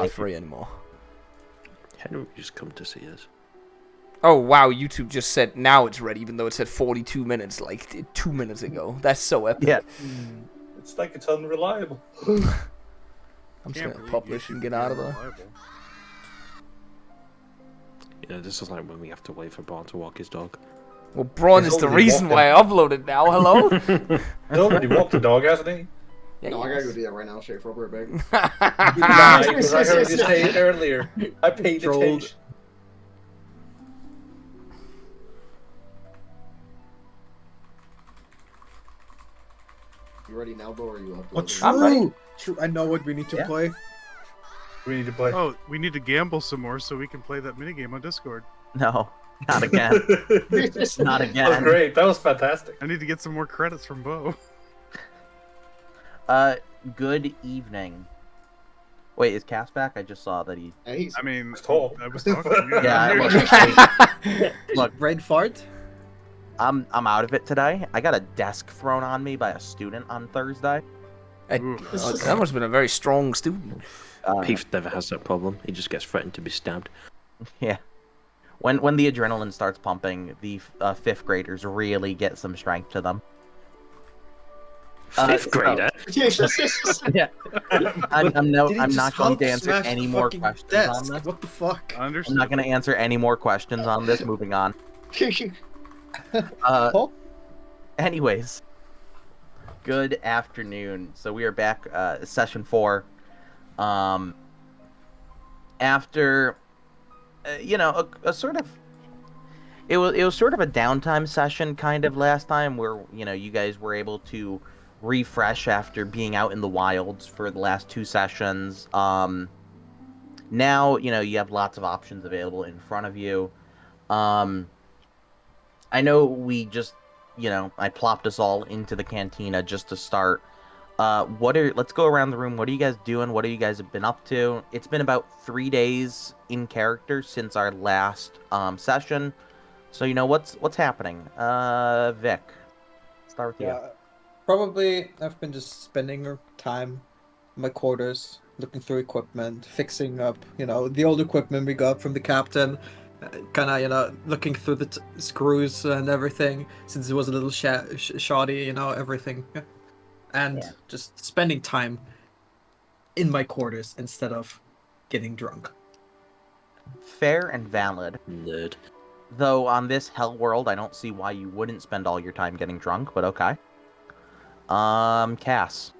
not free anymore. Henry just come to see us. Oh wow, YouTube just said now it's ready, even though it said 42 minutes, like 2 minutes ago. That's so epic. Yeah. It's like it's unreliable. I'm just gonna publish and get out of there. Yeah, this is like when we have to wait for Braun to walk his dog. Well, Braun is the reason why I uploaded now. Hello? No, he walked the dog, hasn't he? Yeah, No, I gotta go do that right now, Schaefer. I'll be right back. Nah, because I heard you say it earlier. I paid Trolled. attention. You ready now, Bo, or are you up? Well, I'm ready. true. I know what we need to Yeah. play. We need to play. Oh, we need to gamble some more so we can play that minigame on Discord. No, not again. Not again. That was great. That was fantastic. I need to get some more credits from Bo. Good evening. Wait, is Cass back? I just saw that he. Hey, he's I mean, was tall. I was talking. Yeah, Look, Brain fart. I'm out of it today. I got a desk thrown on me by a student on Thursday. That must have been a very strong student. Thif never has that problem. He just gets threatened to be stabbed. Yeah. When the adrenaline starts pumping, the fifth graders really get some strength to them. Fifth grader? Yeah. I'm not going to answer Smash any the more fucking questions desk. on this. What the fuck? I'm not going to answer any more questions on this. Moving on. Anyways, good afternoon. So we are back, session 4. After, a sort of, it was sort of a downtime session kind of last time where you guys were able to refresh after being out in the wilds for the last 2 sessions. Now you have lots of options available in front of you. I know we just, I plopped us all into the cantina just to start. Let's go around the room. What are you guys doing? What have you guys been up to? It's been about 3 days in character since our last session. So what's happening? Vic, start with you. Probably I've been just spending time in my quarters, looking through equipment, fixing up, the old equipment we got from the captain. Kind of, looking through the screws and everything, since it was a little shoddy, everything. And just spending time in my quarters instead of getting drunk. Fair and valid. Nerd. Though on this hell world, I don't see why you wouldn't spend all your time getting drunk, but okay. Cass.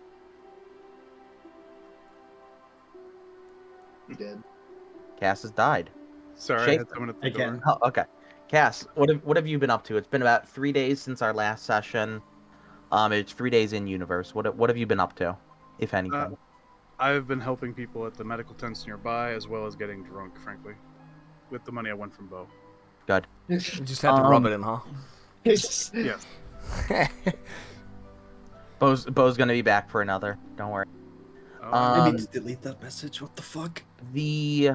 He did. Cass has died. Sorry, I Schaefer. had someone at the Again. door. Oh, okay. Cass, what have you been up to? It's been about 3 days since our last session. It's 3 days in universe. What have you been up to, if anything? I've been helping people at the medical tents nearby, as well as getting drunk, frankly, with the money I won from Bo. Good. You just had to rub it in, huh? Yes. Bo's gonna be back for another. Don't worry. I need to delete that message. What the fuck? The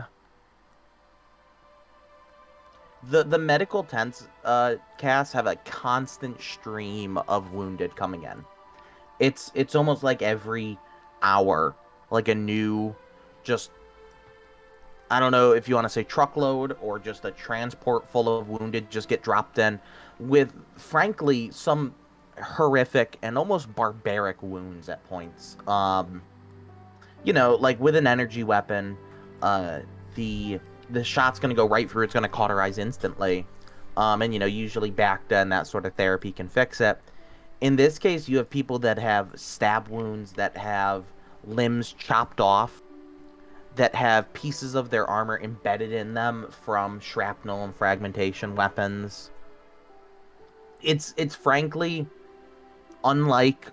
medical tents, Cass, have a constant stream of wounded coming in. It's almost like every hour, like a new, just, I don't know if you want to say truckload or just a transport full of wounded just get dropped in with, frankly, some horrific and almost barbaric wounds at points. Like with an energy weapon, the shot's going to go right through, it's going to cauterize instantly. And, usually back then that sort of therapy can fix it. In this case, you have people that have stab wounds, that have limbs chopped off, that have pieces of their armor embedded in them from shrapnel and fragmentation weapons. It's frankly unlike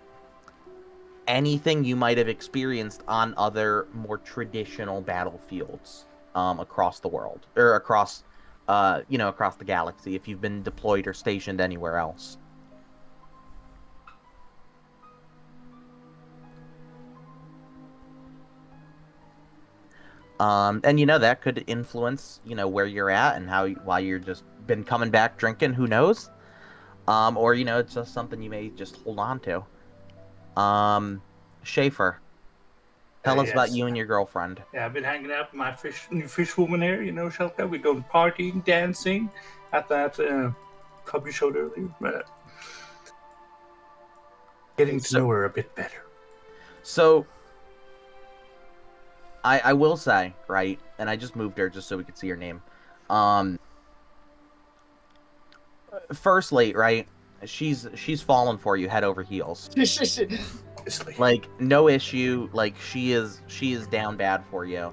anything you might have experienced on other more traditional battlefields across the world, or across the galaxy, if you've been deployed or stationed anywhere else. And that could influence where you're at and why you're just been coming back drinking, who knows. Or it's just something you may just hold on to. Schaefer. Tell us about yes. you and your girlfriend. Yeah, I've been hanging out with my new fish woman here, Shelka. We're going partying, dancing at that club you showed earlier. But getting to know her a bit better. So, I will say, right, and I just moved her just so we could see her name. Firstly, right, she's fallen for you head over heels. Like, no issue. Like, she is down bad for you.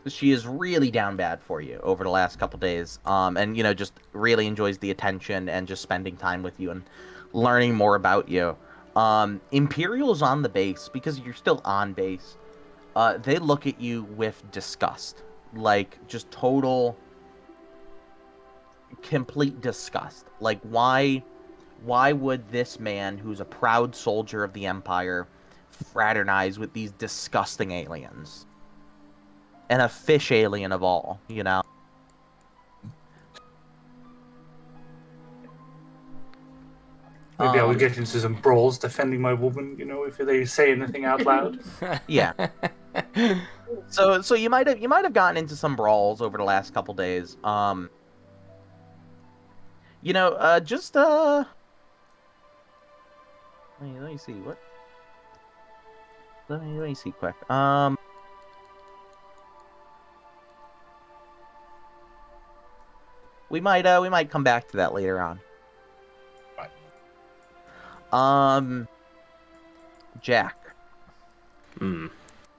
She is really down bad for you over the last couple days. And just really enjoys the attention and just spending time with you and learning more about you. Imperial's on the base because you're still on base. They look at you with disgust, like just total, complete disgust. Like, why would this man, who's a proud soldier of the Empire, fraternize with these disgusting aliens? And a fish alien of all, Maybe I would get into some brawls defending my woman, if they say anything out loud. Yeah. So you might have gotten into some brawls over the last couple days. Just let me see what. Let me see quick. We might come back to that later on. Jack.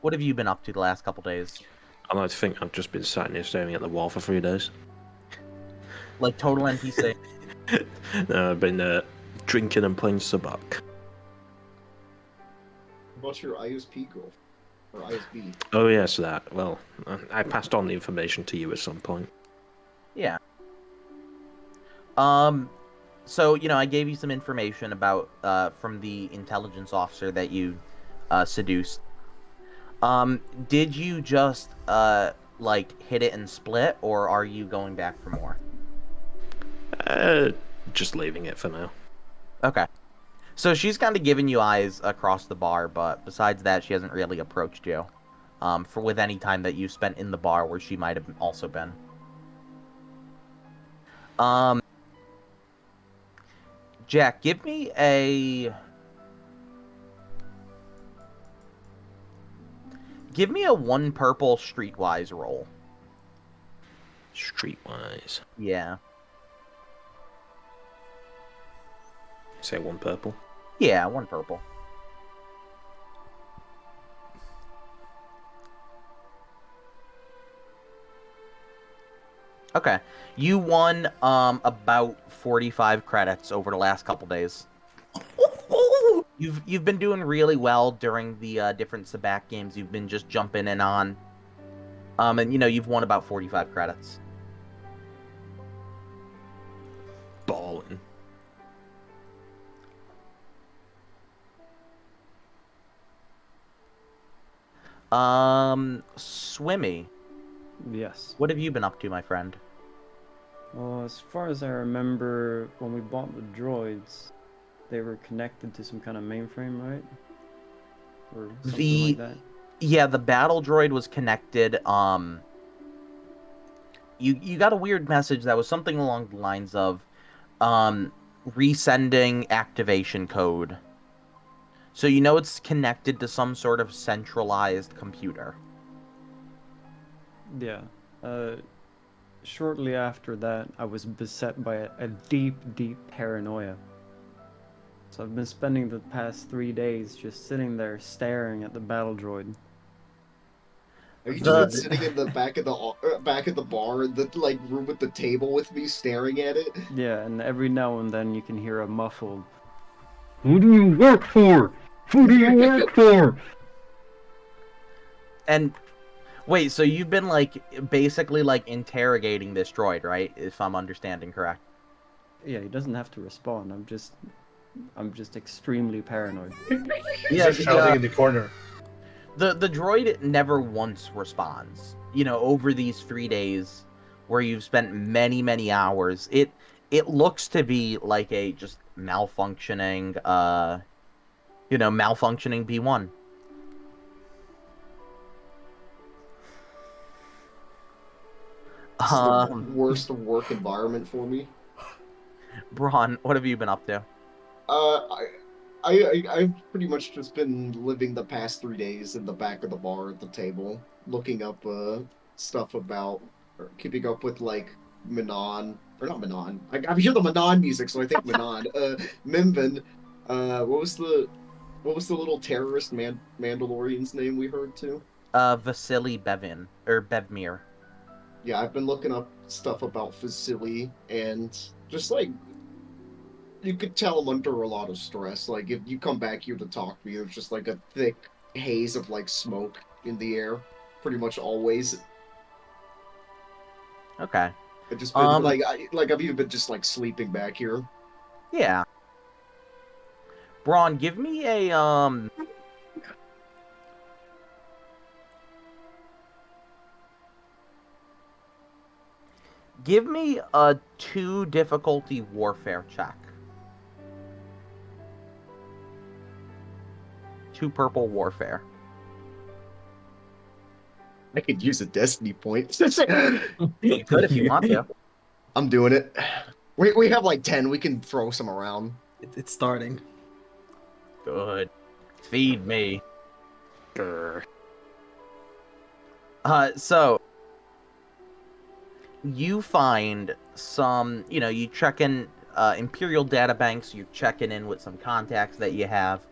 What have you been up to the last couple days? I like to think I've just been sat here staring at the wall for 3 days. Like total NPC. No, I've been drinking and playing Subach. What's your ISP girl? Or ISB? Oh yes, that. Well, I passed on the information to you at some point. Yeah. So, I gave you some information about, from the intelligence officer that you, seduced. Did you just, hit it and split, or are you going back for more? Just leaving it for now. Okay. So she's kind of giving you eyes across the bar, but besides that, she hasn't really approached you, with any time that you spent in the bar where she might have also been. Jack, give me a one purple streetwise roll. Streetwise. Yeah. Say 1 purple. Yeah, 1 purple. Okay. You won about 45 credits over the last couple days. You've been doing really well during the different Subach games you've been just jumping in on. And you've won about 45 credits. Ballin'. Swimmy. Yes. What have you been up to, my friend? Well, as far as I remember, when we bought the droids, they were connected to some kind of mainframe, right? Or something like that. Yeah, the battle droid was connected. You got a weird message that was something along the lines of, resending activation code. So it's connected to some sort of centralized computer. Yeah. Shortly after that, I was beset by a deep, deep paranoia. So I've been spending the past 3 days just sitting there staring at the battle droid. Are you just sitting in the back of the bar in the room with the table with me, staring at it? Yeah, and every now and then you can hear a muffled, "Who do you work for? Who do you work for?" And wait, so you've been basically interrogating this droid, right? If I'm understanding correct. Yeah, he doesn't have to respond. I'm just extremely paranoid. Yeah, Just shouting in the corner. The droid never once responds. Over these 3 days where you've spent many, many hours, it looks to be like a just malfunctioning malfunctioning B1. This is the worst work environment for me. Braun, what have you been up to? I've pretty much just been living the past 3 days in the back of the bar at the table, looking up stuff about, or keeping up with like Manon, or not Manon. I hear the Manon music, so I think Manon. Minvin. What was the little terrorist Mandalorian's name we heard too? Vasily Bevin, or Bevmir. Yeah, I've been looking up stuff about Vasily, and just like, you could tell I'm under a lot of stress. Like, if you come back here to talk to me, there's just like a thick haze of like smoke in the air, pretty much always. Okay. I've just been I've even been just like sleeping back here. Yeah. Braun, give me a Give me a 2 difficulty warfare check. 2 purple warfare. I could use a destiny point. You could if you want to. I'm doing it. We have like 10. We can throw some around. It's starting. Good. Feed me. Grr. So you find some, you check in Imperial databanks, you're checking in with some contacts that you have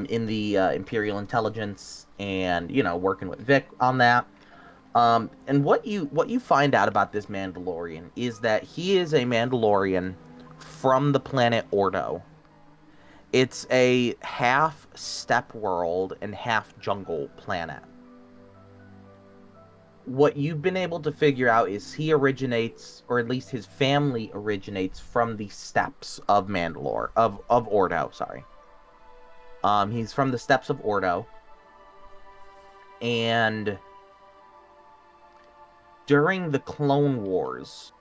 in the Imperial intelligence, and, working with Vic on that. And what you find out about this Mandalorian is that he is a Mandalorian from the planet Ordo. It's a half steppe world and half jungle planet. What you've been able to figure out is he originates, or at least his family originates, from the steppes of Mandalore, of Ordo, sorry. He's from the steppes of Ordo. And during the Clone Wars,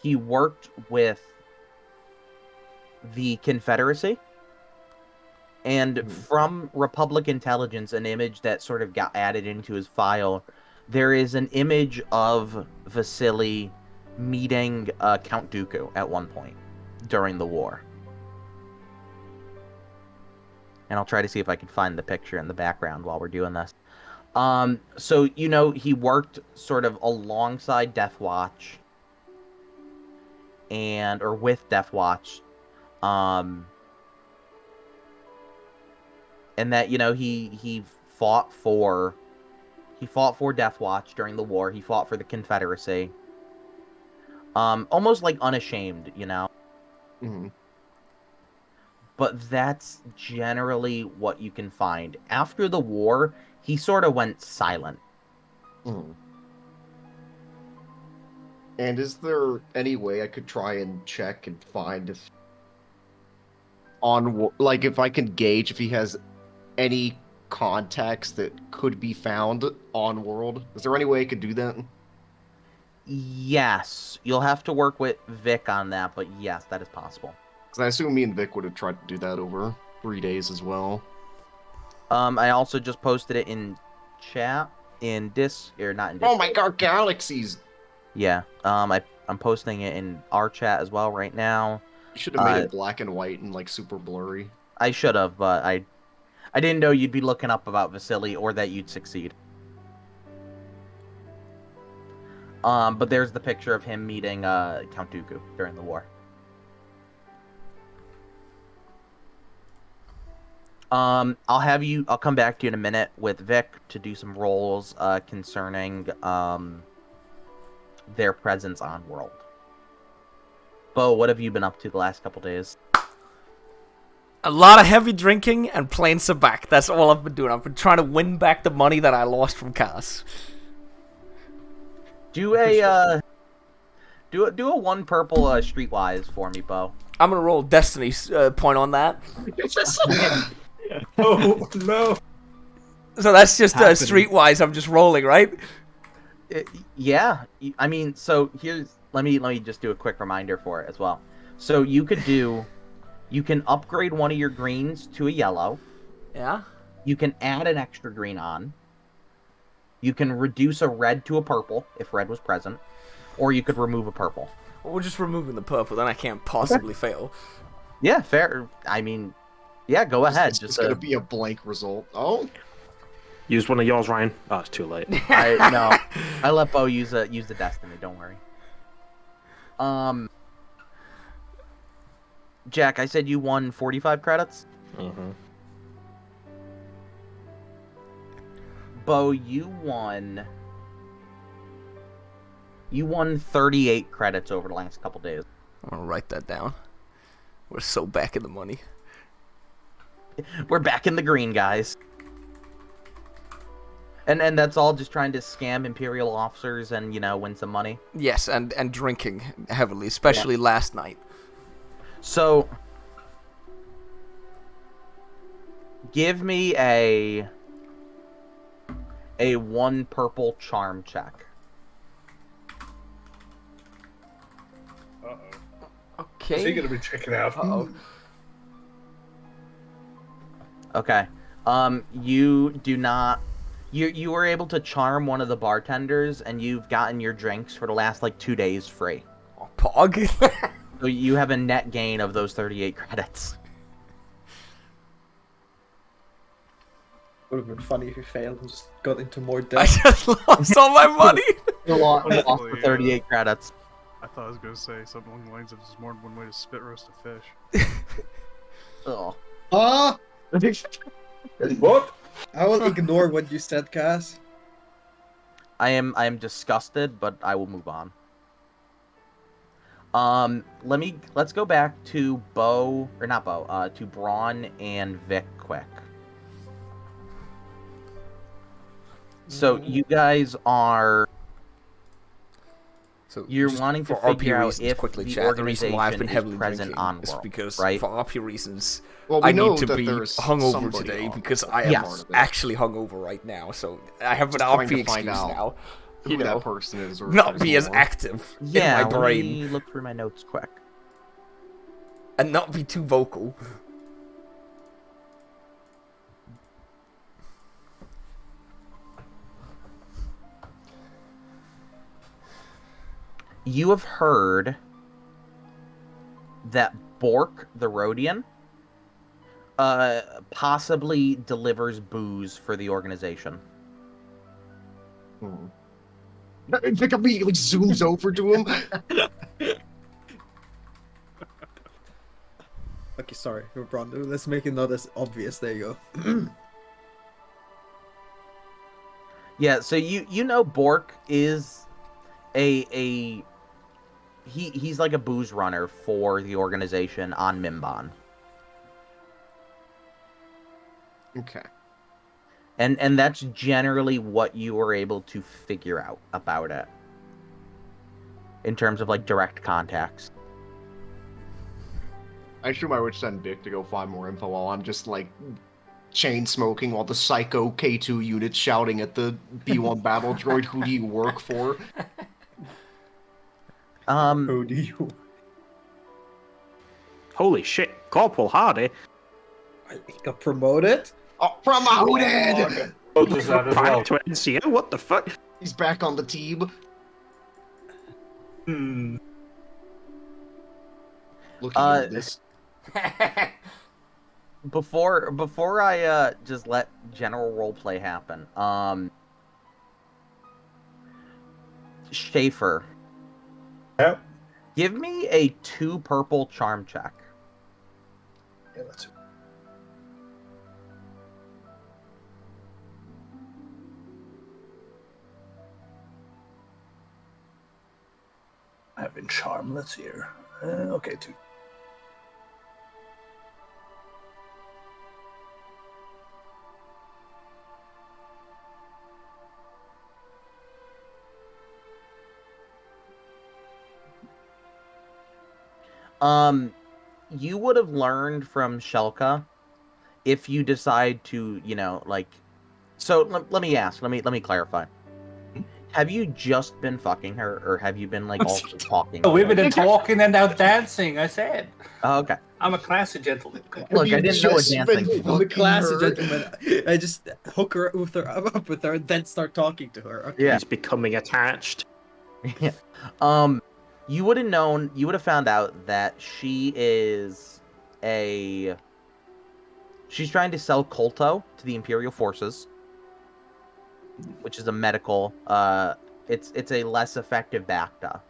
he worked with the Confederacy. And from Republic Intelligence, an image that sort of got added into his file, there is an image of Vasily meeting Count Dooku at one point during the war. And I'll try to see if I can find the picture in the background while we're doing this. So, he worked sort of alongside Death Watch. Or with Death Watch. And that, he fought for Death Watch during the war. He fought for the Confederacy. Almost like unashamed, Mm-hmm. But that's generally what you can find. After the war, he sort of went silent. Mm. And is there any way I could try and check and find if if I can gauge if he has any contacts that could be found on world? Is there any way I could do that? Yes. You'll have to work with Vic on that, but yes, that is possible. Because I assume me and Vic would have tried to do that over 3 days as well. I also just posted it in chat, in not in Discord. Oh my god, galaxies! Yeah, I'm posting it in our chat as well right now. You should have made it black and white and like super blurry. I should have, but I didn't know you'd be looking up about Vasily or that you'd succeed. But there's the picture of him meeting Count Dooku during the war. I'll come back to you in a minute with Vic to do some rolls concerning their presence on world. Bo, what have you been up to the last couple days? A lot of heavy drinking and playing Subach. That's all I've been doing. I've been trying to win back the money that I lost from Kass. Do a 1 purple streetwise for me, Bo. I'm gonna roll Destiny's point on that. Oh no! So that's just streetwise. I'm just rolling, right? Yeah. I mean, so here's let me just do a quick reminder for it as well. So you could do You can upgrade one of your greens to a yellow. Yeah. You can add an extra green on. You can reduce a red to a purple if red was present, or you could remove a purple. Well, we're just removing the purple, then I can't possibly fail. Yeah, fair. I mean, yeah, go ahead. It's Just gonna be a blank result. Oh, Use one of yours, Ryan. Oh, it's too late. no, I let Bo use the destiny. Don't worry. Jack, I said you won 45 credits. Mm-hmm. Bo, you won 38 credits over the last couple days. I'm gonna write that down. We're so back in the money. We're back in the green, guys. And that's all just trying to scam Imperial officers and, win some money. Yes, and drinking heavily, especially last night. So, give me a 1 purple charm check. Okay. Is he gonna be checking out? Uh-oh. Okay. You do not... You were able to charm one of the bartenders, and you've gotten your drinks for the last, 2 days free. Oh, Pog. So you have a net gain of those 38 credits. Would have been funny if you failed and just got into more I debt. just lost all my money. You lost Honestly, the 38 credits. I thought I was gonna say something along the lines of there's more than one way to spit roast a fish. Oh. Ah! What? I will ignore what you said, Cass. I am disgusted, but I will move on. Let's go back to to Braun and Vic quick. So you guys are you're just wanting to for RP figure out reasons, if quickly, the chat, the reason why I've been organization is heavily present drinking on is World, because right? for RP reasons well, we I know need to that be there's hungover somebody today on because I am Yes. actually hungover right now. So I have an Just trying RP to excuse find out now. who that person is, or Not if be there's as more. active Yeah, in my let brain me look through my notes quick. and not be too vocal. You have heard that Bork the Rhodian possibly delivers booze for the organization. Vic immediately zooms over to him. Okay, sorry, Braun. Let's make it not as obvious. There you go. Yeah, so you know Bork is he's like a booze runner for the organization on Mimban. Okay. And that's generally what you were able to figure out about it. In terms of direct contacts. I assume I would send Vic to go find more info while I'm just chain smoking while the Psycho K2 unit's shouting at the B1 battle droid, who do you work for? Who do you? Holy shit, Corporal Hardy. He got promoted? Oh, promoted! What was that as well? Private to NCO, what the fuck? He's back on the team. Looking at this. Before I just let general roleplay happen, Schaefer. Yep. Give me a 2 purple charm check. Yeah, that's it. I have been charmed. Let's see here. Okay, 2. You would have learned from Shelka if you decide to, So let me ask. Let me clarify. Have you just been fucking her, or have you been also talking? Oh, we've been talking and now dancing. I said. Oh, okay. I'm a classy gentleman. Look, I didn't know a just damn been thing. I'm a classy her. gentleman. I just hook her up with her and then start talking to her. Okay. Yeah. He's becoming attached. Yeah. You would have known. You would have found out that she is a. She's trying to sell Kolto to the Imperial forces, which is a medical. It's a less effective Bacta.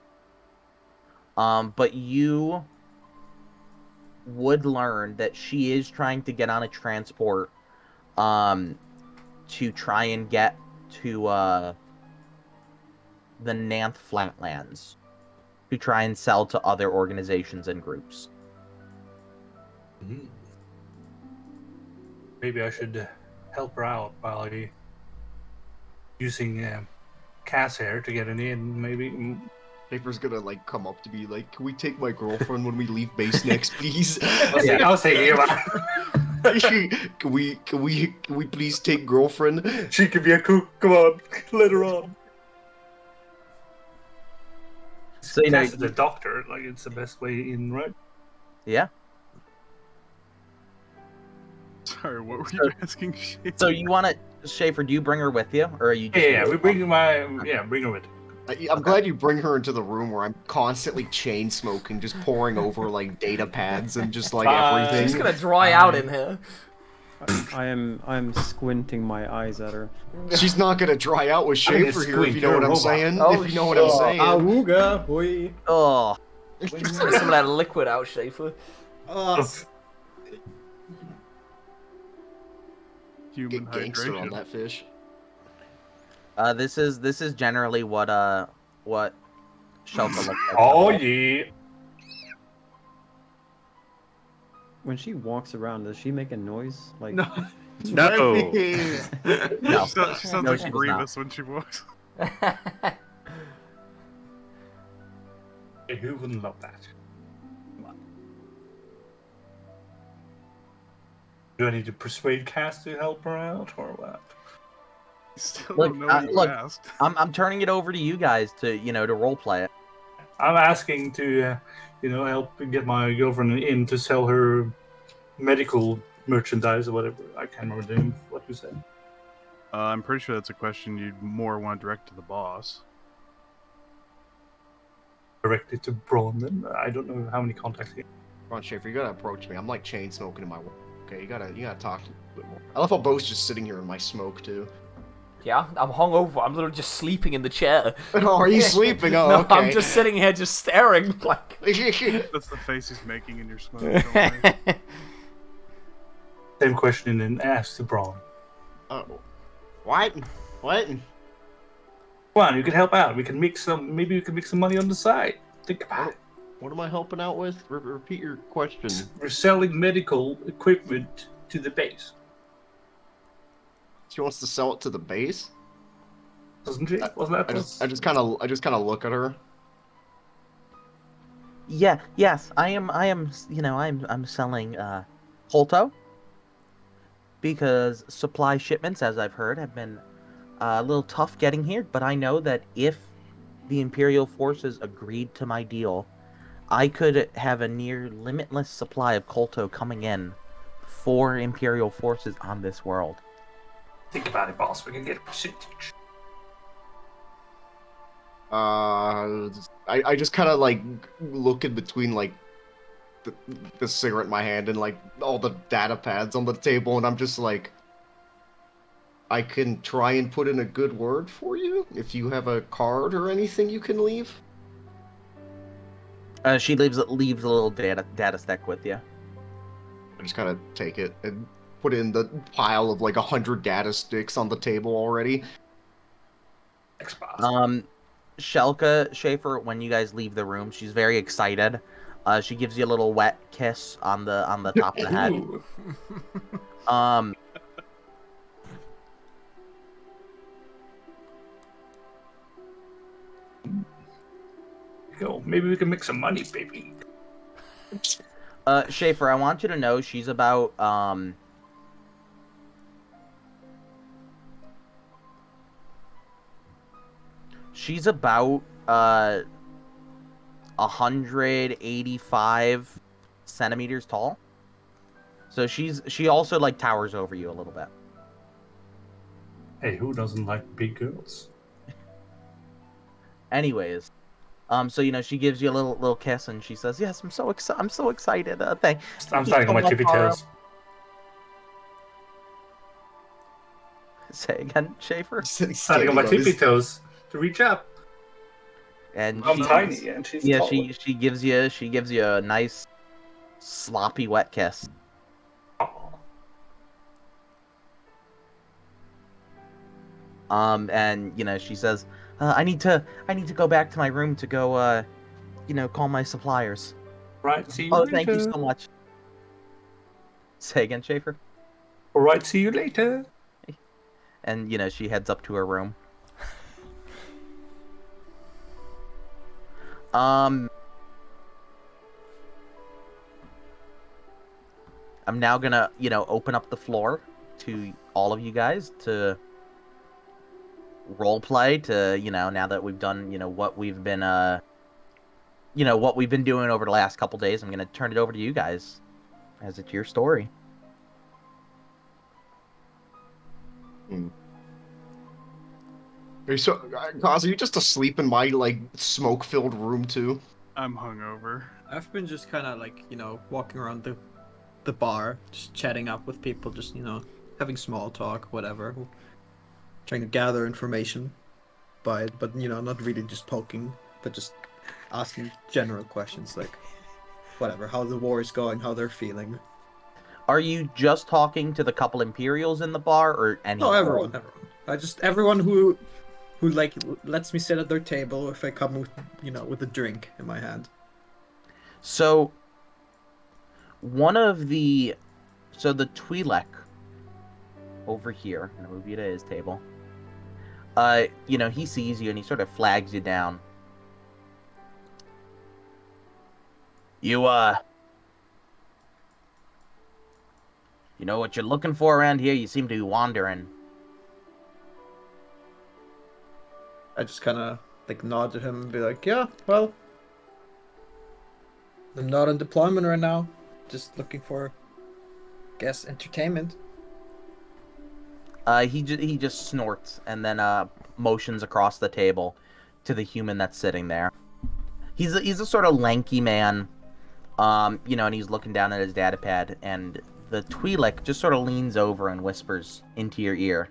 But you would learn that she is trying to get on a transport, to try and get to the Nanth Flatlands, to try and sell to other organizations and groups. Maybe I should help her out by using Cass hair to get an in, maybe. Schaefer's gonna like come up to me like, "Can we take my girlfriend when we leave base next, please?" I was thinking about Can we please take girlfriend? She could be a cook. Come on, let her on. So you know, Cass is a doctor. Like it's the best way in, right? yeah. Sorry, what were you asking? So you want to, Schaefer? Do you bring her with you, or are you? Just Yeah, we bring bring her with. I'm glad you bring her into the room where I'm constantly chain smoking, just pouring over like data pads and just like everything. She's gonna dry out in here. I'm squinting my eyes at her. She's not gonna dry out with I'm gonna Schaefer here, if squint, you know you're what a I'm robot. saying. Oh, If you know what I'm saying. Awooga, boy. Oh, Get some of that liquid out, Schaefer. Human Get gangster on hydration. that fish. this is generally what Shelka looks like. Oh yeah. When she walks around, does she make a noise? Like No. No. She sounds No, like she does Grievous when she walks. Hey, who wouldn't love that? Come on. Do I need to persuade Cass to help her out, or what? Still Look, don't know what you look, asked. I'm turning it over to you guys to to role play it. I'm asking to, help get my girlfriend in to sell her medical merchandise or whatever. I can't remember the name of what you said. I'm pretty sure that's a question you'd more want to direct to the boss. Directly to Braun, then. I don't know how many contacts he has. Ron Schaefer, you gotta approach me. I'm like chain smoking in my work. Okay, you gotta talk a bit more. I love how Bo's just sitting here in my smoke too. Yeah, I'm hungover. I'm literally just sleeping in the chair. Oh, are you sleeping? Oh, No, okay. I'm just sitting here, just staring. Like. That's the face he's making in your smoke. Don't worry. Same question and then ask to Braun. Oh, what? What? Come on, you can help out. Maybe we can make some money on the side. Think about it. What am I helping out with? Repeat your question. We're selling medical equipment to the base. She wants to sell it to the base. Doesn't she? Wasn't that I just kind of look at her. Yeah, yes, I am, I'm selling Holto, because supply shipments, as I've heard, have been a little tough getting here, but I know that if the Imperial forces agreed to my deal, I could have a near limitless supply of Kolto coming in for Imperial forces on this world. Think about it, boss. We can get a percentage. I just kind of like look in between like the cigarette in my hand and like all the data pads on the table, and I'm just like, I can try and put in a good word for you if you have a card or anything you can leave. She leaves a little data stack with you. I just kind of take it and put it in the pile of like 100 data sticks on the table already. Shelka, Schaefer, when you guys leave the room, she's very excited. She gives you a little wet kiss on the top of the head. Go. Maybe we can make some money, baby. Schaefer, I want you to know she's about she's about 185 centimeters tall. So she also like towers over you a little bit. Hey, who doesn't like big girls? Anyways, so she gives you a little kiss and she says, "Yes, I'm so excited. Thank I'm you starting so on my much, tippy Haro." toes. Say again, Schaefer. Starting on my tippy toes to reach up. And I'm she, tiny and she's yeah, tall. she gives you a nice sloppy wet kiss. And she says, I need to go back to my room to go call my suppliers. Right, see you later. Thank you so much. Say again, Schaefer. All right, see you later. And she heads up to her room. I'm now gonna open up the floor to all of you guys to role play, to now that we've done what we've been doing over the last couple days. I'm gonna turn it over to you guys as it's your story. Are you just asleep in my smoke-filled room too? I'm hungover. I've been just kind of walking around the bar, just chatting up with people, just having small talk, whatever, trying to gather information, but not really just poking, but just asking general questions like whatever, how the war is going, how they're feeling. Are you just talking to the couple Imperials in the bar, or anyone? No, everyone who lets me sit at their table if I come with with a drink in my hand. So the Twi'lek over here, I'm gonna move you to his table. He sees you and he sort of flags you down. You know what you're looking for around here? You seem to be wandering. I just kind of nod at him and be like, yeah, well, I'm not on deployment right now. Just looking for, guess, entertainment. He just snorts and then motions across the table to the human that's sitting there. He's a sort of lanky man, and he's looking down at his datapad, and the Twi'lek just sort of leans over and whispers into your ear.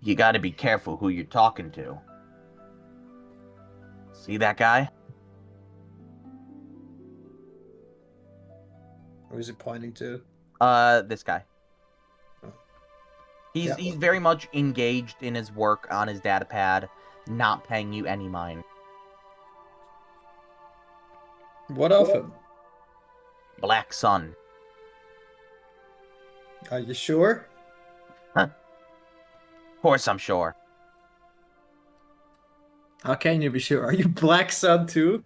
You gotta be careful who you're talking to. See that guy? Who is he pointing to? This guy. Oh. He's very much engaged in his work on his datapad, not paying you any mind. What of him? Black Sun. Are you sure? Of course I'm sure. How can you be sure? Are you Black Sun too?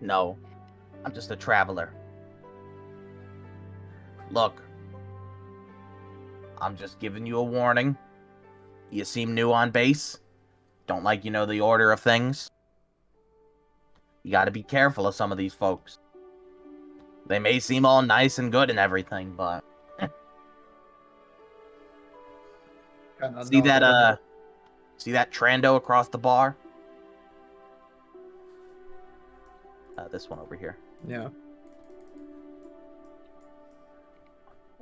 No, I'm just a traveler. Look, I'm just giving you a warning. You seem new on base. Don't like the order of things. You gotta be careful of some of these folks. They may seem all nice and good and everything, but... See that Trando across the bar? This one over here. Yeah.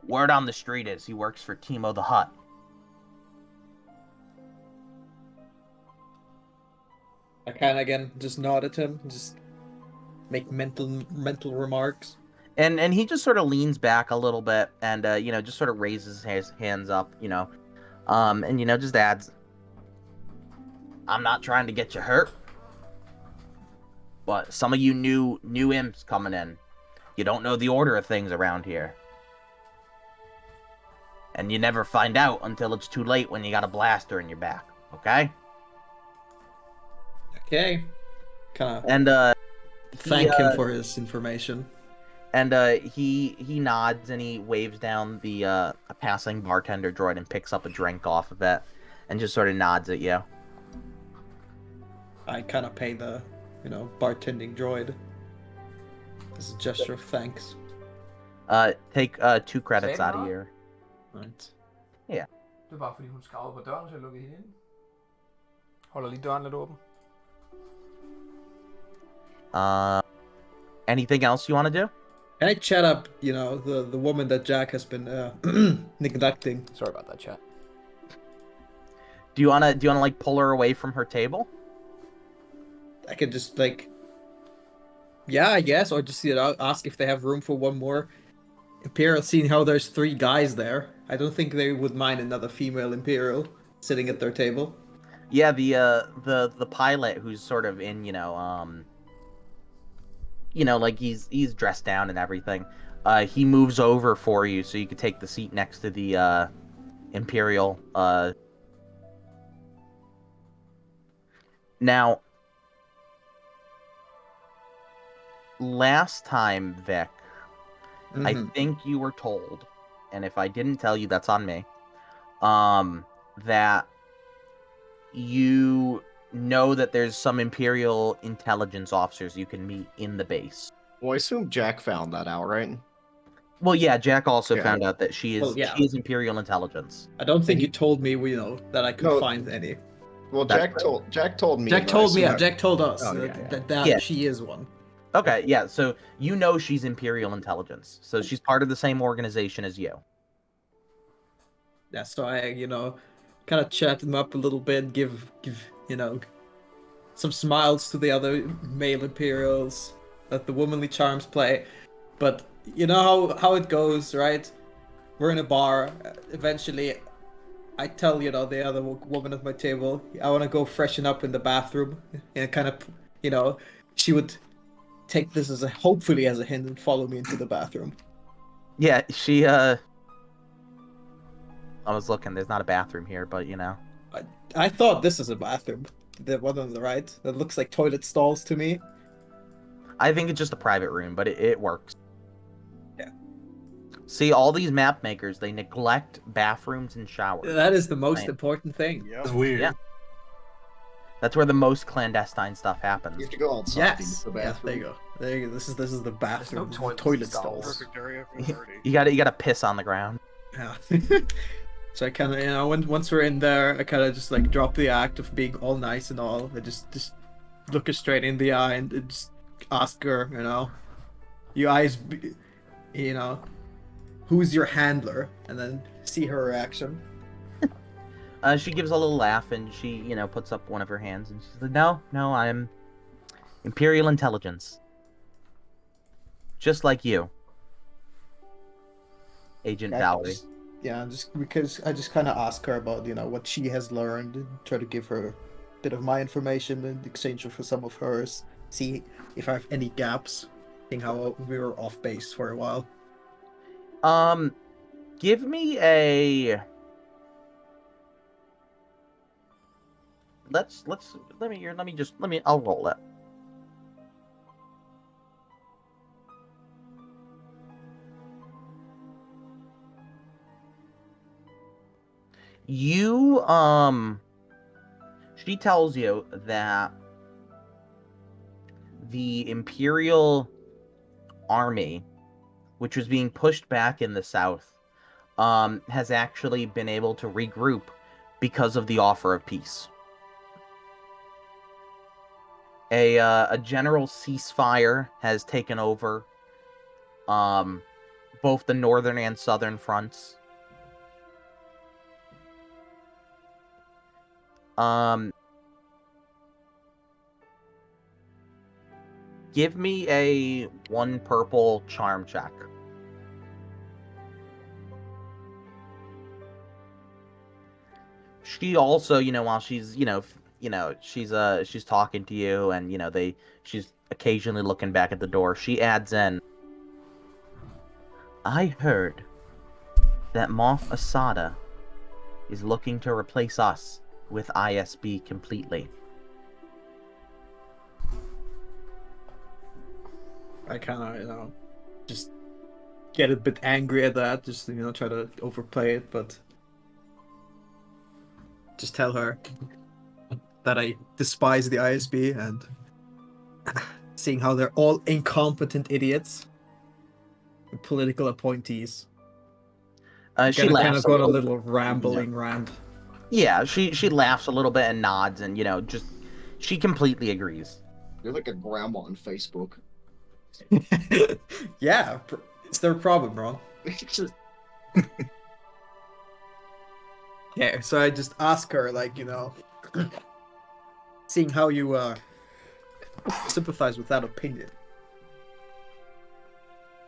Word on the street is he works for Timo the Hutt. I kind of again just nod at him, just make mental remarks. And he just sort of leans back a little bit and just sort of raises his hands up, and just adds, I'm not trying to get you hurt, but some of you new imps coming in, you don't know the order of things around here. And you never find out until it's too late when you got a blaster in your back, okay? Okay. Kinda And thank him for his information. And he nods and he waves down the a passing bartender droid and picks up a drink off of it and just sort of nods at you. I kind of pay the, bartending droid. As a gesture of thanks. Take 2 credits Sagde out den of noget? your. Right. Det er bare fordi hun skravede på døren, så jeg lukkede hende ind. Holder lige døren lidt åben. Anything else you want to do? Can I chat up, the woman that Jack has been neglecting? Sorry about that, chat. Do you wanna like pull her away from her table? I could just yeah, I guess, or just ask if they have room for one more Imperial. Seeing how there's 3 guys there, I don't think they would mind another female Imperial sitting at their table. Yeah, the pilot who's sort of in, like he's dressed down and everything. He moves over for you so you can take the seat next to the Imperial. Now, last time, Vic, I think you were told, and if I didn't tell you, that's on me, that you know that there's some Imperial intelligence officers you can meet in the base. Well, I assume Jack found that out, right? Well, yeah, Jack also Yeah. found out that she is she is Imperial intelligence. I don't think you told me, that I could No. find any. Well, That's Jack told me. Jack but I told me, assume- Jack told us Oh, yeah, that Yeah. she is one. Okay, yeah, so you know she's Imperial intelligence. So she's part of the same organization as you. Yeah, so I, kind of chat them up a little bit, give some smiles to the other male Imperials, let the womanly charms play. But you know how it goes, right? We're in a bar. Eventually, I tell the other woman at my table, I want to go freshen up in the bathroom, and kind of, she would take this hopefully as a hint and follow me into the bathroom. Yeah, she I was looking, there's not a bathroom here, but I thought this is a bathroom. The one on the right that looks like toilet stalls to me. I think it's just a private room, but it works. Yeah. See, all these map makers, they neglect bathrooms and showers. That is the most Right. important thing. Yeah. That's weird. Yeah. That's where the most clandestine stuff happens. You have to go outside Yes. to the Yeah, bathroom. there you go. There you go. This is the bathroom. toilet toilet stalls. stalls. Perfect area for the party. You gotta piss on the ground. Yeah. So I kind of, once we're in there, I kind of just drop the act of being all nice and all. I just look her straight in the eye and just ask her, you eyes, who's your handler, and then see her reaction. She gives a little laugh and she, puts up one of her hands and she's like, No, I'm Imperial intelligence. Just like you, Agent Vaalri. Just because I just kind of ask her about, what she has learned, and try to give her a bit of my information in exchange for some of hers. See if I have any gaps, seeing how we were off base for a while. Give me a. I'll roll it. She tells you that the Imperial army, which was being pushed back in the south, has actually been able to regroup because of the offer of peace. A general ceasefire has taken over both the northern and southern fronts. Give me a 1 purple charm check. She also, while she's, she's talking to you and, she's occasionally looking back at the door. She adds in, I heard that Moff Asada is looking to replace us with ISB completely. I kind of, just get a bit angry at that, just, try to overplay it, but just tell her that I despise the ISB and seeing how they're all incompetent idiots, political appointees. She laughs. Kind of got a little rambling rant. Yeah, she laughs a little bit and nods, and just she completely agrees. You're like a grandma on Facebook. Yeah, it's their problem, bro. Yeah, so I just ask her, like, seeing how you sympathize with that opinion.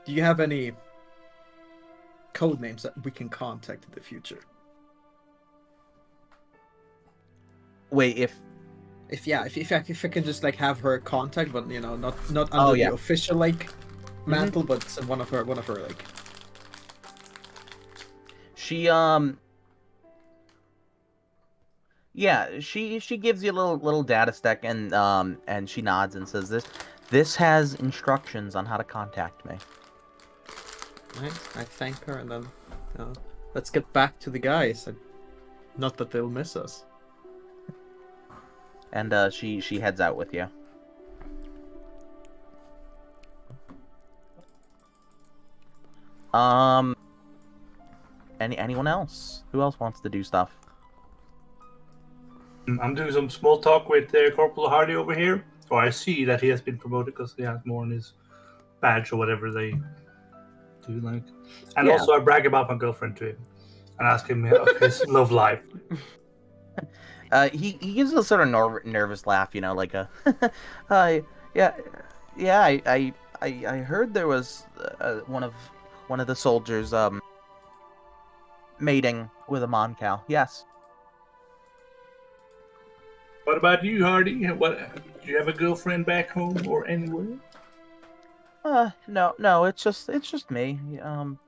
Do you have any code names that we can contact in the future? Wait, if I can just like have her contact, but not under the official like mantle, but one of her like. She she gives you a little data stack, and she nods and says this has instructions on how to contact me. Right, I thank her, and then let's get back to the guys. Not that they'll miss us. And she heads out with you. Anyone else? Who else wants to do stuff? I'm doing some small talk with Corporal Hardy over here. So I see that he has been promoted because he has more on his badge or whatever they do, like. And also I brag about my girlfriend to him and ask him of his love life. He gives a sort of nervous laugh, like a, I heard there was one of the soldiers mating with a Moncal. Yes. What about you, Hardy? Do you have a girlfriend back home or anywhere? No, it's just me. I'm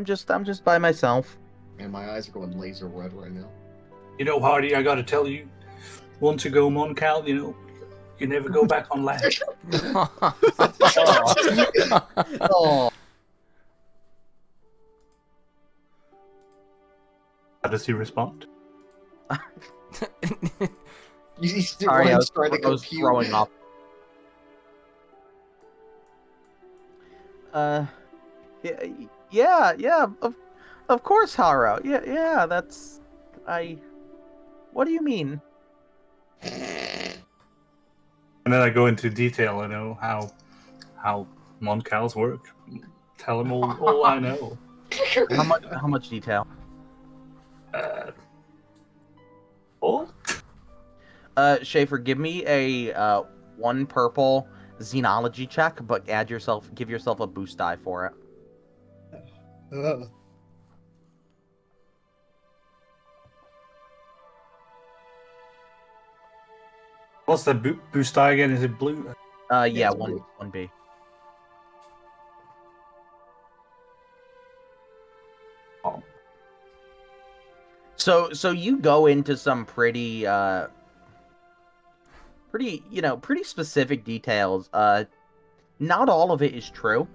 just by myself. And my eyes are going laser red right now. Hardy, I gotta tell you, once you go Moncal, you never go back on land. Oh. How does he respond? Sorry, I was throwing off. Yeah. Of course, Haro. Yeah. That's What do you mean? And then I go into detail. How Moncals work. Tell him all I know. How much detail? All? Schaefer, give me a 1 purple xenology check, but give yourself a boost die for it. What's the boost die again? Is it blue? Yeah, 1B. Oh. So you go into some pretty specific details. Not all of it is true.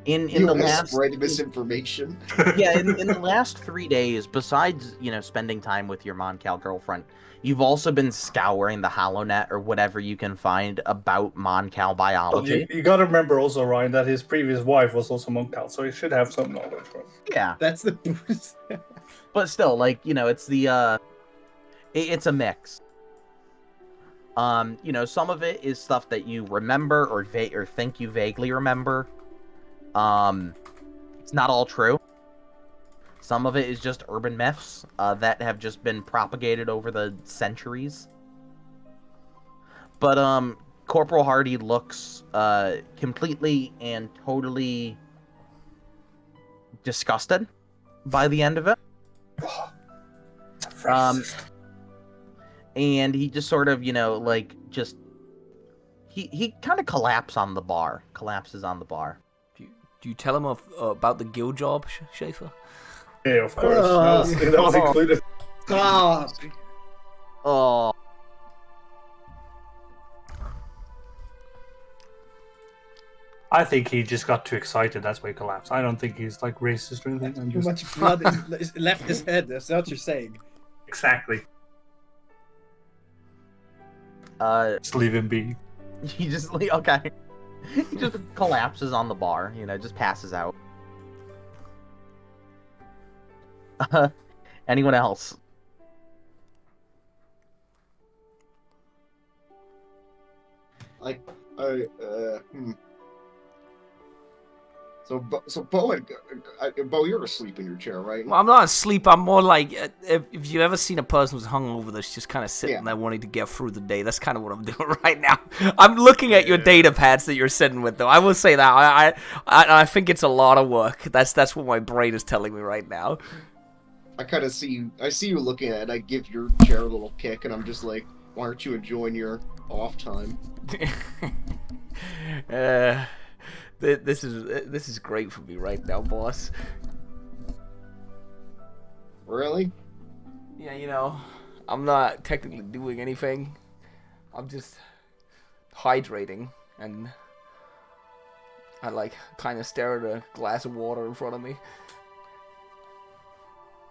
In the last spread misinformation. Yeah, in the last 3 days, besides spending time with your Moncal girlfriend, you've also been scouring the HoloNet or whatever you can find about Moncal biology. You gotta remember also, Ryan, that his previous wife was also Moncal, so he should have some knowledge. Right? Yeah, that's the boost. But still, it's the it's a mix. Some of it is stuff that you remember or think you vaguely remember. It's not all true. Some of it is just urban myths that have just been propagated over the centuries. But Corporal Hardy looks completely and totally disgusted by the end of it. And he just sort of, he kind of collapses on the bar. Do you tell him about the guild job, Schaefer? Yeah, of course. That was included. Stop! Oh. I think he just got too excited. That's why he collapsed. I don't think he's racist or anything. Too much blood left his head. That's what you're saying. Exactly. Just leave him be. He just okay. He just collapses on the bar. Just passes out. Anyone else? So Bo, Bo, you're asleep in your chair, right? Well, I'm not asleep. I'm more like if you ever seen a person who's hungover that's just kind of sitting there wanting to get through the day. That's kind of what I'm doing right now. I'm looking at your data pads that you're sitting with, though. I will say that I think it's a lot of work. That's what my brain is telling me right now. I kind of see you. I see you looking at it. I give your chair a little kick, and I'm just like, why aren't you enjoying your off time? This is great for me right now, boss. Really? Yeah, I'm not technically doing anything. I'm just hydrating, and I kind of stare at a glass of water in front of me.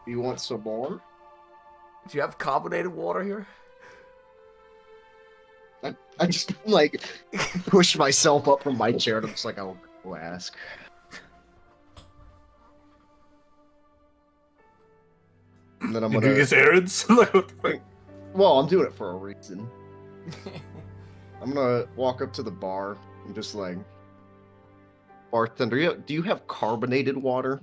You want some more? Do you have carbonated water here? I just push myself up from my chair and I'm just like, I'll go ask. And then I'm gonna do his errands. Well, I'm doing it for a reason. I'm gonna walk up to the bar and just like, bartender, do you have carbonated water?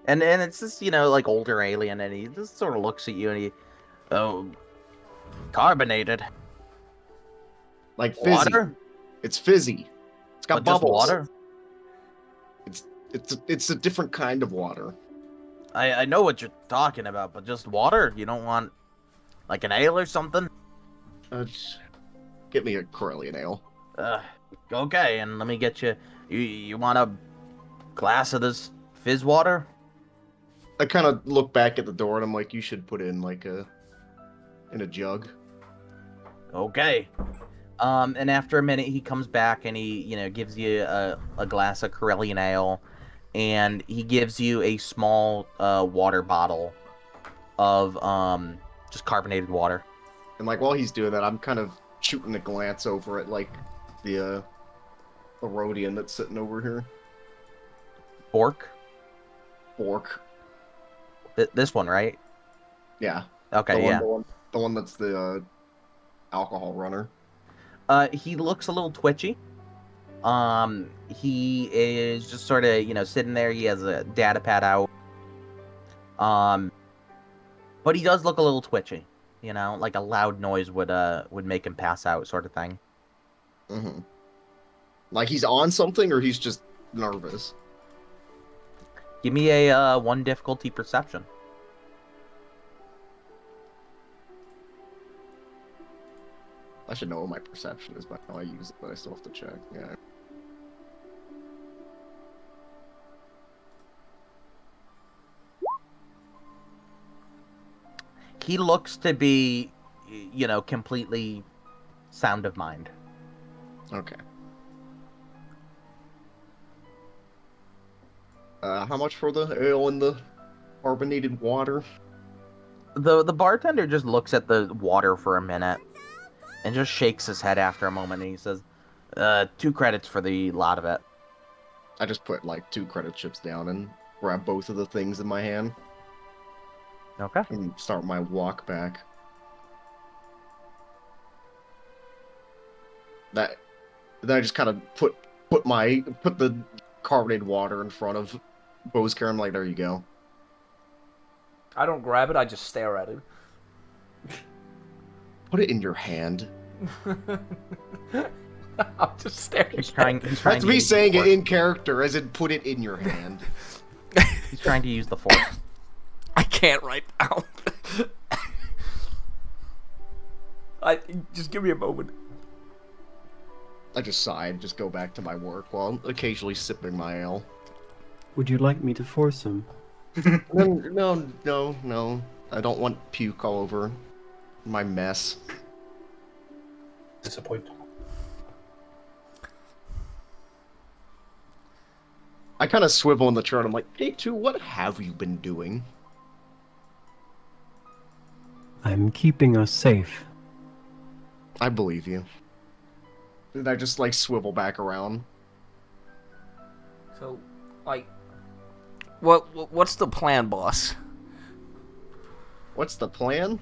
And it's this, older alien, and he just sort of looks at you, and carbonated. Like fizzy. Water? It's fizzy. It's got But just bubbles. water? It's a different kind of water. I know what you're talking about, but just water? You don't want, like, an ale or something? Just get me a Corellian ale. Okay, and let me get you... You want a glass of this fizz water? I kind of look back at the door and I'm like, you should put it in in a jug. Okay. And after a minute, he comes back and he, gives you a glass of Corellian ale, and he gives you a small water bottle of just carbonated water. And while he's doing that, I'm kind of shooting a glance over at the Rodian that's sitting over here. Bork? This one, right? Yeah. Okay, yeah. The one that's the alcohol runner. He looks a little twitchy. He is just sort of, sitting there. He has a data pad out. But he does look a little twitchy. Like a loud noise would make him pass out, sort of thing. Mm-hmm. Like he's on something, or he's just nervous? Give me a 1 difficulty perception. I should know what my perception is by how I use it, but I still have to check. Yeah. He looks to be, completely sound of mind. Okay. How much for the ale and the carbonated water? The bartender just looks at the water for a minute and just shakes his head after a moment, and he says, 2 credits for the lot of it. I just put 2 credit chips down and grab both of the things in my hand. Okay. And start my walk back. Then I just kind of put the carbonated water in front of Bo's chair. I'm like, there you go. I don't grab it. I just stare at it. Put it in your hand. I'm just staring. He's trying That's me saying it in character, as in put it in your hand. He's trying to use the force. I can't right now. Just give me a moment. I just sigh and just go back to my work while occasionally sipping my ale. Would you like me to force him? No. I don't want puke all over my mess. Disappointed. I kind of swivel in the chair and I'm like, Take Two, what have you been doing? I'm keeping us safe. I believe you. And I just, like, swivel back around. So, like, what's the plan, boss? What's the plan?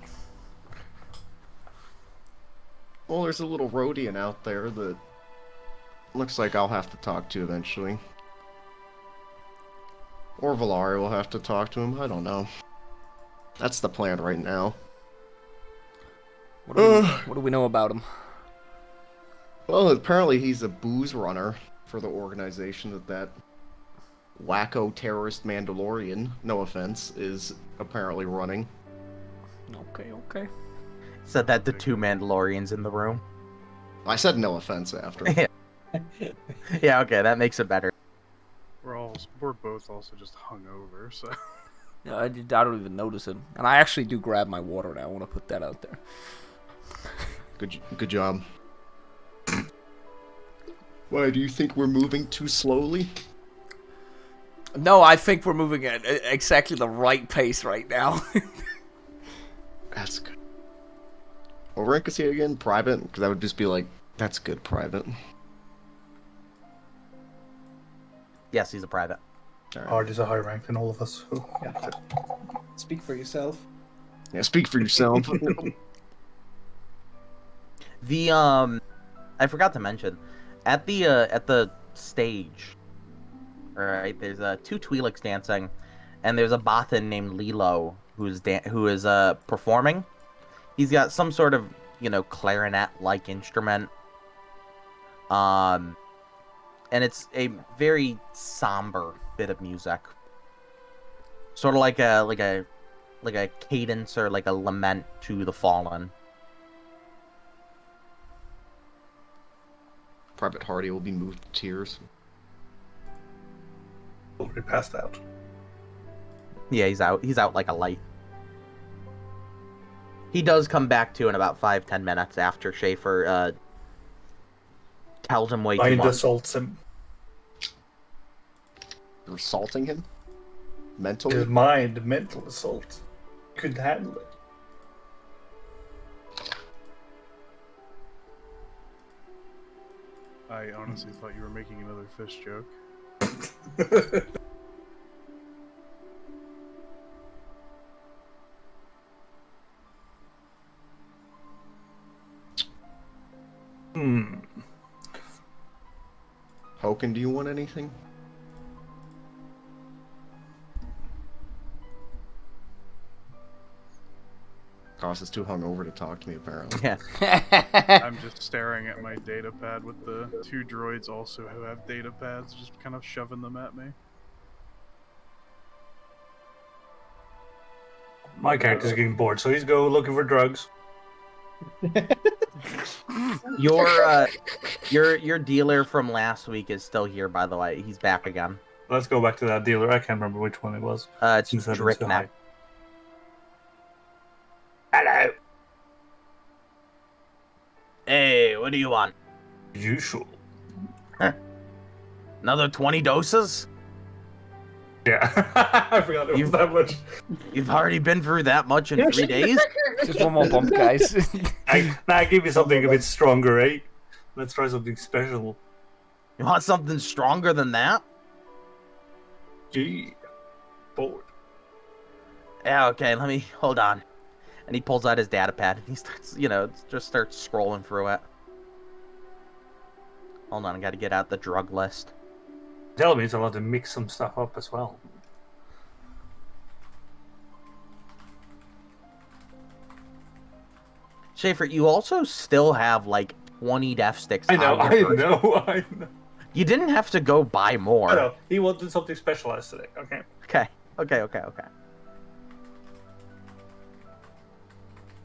Well, there's a little Rhodian out there that looks like I'll have to talk to eventually. Or Vaalri will have to talk to him, I don't know. That's the plan right now. What do we know about him? Well, apparently he's a booze runner for the organization that wacko terrorist Mandalorian, no offense, is apparently running. Okay. Said that the 2 Mandalorians in the room. I said no offense after. Yeah, okay, that makes it better. We're both also just hungover, so. Yeah, I don't even notice it, and I actually do grab my water now. I want to put that out there. Good job. Why, do you think we're moving too slowly? No, I think we're moving at exactly the right pace right now. That's good. What rank is he again? Private? Because that would just be like, that's good, Private. Yes, he's a private. Hard is a higher rank than all of us. So, yeah. Speak for yourself. Yeah, speak for yourself. I forgot to mention, at the stage, alright, there's 2 Twi'leks dancing, and there's a Bothan named Lilo who is performing. He's got some sort of, clarinet-like instrument. And it's a very somber bit of music. Sort of like a cadence or like a lament to the fallen. Private Hardy will be moved to tears. Already passed out. Yeah, he's out like a light. He does come back to in about 5-10 minutes after Schaefer tells him way too Mind much. assaults him. You're assaulting him? Mentally? His mind, mental assault. Couldn't handle it. I honestly thought you were making another fish joke. Hokan, do you want anything? Goss is too hungover to talk to me, apparently. Yeah. I'm just staring at my data pad with the 2 droids also who have data pads, just kind of shoving them at me. My character's getting bored, so he's go looking for drugs. Your dealer from last week is still here, by the way. He's back again. Let's go back to that dealer. I can't remember which one it was. It's Since I've been so Drickneck. high. Hello. Hey, what do you want? Usual. Another 20 doses? Yeah, I forgot it was that much. You've already been through that much in 3 days? Just one more bump, guys. I give you something a bit stronger, eh? Let's try something special. You want something stronger than that? Gee, bored. Yeah, okay, hold on. And he pulls out his data pad and he starts, just starts scrolling through it. Hold on, I gotta get out the drug list. Tell me it's allowed to mix some stuff up as well. Schaefer, you also still have like 20 death sticks. I know. You didn't have to go buy more. I know. He wanted something specialized today. Okay. Okay.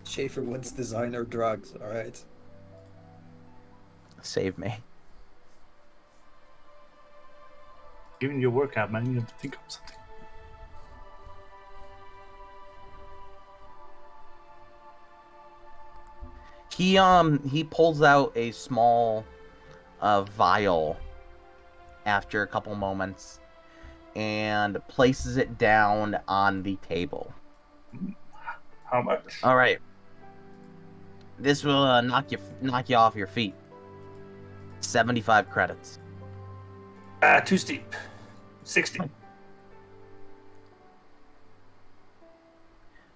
Schaefer wants designer drugs, alright? Save me. Giving you a workout, man. You have to think of something. He pulls out a small vial after a couple moments and places it down on the table. How much? All right. This will knock you off your feet. 75 credits. Too steep. 60.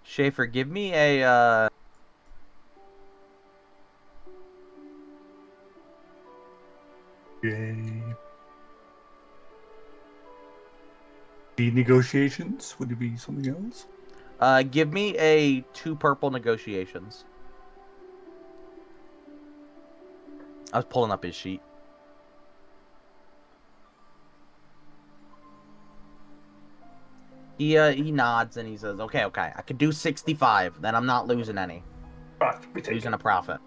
Schaefer, give me a Yay. The negotiations? Would it be something else? give me a 2 purple negotiations. I was pulling up his sheet. He nods and he says, okay, I could do 65, then I'm not losing any. Right, we take Losing a profit.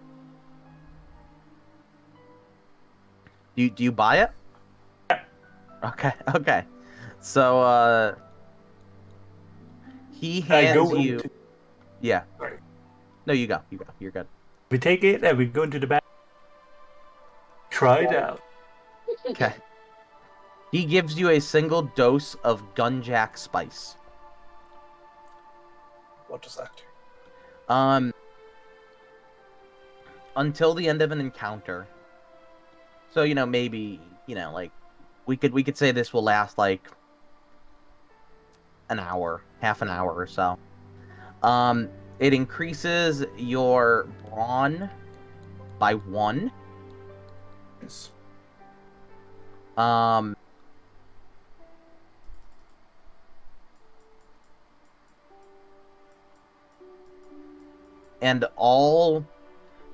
Do you buy it? Okay. So, he hands you... Yeah. Sorry. No, you go. You're good. We take it and we go into the back. Try it out. Okay. He gives you a single dose of gunjack spice. What does that do? Until the end of an encounter. So, maybe, like, we could say this will last, like, an hour, half an hour or so. It increases your brawn by 1. Yes. And all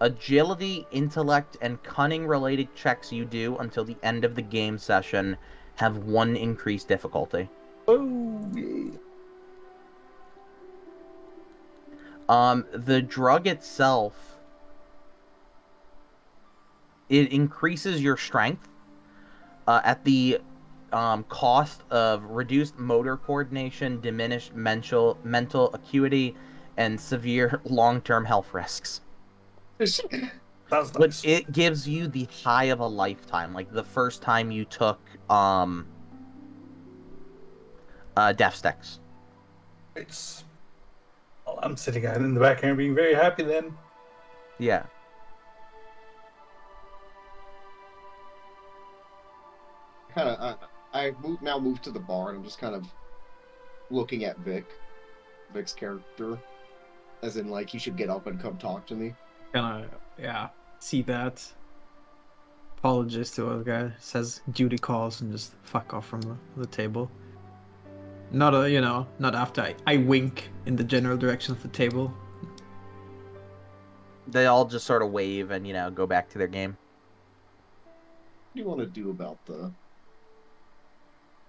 agility, intellect, and cunning related checks you do until the end of the game session have 1 increased difficulty. Oh, yeah. The drug itself, it increases your strength at the cost of reduced motor coordination, diminished mental acuity, and severe long-term health risks. That's nice. But it gives you the high of a lifetime, like the first time you took death sticks. It's... Well, I'm sitting out in the back here being very happy then. Yeah. I now move to the bar and I'm just kind of looking at Vic's character, as in like he should get up and come talk to me. See that. Apologize to the guy. Says duty calls and just fuck off from the table. Not after I wink in the general direction of the table. They all just sort of wave and, go back to their game. What do you want to do about the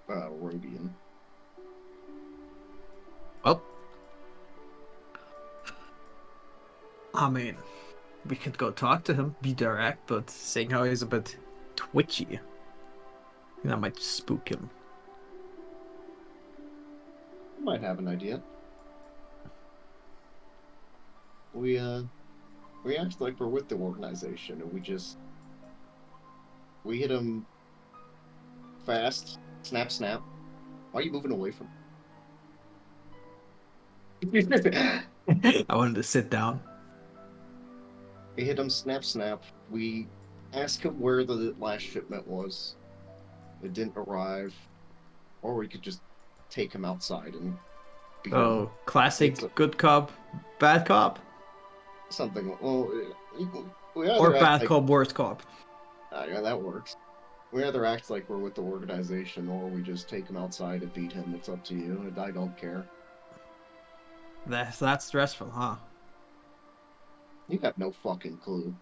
Rodian? Well, I mean, we could go talk to him, be direct, but seeing how he's a bit twitchy, that might spook him. I might have an idea. We act like we're with the organization, and we hit him fast, snap. Why are you moving away from him? I wanted to sit down. We hit him, snap. We ask him where the last shipment was. It didn't arrive. Or we could just take him outside and... Classic good cop, bad cop? Something... Well, or bad cop, worse cop. Yeah, that works. We either act like we're with the organization, or we just take him outside and beat him. It's up to you. I don't care. That's stressful, huh? You have no fucking clue.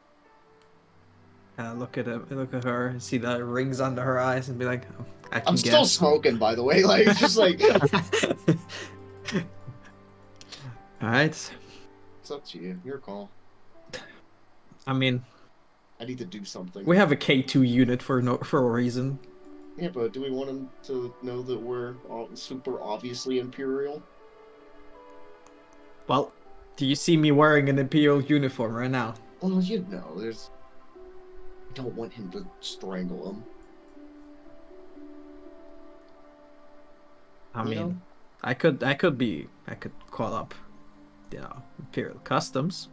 Look at her, and see the rings under her eyes, and be like, I'm still smoking, by the way. Like, it's just like... Alright. It's up to you. Your call. I mean... I need to do something. We have a K2 unit for a reason. Yeah, but do we want him to know that we're all super obviously Imperial? Well, do you see me wearing an Imperial uniform right now? Well, there's... I don't want him to strangle him. I mean, I could call up, Imperial Customs.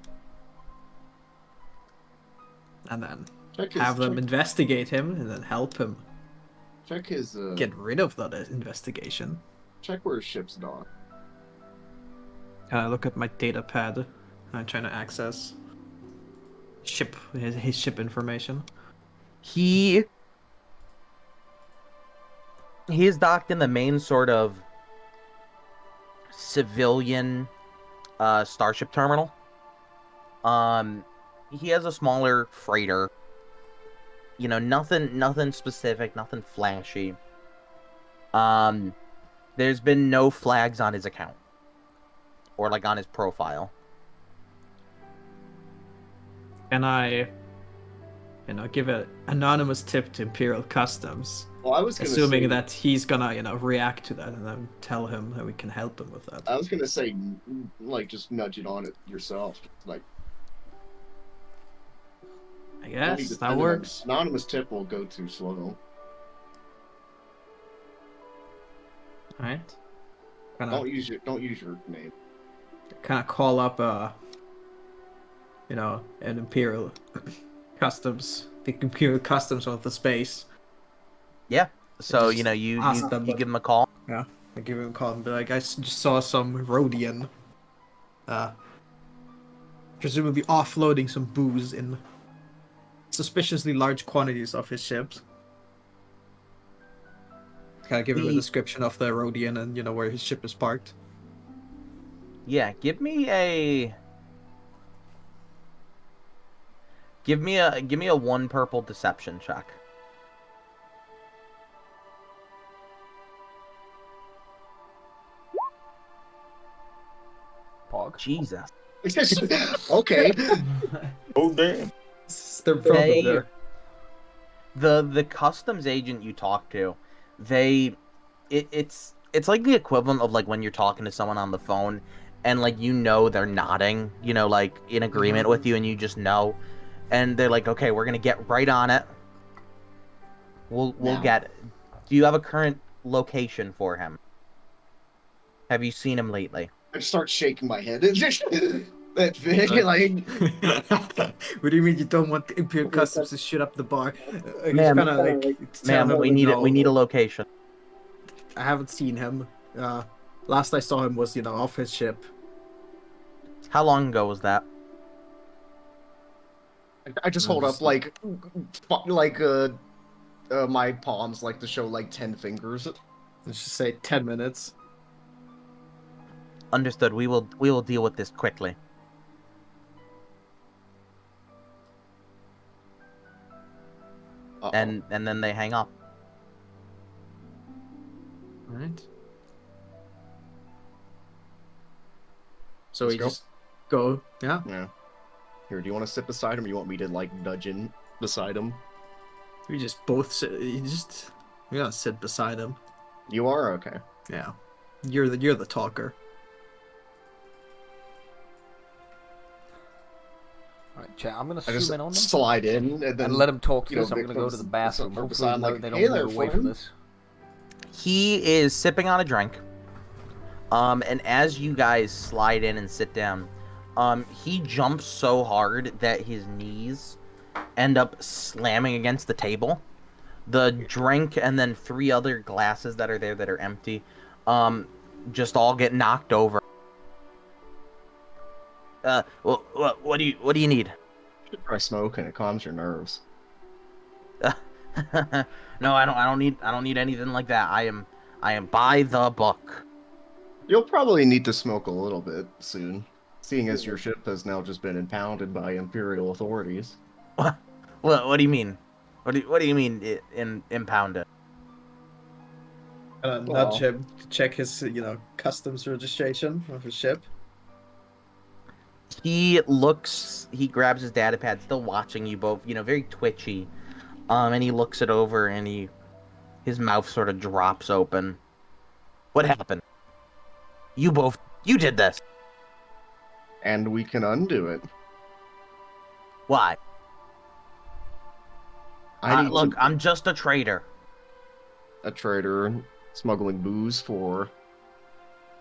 and then Check have them investigate him, and then help him check his get rid of that investigation. check where his ship's docked. Look at my data pad. I'm trying to access his ship information. He is docked in the main sort of civilian starship terminal. He has a smaller freighter. You know, nothing specific, nothing flashy. There's been no flags on his account or like on his profile. Can I, give an anonymous tip to Imperial Customs? Well, I was gonna assuming say, that he's gonna, react to that, and then tell him that we can help him with that. I was gonna say, like, just nudge it on it yourself. Like, I guess that works. Anonymous tip will go too slow. All right. Don't use your name. Kind of call up an Imperial Customs, the Imperial Customs of the space. Yeah. So you give him a call. Yeah, I give him a call and be like, I just saw some Rhodian, presumably offloading some booze in suspiciously large quantities of his ships. Kind of give him a description of the Rhodian and where his ship is parked. Yeah, give me a 1 purple deception check. Pog. Jesus. Okay. Oh damn. The customs agent you talk to, it's like the equivalent of like when you're talking to someone on the phone and like they're nodding, like in agreement with you, and you just know, and they're like, okay, we're gonna get right on it. We'll get it. Do you have a current location for him? Have you seen him lately? I start shaking my head. That big, like. What do you mean you don't want the Imperial Customs to shoot up the bar? Ma'am, we need a location. I haven't seen him. Last I saw him was off his ship. How long ago was that? I just hold up my palms like to show like 10 fingers. Let's just say 10 minutes. Understood. We will deal with this quickly. And then they hang up. All right. So we just go. Yeah. Yeah. Here, do you want to sit beside him, or you want me to like nudge in beside him? We just both sit. We gotta sit beside him. You are okay. Yeah. You're the talker. Alright, chat, I'm gonna zoom in on them. Slide in and then let him talk to us. I'm gonna go to the bathroom. Hopefully they don't move away from this. He is sipping on a drink. And as you guys slide in and sit down, he jumps so hard that his knees end up slamming against the table. The drink and then 3 other glasses that are there that are empty, just all get knocked over. What do you need? Try smoke and it calms your nerves. No, I don't need anything like that. I am by the book. You'll probably need to smoke a little bit soon, seeing as your ship has now just been impounded by Imperial authorities. What do you mean? What do you mean impounded? Nudge him to check his customs registration of his ship. He grabs his data pad, still watching you both, very twitchy. And he looks it over and his mouth sort of drops open. What happened? You did this. And we can undo it. Why? I'm just a trader. A trader smuggling booze for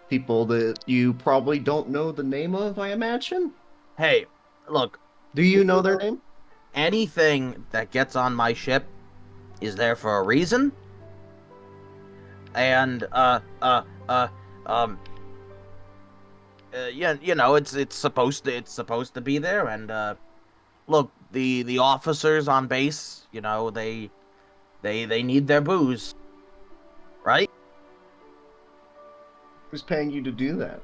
people that you probably don't know the name of, I imagine? Hey, look. Do you know their name? anything that gets on my ship is there for a reason. And yeah, you know, it's supposed to be there. And look, the officers on base, you know, they need their booze, right? Who's paying you to do that?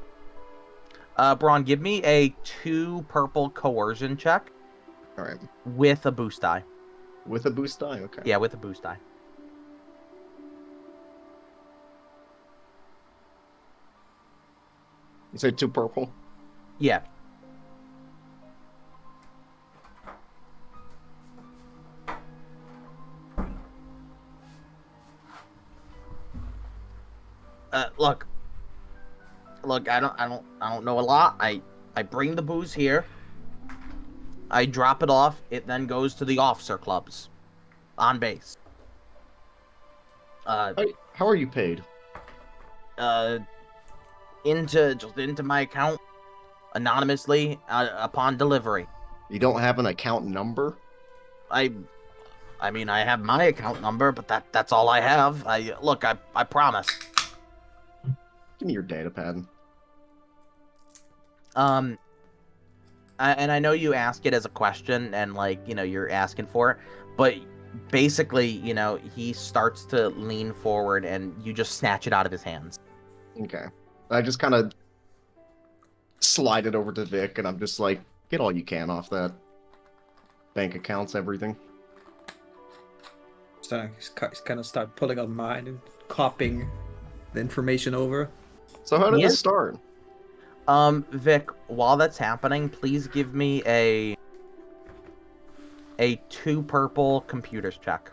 Braun, give me a 2 purple coercion check. All right. With a boost die. With a boost die, okay. Yeah, with a boost die. You said 2 purple? Yeah. Look, I don't know a lot. I bring the booze here. I drop it off. It then goes to the officer clubs on base. How are you paid? Into my account anonymously upon delivery. You don't have an account number? I mean, I have my account number, but that's all I have. I promise. Give me your data pad. And I know you ask it as a question, and like, you know, you're asking for it, but basically, you know, he starts to lean forward, and you just snatch it out of his hands. Okay. I just kind of slide it over to Vic, and I'm just like, get all you can off that. Bank accounts, everything. So he's kind of start pulling up mine and copying the information over. So how did this start? Vic, while that's happening, please give me a 2 purple computers check.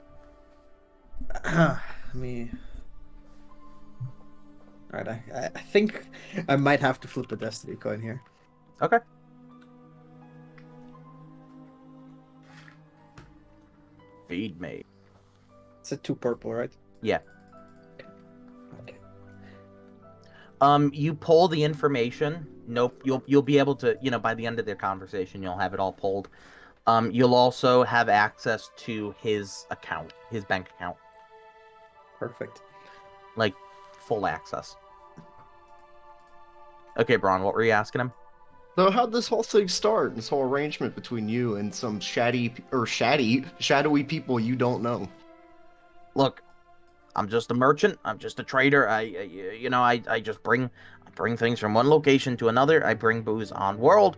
Alright, I think I might have to flip a destiny coin here. Okay. Feed me. It's a 2 purple, right? Yeah. Okay. You pull the information. Nope. You'll be able to, you know, by the end of their conversation, you'll have it all pulled. You'll also have access to his account, his bank account. Perfect. Like, full access. Okay, Braun, what were you asking him? So how'd this whole thing start? This whole arrangement between you and some shadowy people you don't know. Look, I'm just a merchant. I'm just a trader. I just bring things from one location to another. I bring booze on world.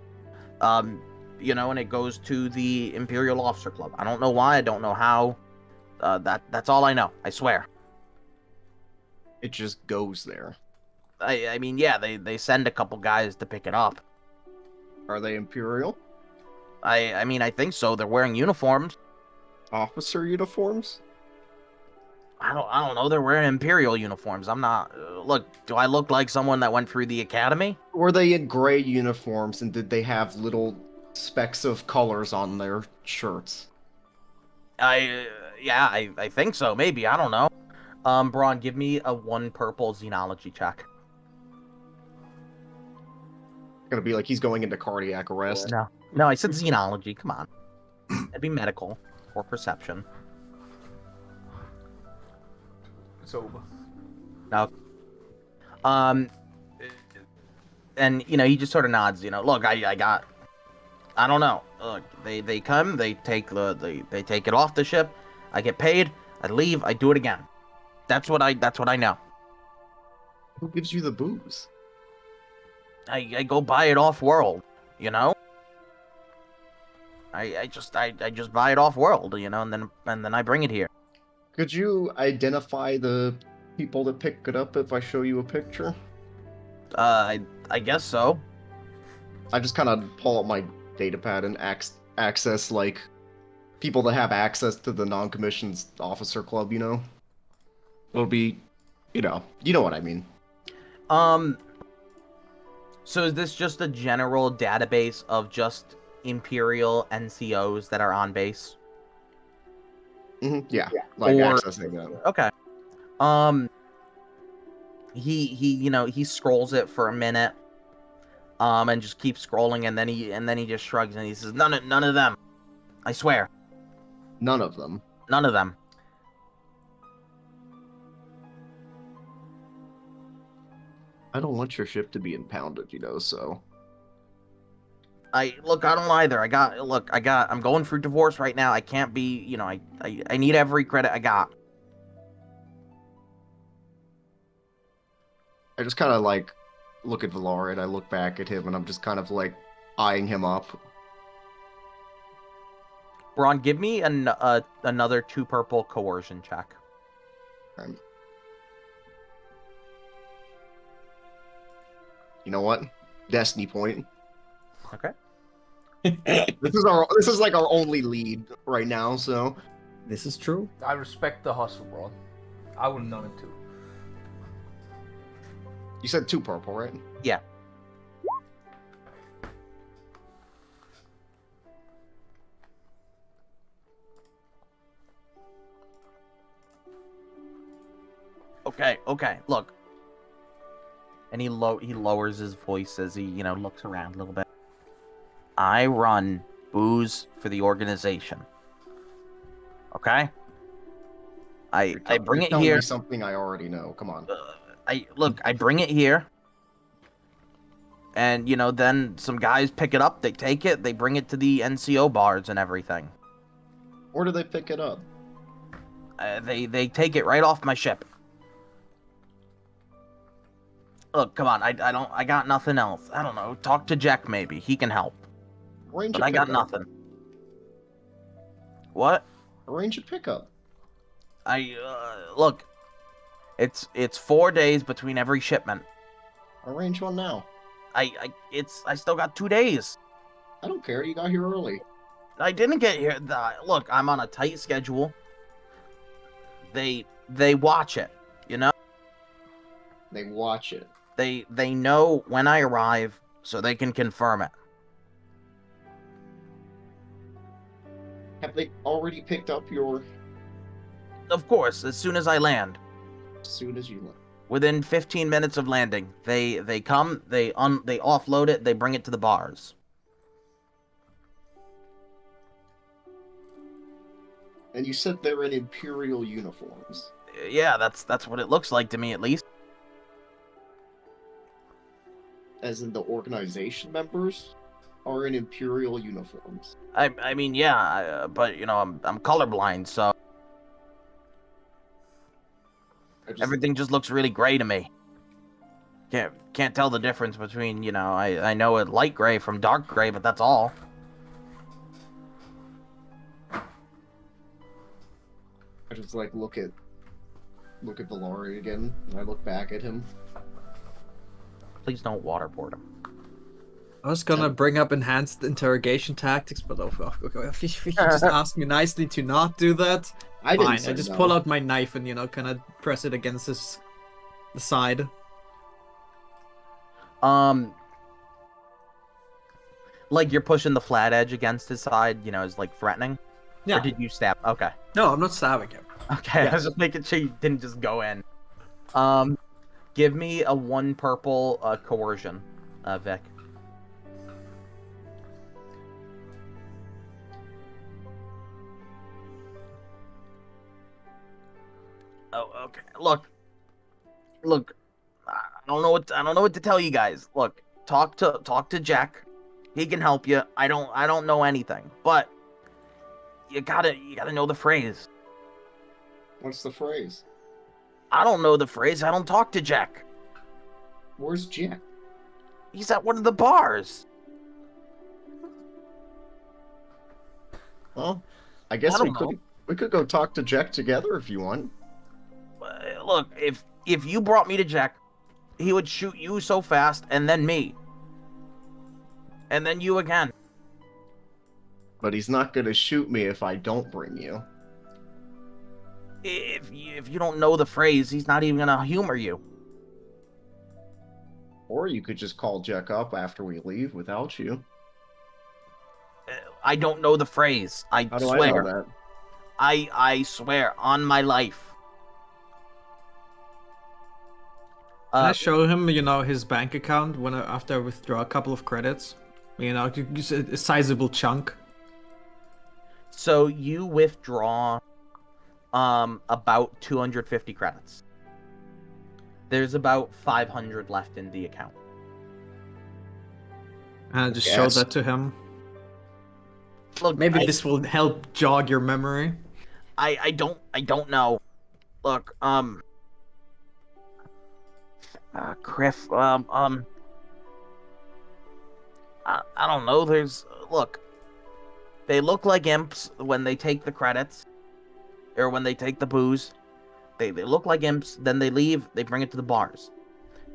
You know, and it goes to the Imperial Officer Club. I don't know why. I don't know how. That's all I know. I swear. It just goes there. I mean, yeah, they send a couple guys to pick it up. Are they Imperial? I mean, I think so. They're wearing uniforms. Officer uniforms? I don't know. They're wearing Imperial uniforms. I'm not. Look, do I look like someone that went through the academy? Were they in gray uniforms, and did they have little specks of colors on their shirts? I think so. Maybe, I don't know. Braun, give me a 1 purple xenology check. Gonna be like he's going into cardiac arrest. No, I said xenology. Come on, it'd be medical or perception. It's over. No. And you know, he just sort of nods. You know, look, I don't know. Look, they come, they take it off the ship. I get paid. I leave. I do it again. That's what I know. Who gives you the booze? I go buy it off world, you know. I just buy it off world, you know, and then I bring it here. Could you identify the people that pick it up if I show you a picture? I guess so. I just kind of pull up my datapad and access like people that have access to the non-commissioned officer club, you know. It'll be, you know what I mean. So is this just a general database of just Imperial NCOs that are on base? Mm-hmm. Yeah, like accessing that. Okay. He scrolls it for a minute, and just keeps scrolling, and then he just shrugs and he says, none of them. I swear. None of them. None of them. I don't want your ship to be impounded, so. I don't either. I'm going through divorce right now. I can't be, I need every credit I got. I just kind of like look at Vaalri and I look back at him and I'm just kind of like eyeing him up. Braun, give me another 2 purple coercion check. You know what? Destiny point. Okay. This is like our only lead right now, so. This is true. I respect the hustle, bro. I would have known it too. You said 2 purple, right? Yeah. Okay, look. And he lowers his voice as he, looks around a little bit. I run booze for the organization. Okay? I bring it here. Me something I already know. Come on. I bring it here. And, then some guys pick it up, they take it, they bring it to the NCO bars and everything. Where do they pick it up? They take it right off my ship. Look, come on, I got nothing else. I don't know, talk to Jack maybe, he can help. Arrange but I got nothing. What? Arrange a pickup. Look, it's 4 days between every shipment. Arrange one now. I still got 2 days. I don't care, you got here early. I didn't get here. Look, I'm on a tight schedule. They watch it, They watch it. They know when I arrive, so they can confirm it. Have they already picked up your... Of course, as soon as I land. As soon as you land. Within 15 minutes of landing, they come, they offload it, they bring it to the bars. And you said they're in Imperial uniforms. Yeah, that's what it looks like to me, at least. As in the organization members are in Imperial uniforms. I mean, yeah, but I'm colorblind, so everything just looks really gray to me. Can't tell the difference between, I know a light gray from dark gray, but that's all. I just like look at Vaalri again, and I look back at him. Please don't waterboard him. I was gonna bring up enhanced interrogation tactics, but if you just ask me nicely to not do that, I didn't fine. say I just no. pull out my knife and kind of press it against the side. Like you're pushing the flat edge against his side, is like threatening. Yeah. Or did you stab? Okay. No, I'm not stabbing him. Okay, Yes. I was just making sure you didn't just go in. Give me a 1 purple coercion, Vic. Oh, okay. Look. I don't know what to tell you guys. Look, talk to Jack. He can help you. I don't know anything, but you gotta know the phrase. What's the phrase? I don't know the phrase. I don't talk to Jack. Where's Jack? He's at one of the bars. Well, I guess we could go talk to Jack together if you want. Look, if you brought me to Jack, he would shoot you so fast, and then me. And then you again. But he's not gonna shoot me if I don't bring you. If you don't know the phrase, he's not even gonna humor you. Or you could just call Jack up after we leave without you. I don't know the phrase. I How do swear. I know that? I swear on my life. Can I show him, his bank account after I withdraw a couple of credits? Just a sizable chunk. So you withdraw about 250 credits. There's about 500 left in the account. And just show that to him. Look, maybe this will help jog your memory. I don't know. Look, Criff, I don't know. Look, they look like imps when they take the credits, or when they take the booze. They look like imps, then they leave, they bring it to the bars.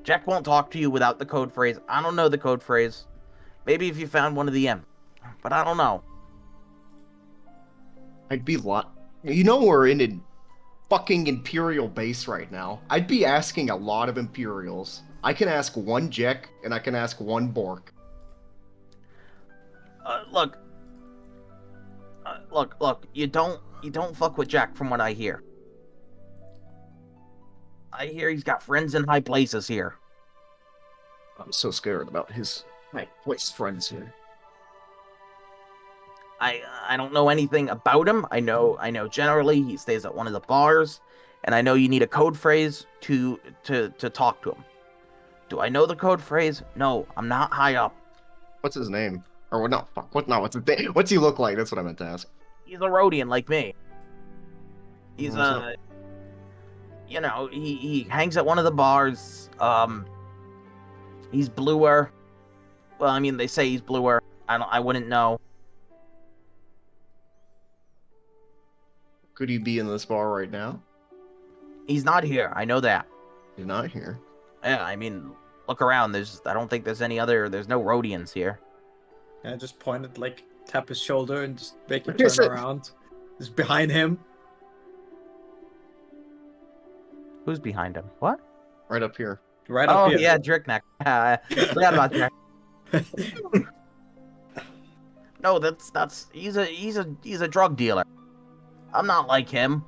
Jack won't talk to you without the code phrase. I don't know the code phrase. Maybe if you found one of the imps, but I don't know. I'd be you know we're in a fucking Imperial base right now. I'd be asking a lot of Imperials. I can ask one Jack, and I can ask one Bork. Look, you don't fuck with Jack from what I hear. I hear he's got friends in high places here. I'm so scared about his high place friends here. I don't know anything about him. I know generally he stays at one of the bars, and I know you need a code phrase to talk to him. Do I know the code phrase? No, I'm not high up. What's his name? Or no, fuck. What's his name? What's he look like? That's what I meant to ask. He's a Rhodian like me. He's he hangs at one of the bars. He's bluer. Well, I mean, they say he's bluer. I wouldn't know. Could he be in this bar right now? He's not here. I know that. He's not here. Yeah, I mean, look around. I don't think there's there's no Rhodians here. I just pointed, tap his shoulder and just make him turn around. Just behind him. Who's behind him? What? Right up here. Right up here. Oh, yeah, Drickneck. Forgot about Jack. No, he's a drug dealer. I'm not like him.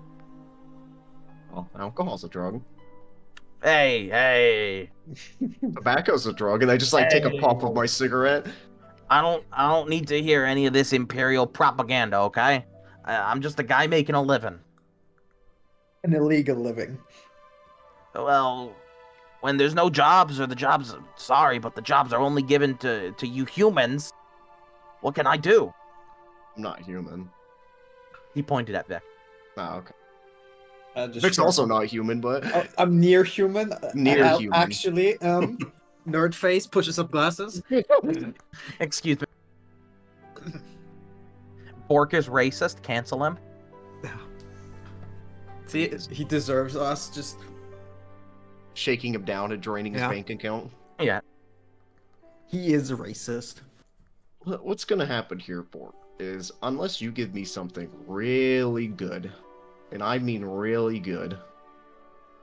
Well, alcohol's a drug. Hey. Tobacco's a drug, and I just take a puff of my cigarette. I don't need to hear any of this Imperial propaganda, okay? I'm just a guy making a living. An illegal living. Well, when there's no jobs, or the jobs are only given to you humans, what can I do? I'm not human. He pointed at Vic. Oh, okay. Vic's also not human, but... I'm near human. Near human. Actually, nerd face pushes up glasses. Excuse me. Bork is racist. Cancel him. See, he deserves us just... Shaking him down and draining his bank account. Yeah. He is racist. What's gonna happen here, Bork, is unless you give me something really good, and I mean really good,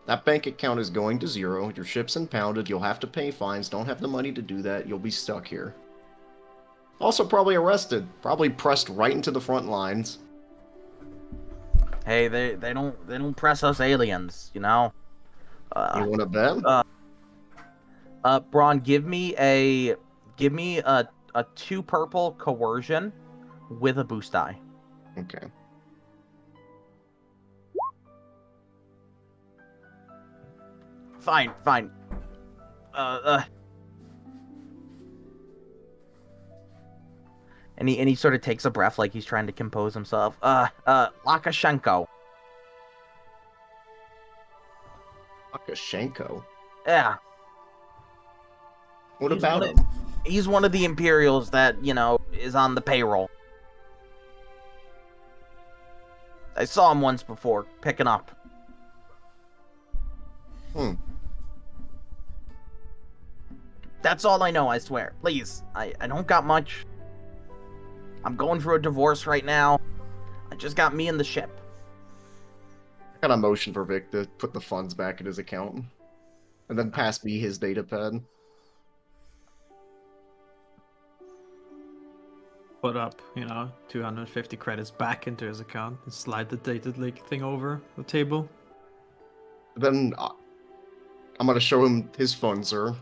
that bank account is going to zero, your ship's impounded, you'll have to pay fines, don't have the money to do that, you'll be stuck here. Also probably arrested, probably pressed right into the front lines. Hey, they don't press us aliens, you know? You wanna bet? Braun, give me a 2 purple coercion with a boost die. Okay. Fine. And he sort of takes a breath like he's trying to compose himself. Locoschenko. Locoschenko? Yeah. What about him? He's one of the Imperials that, is on the payroll. I saw him once before, picking up. That's all I know, I swear. Please, I don't got much. I'm going through a divorce right now. I just got me and the ship. I got a motion for Vic to put the funds back in his account. And then pass me his data pad. Put up, 250 credits back into his account and slide the data leak thing over the table. Then I'm gonna show him his funds are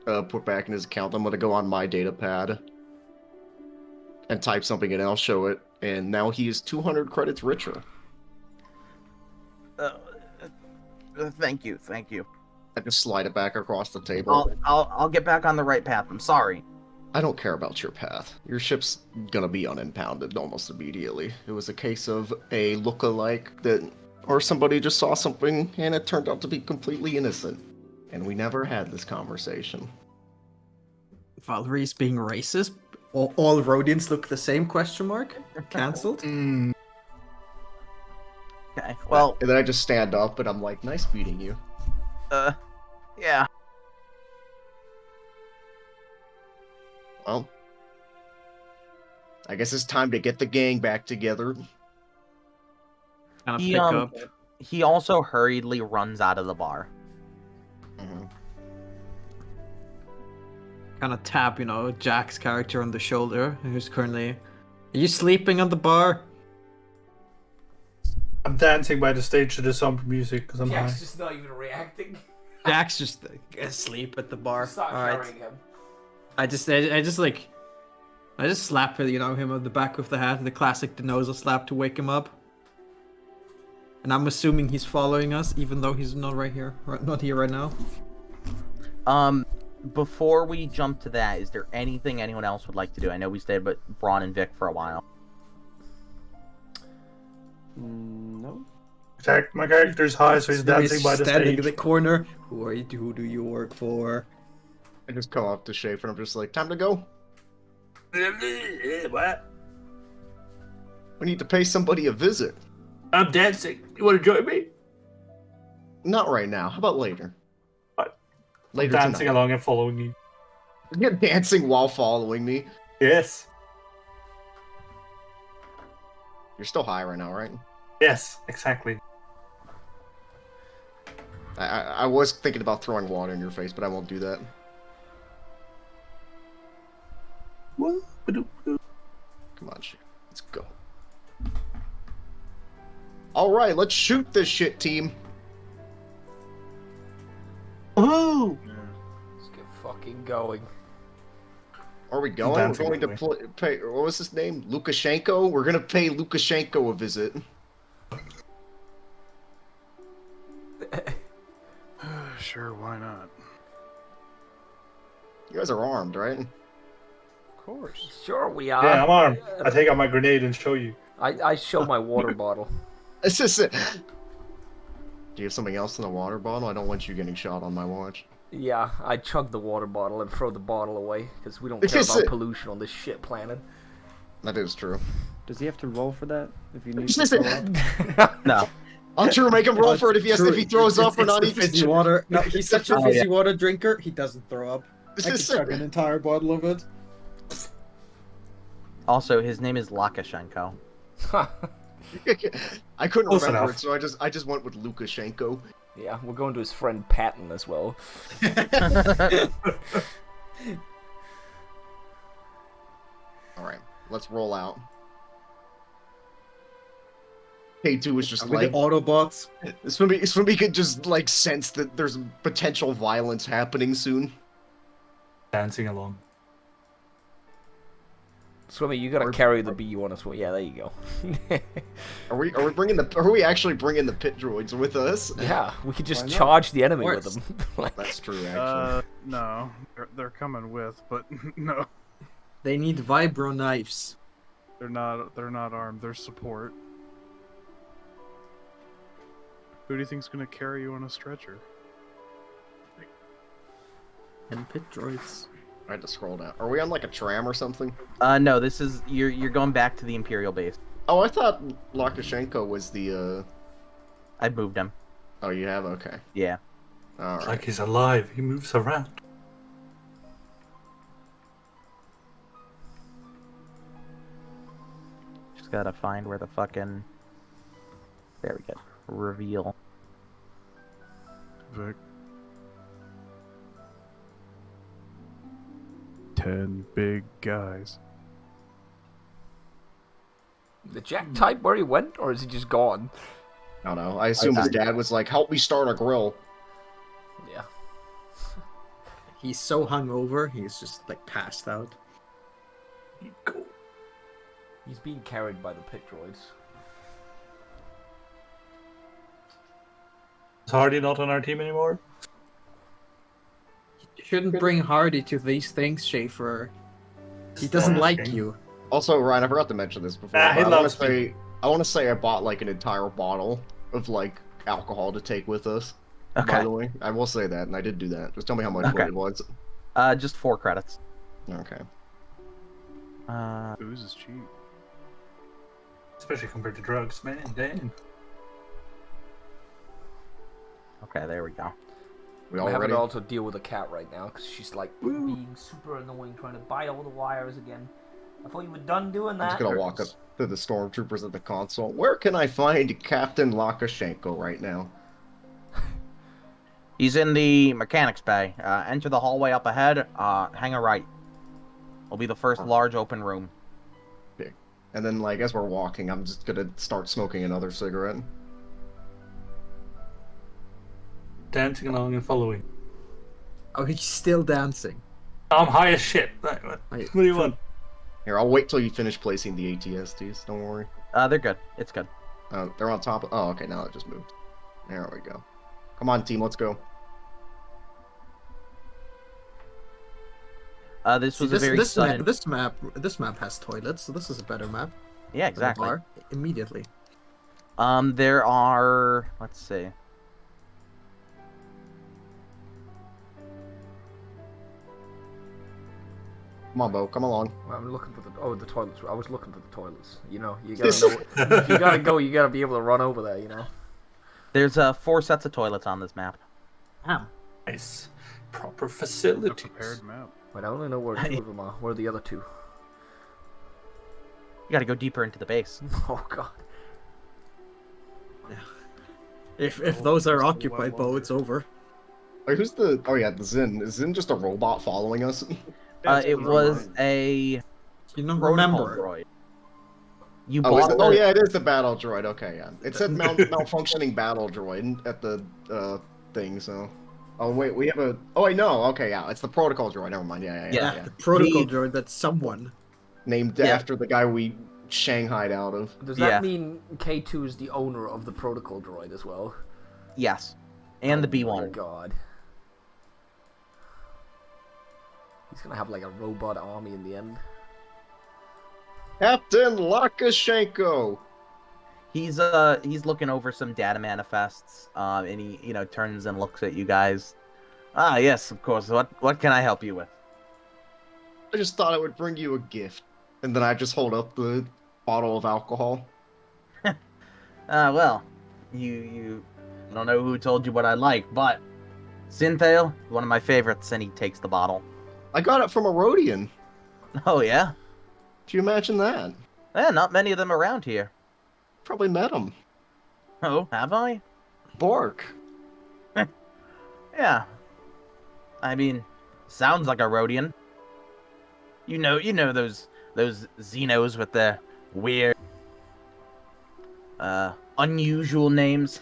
put back in his account. I'm gonna go on my data pad. and type something and I'll show it. And now he is 200 credits richer. Thank you. I just slide it back across the table. I'll get back on the right path. I'm sorry. I don't care about your path. Your ship's gonna be unimpounded almost immediately. It was a case of a look-alike that, or somebody just saw something and it turned out to be completely innocent. And we never had this conversation. Vaalri's being racist. All Rhodians look the same? Question mark. Cancelled. Okay. Well, and then I just stand up and I'm like, nice beating you. Yeah. Well, I guess it's time to get the gang back together. He also hurriedly runs out of the bar. Kind of tap, Jack's character on the shoulder, who's currently... Are you sleeping on the bar? I'm dancing by the stage to the somber music because I'm Jack's high. just not even reacting. Jack's just asleep at the bar. Stop carrying him. I just slap him on the back of the head, the classic Denozo slap to wake him up. And I'm assuming he's following us, even though he's not not here right now. Before we jump to that, is there anything anyone else would like to do? I know we stayed with Braun and Vic for a while. No. My character's high, so he's dancing by the standing stage. in the corner. Who do you work for? I just call up to Schaefer and I'm just like, time to go. What? We need to pay somebody a visit. I'm dancing. You want to join me? Not right now. How about later? What? Later dancing tonight. along and following you. You're dancing while following me. Yes. You're still high right now, right? Yes, exactly. I was thinking about throwing water in your face, but I won't do that. Come on, shit. Let's go. Alright, let's shoot this shit, team. Woohoo! Let's get fucking going. Are we going? We're going to pay. What was his name? Locoschenko? We're gonna pay Locoschenko a visit. Sure, why not? You guys are armed, right? Of course. Sure we are. Yeah, I'm armed. I take out my grenade and show you. I show my water bottle. It's just it. Do you have something else in the water bottle? I don't want you getting shot on my watch. Yeah, I chug the water bottle and throw the bottle away because we don't care about pollution on this shit planet. That is true. Does he have to roll for that? If you need Listen. to throw up? No. I'll sure make him roll for it if he throws up or not. It's fizzy water. No, he's such a fizzy water drinker. He doesn't throw up. I can chug an entire bottle of it. Also, his name is Locoschenko. I couldn't Close remember enough. it, so I just went with Locoschenko. Yeah, we're going to his friend Patton as well. Alright, let's roll out. K2 is just With like... the Autobots. Swimmy could just, like, sense that there's potential violence happening soon. Dancing along. Swimmy, you gotta carry the bee on us. Well, yeah, there you go. Are we actually bringing the pit droids with us? Yeah, we could just charge the enemy with them. That's true, actually. No, they're coming with, but no, They need vibro knives. they're not armed. They're support. Who do you think's gonna carry you on a stretcher? And pit droids. I had to scroll down. Are we on like a tram or something? No, this is you're going back to the Imperial base. Oh, I thought Locoschenko was the I moved him. Oh, you have? Okay. Yeah. Alright. It's like he's alive. He moves around. Just gotta find where the fucking... There we go. Reveal. Vic. 10 big guys. Did Jack type where he went, or is he just gone? I don't know. I assume his dad was like, help me start a grill. Yeah. He's so hungover, he's just like passed out. He's being carried by the pit droids. Is Hardy not on our team anymore? You shouldn't bring Hardy to these things, Schaefer. He doesn't like you. Also, Ryan, I forgot to mention this before. He I loves me. want to say I bought like an entire bottle of like alcohol to take with us. Okay. By the way, I will say that, and I did do that. Just tell me how much Okay. it was. Just 4 credits. Okay. Booze is cheap. Especially compared to drugs, man. Damn. Okay, there we go. We I'm all having ready? to also deal with a cat right now because she's like being super annoying, trying to bite all the wires again. I thought you were done doing I'm that. just gonna walk up to the stormtroopers at the console. Where can I find Captain Locoschenko right now? He's in the mechanics bay. Enter the hallway up ahead. Hang a right. Will be the first large open room. Okay. And then, like, as we're walking, I'm just gonna start smoking another cigarette. Dancing along and following. Oh, he's still dancing. I'm high as shit. What do you want? Here, I'll wait till you finish placing the ATSTs. Don't worry. They're good. It's good. They're on top. Oh, okay. Now it just moved. There we go. Come on, team. Let's go. This was a very sudden... This map has toilets, so this is a better map. Yeah, exactly. Immediately. There are... Let's see. Come on, Bo. Come along. I'm looking for the toilets. I was looking for the toilets. You know, you gotta know. If you gotta go, you gotta be able to run over there. You know. There's 4 sets of toilets on this map. Ah. Nice. Proper facilities. A prepared map. Wait, I only know where 2 of them are. Where are the other 2? You gotta go deeper into the base. Oh god. If those are occupied, Bo, it's over. Wait, who's the... Oh, yeah, the Zin. Is Zin just a robot following us? It was a... You don't protocol remember. droid. You Oh, bought oh, yeah, it is the battle droid. Okay, yeah. It said malfunctioning battle droid at the thing, so... Oh, wait, we have a... Oh, I know. Okay, yeah. It's the protocol droid. Never mind. Yeah. The protocol droid that's someone. Named after the guy we shanghaied out of. Does that mean K2 is the owner of the protocol droid as well? Yes. And the B1. Oh my god. He's gonna have like a robot army in the end. Captain Locoschenko! He's looking over some data manifests, and he, turns and looks at you guys. Ah, yes, of course. What can I help you with? I just thought I would bring you a gift. And then I just hold up the bottle of alcohol. Well, you I don't know who told you what I like, but Synthale, one of my favorites, and he takes the bottle. I got it from a Rhodian. Oh, yeah? Do you imagine that? Yeah, not many of them around here. Probably met him. Oh, have I? Bork. Yeah. I mean, sounds like a Rhodian. You know those Xenos with their weird, unusual names.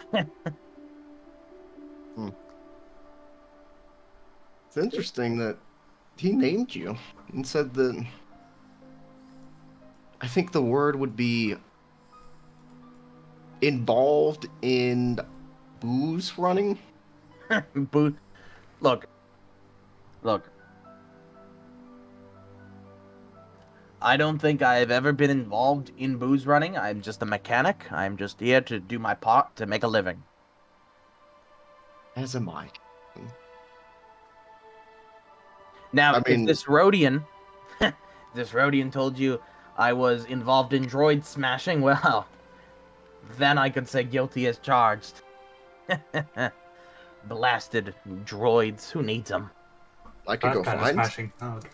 It's interesting that he named you and said that... I think the word would be... involved in booze running? Booze. Look. I don't think I've ever been involved in booze running. I'm just a mechanic. I'm just here to do my part to make a living. As am I. Now, if this Rhodian told you I was involved in droid smashing, well, then I could say guilty as charged. Blasted droids, who needs them? I could go find smashing. Oh, okay.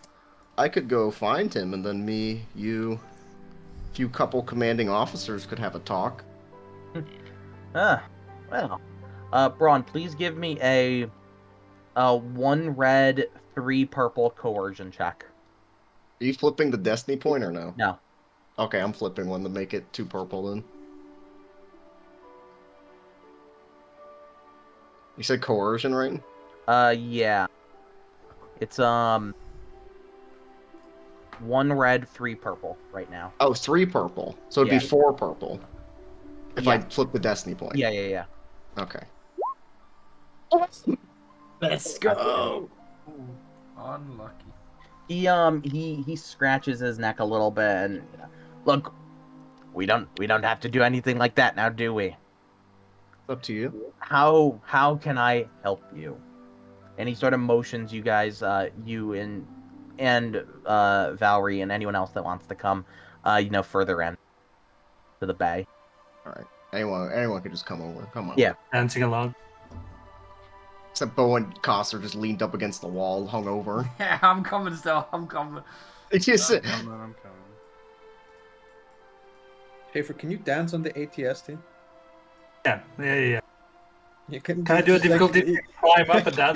I could go find him, and then me, you, a few couple commanding officers could have a talk. Well, Braun, please give me a 1 red, 3 purple coercion check. Are you flipping the destiny point or no? No. Okay, I'm flipping one to make it 2 purple then. You said coercion, right? Yeah. It's, 1 red, 3 purple right now. Oh, 3 purple. So it'd be 4 purple. If I flip the destiny point. Yeah. Okay. Let's go. Unlucky. He scratches his neck a little bit and look, we don't have to do anything like that now, do we? It's up to you. How can I help you? And he sort of motions you guys, you and Vaalri and anyone else that wants to come, further in to the bay. All right. Anyone could just come over. Come on. Yeah. Dancing along. Except Bo and Koss are just leaned up against the wall, hung over. Yeah, I'm coming still. I'm coming. It's just. I'm coming. Schaefer, can you dance on the ATST? Yeah. You can I do a difficulty climb up and down?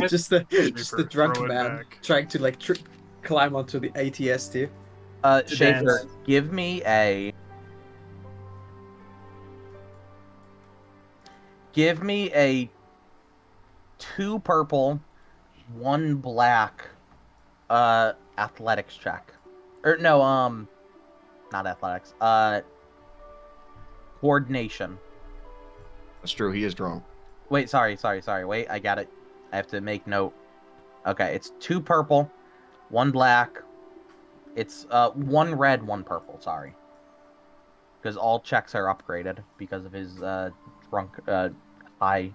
just the drunk throw it man back. trying to like climb onto the ATST. Schaefer, give me a 2 purple, 1 black, athletics check. Or no, not athletics. Coordination. That's true. He is drunk. Wait, sorry. Wait, I got it. I have to make note. Okay, it's 2 purple, 1 black. It's 1 red, 1 purple. Sorry, because all checks are upgraded because of his drunk high.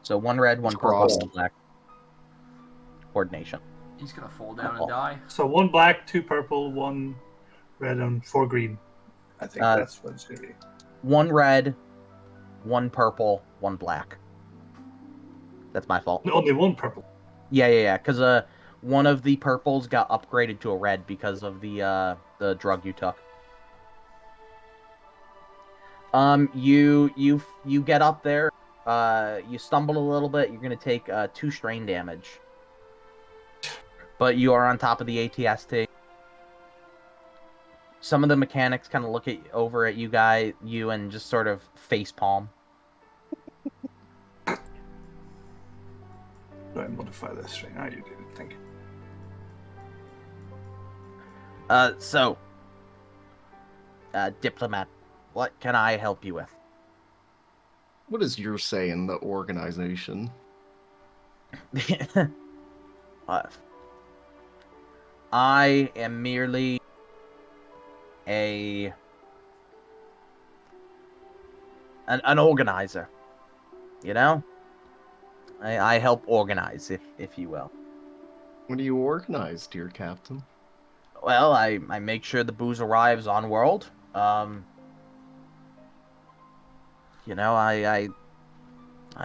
So 1 red, 1 purple, 1 black. Coordination. He's gonna fall down and die. So 1 black, 2 purple, 1 red, and 4 green. I think that's what it's gonna be. 1 red, 1 purple, 1 black. That's my fault. Only 1 purple. Yeah. Because one of the purples got upgraded to a red because of the drug you took. You get up there. You stumble a little bit. You're gonna take 2 strain damage. But you are on top of the ATST. Some of the mechanics kind of look over at you and just sort of facepalm. Do I modify this strain? Oh, you did it. Thank you. Diplomat, what can I help you with? What is your say in the organization? I am merely an organizer. You know? I help organize, if you will. What do you organize, dear Captain? Well, I make sure the booze arrives on world. I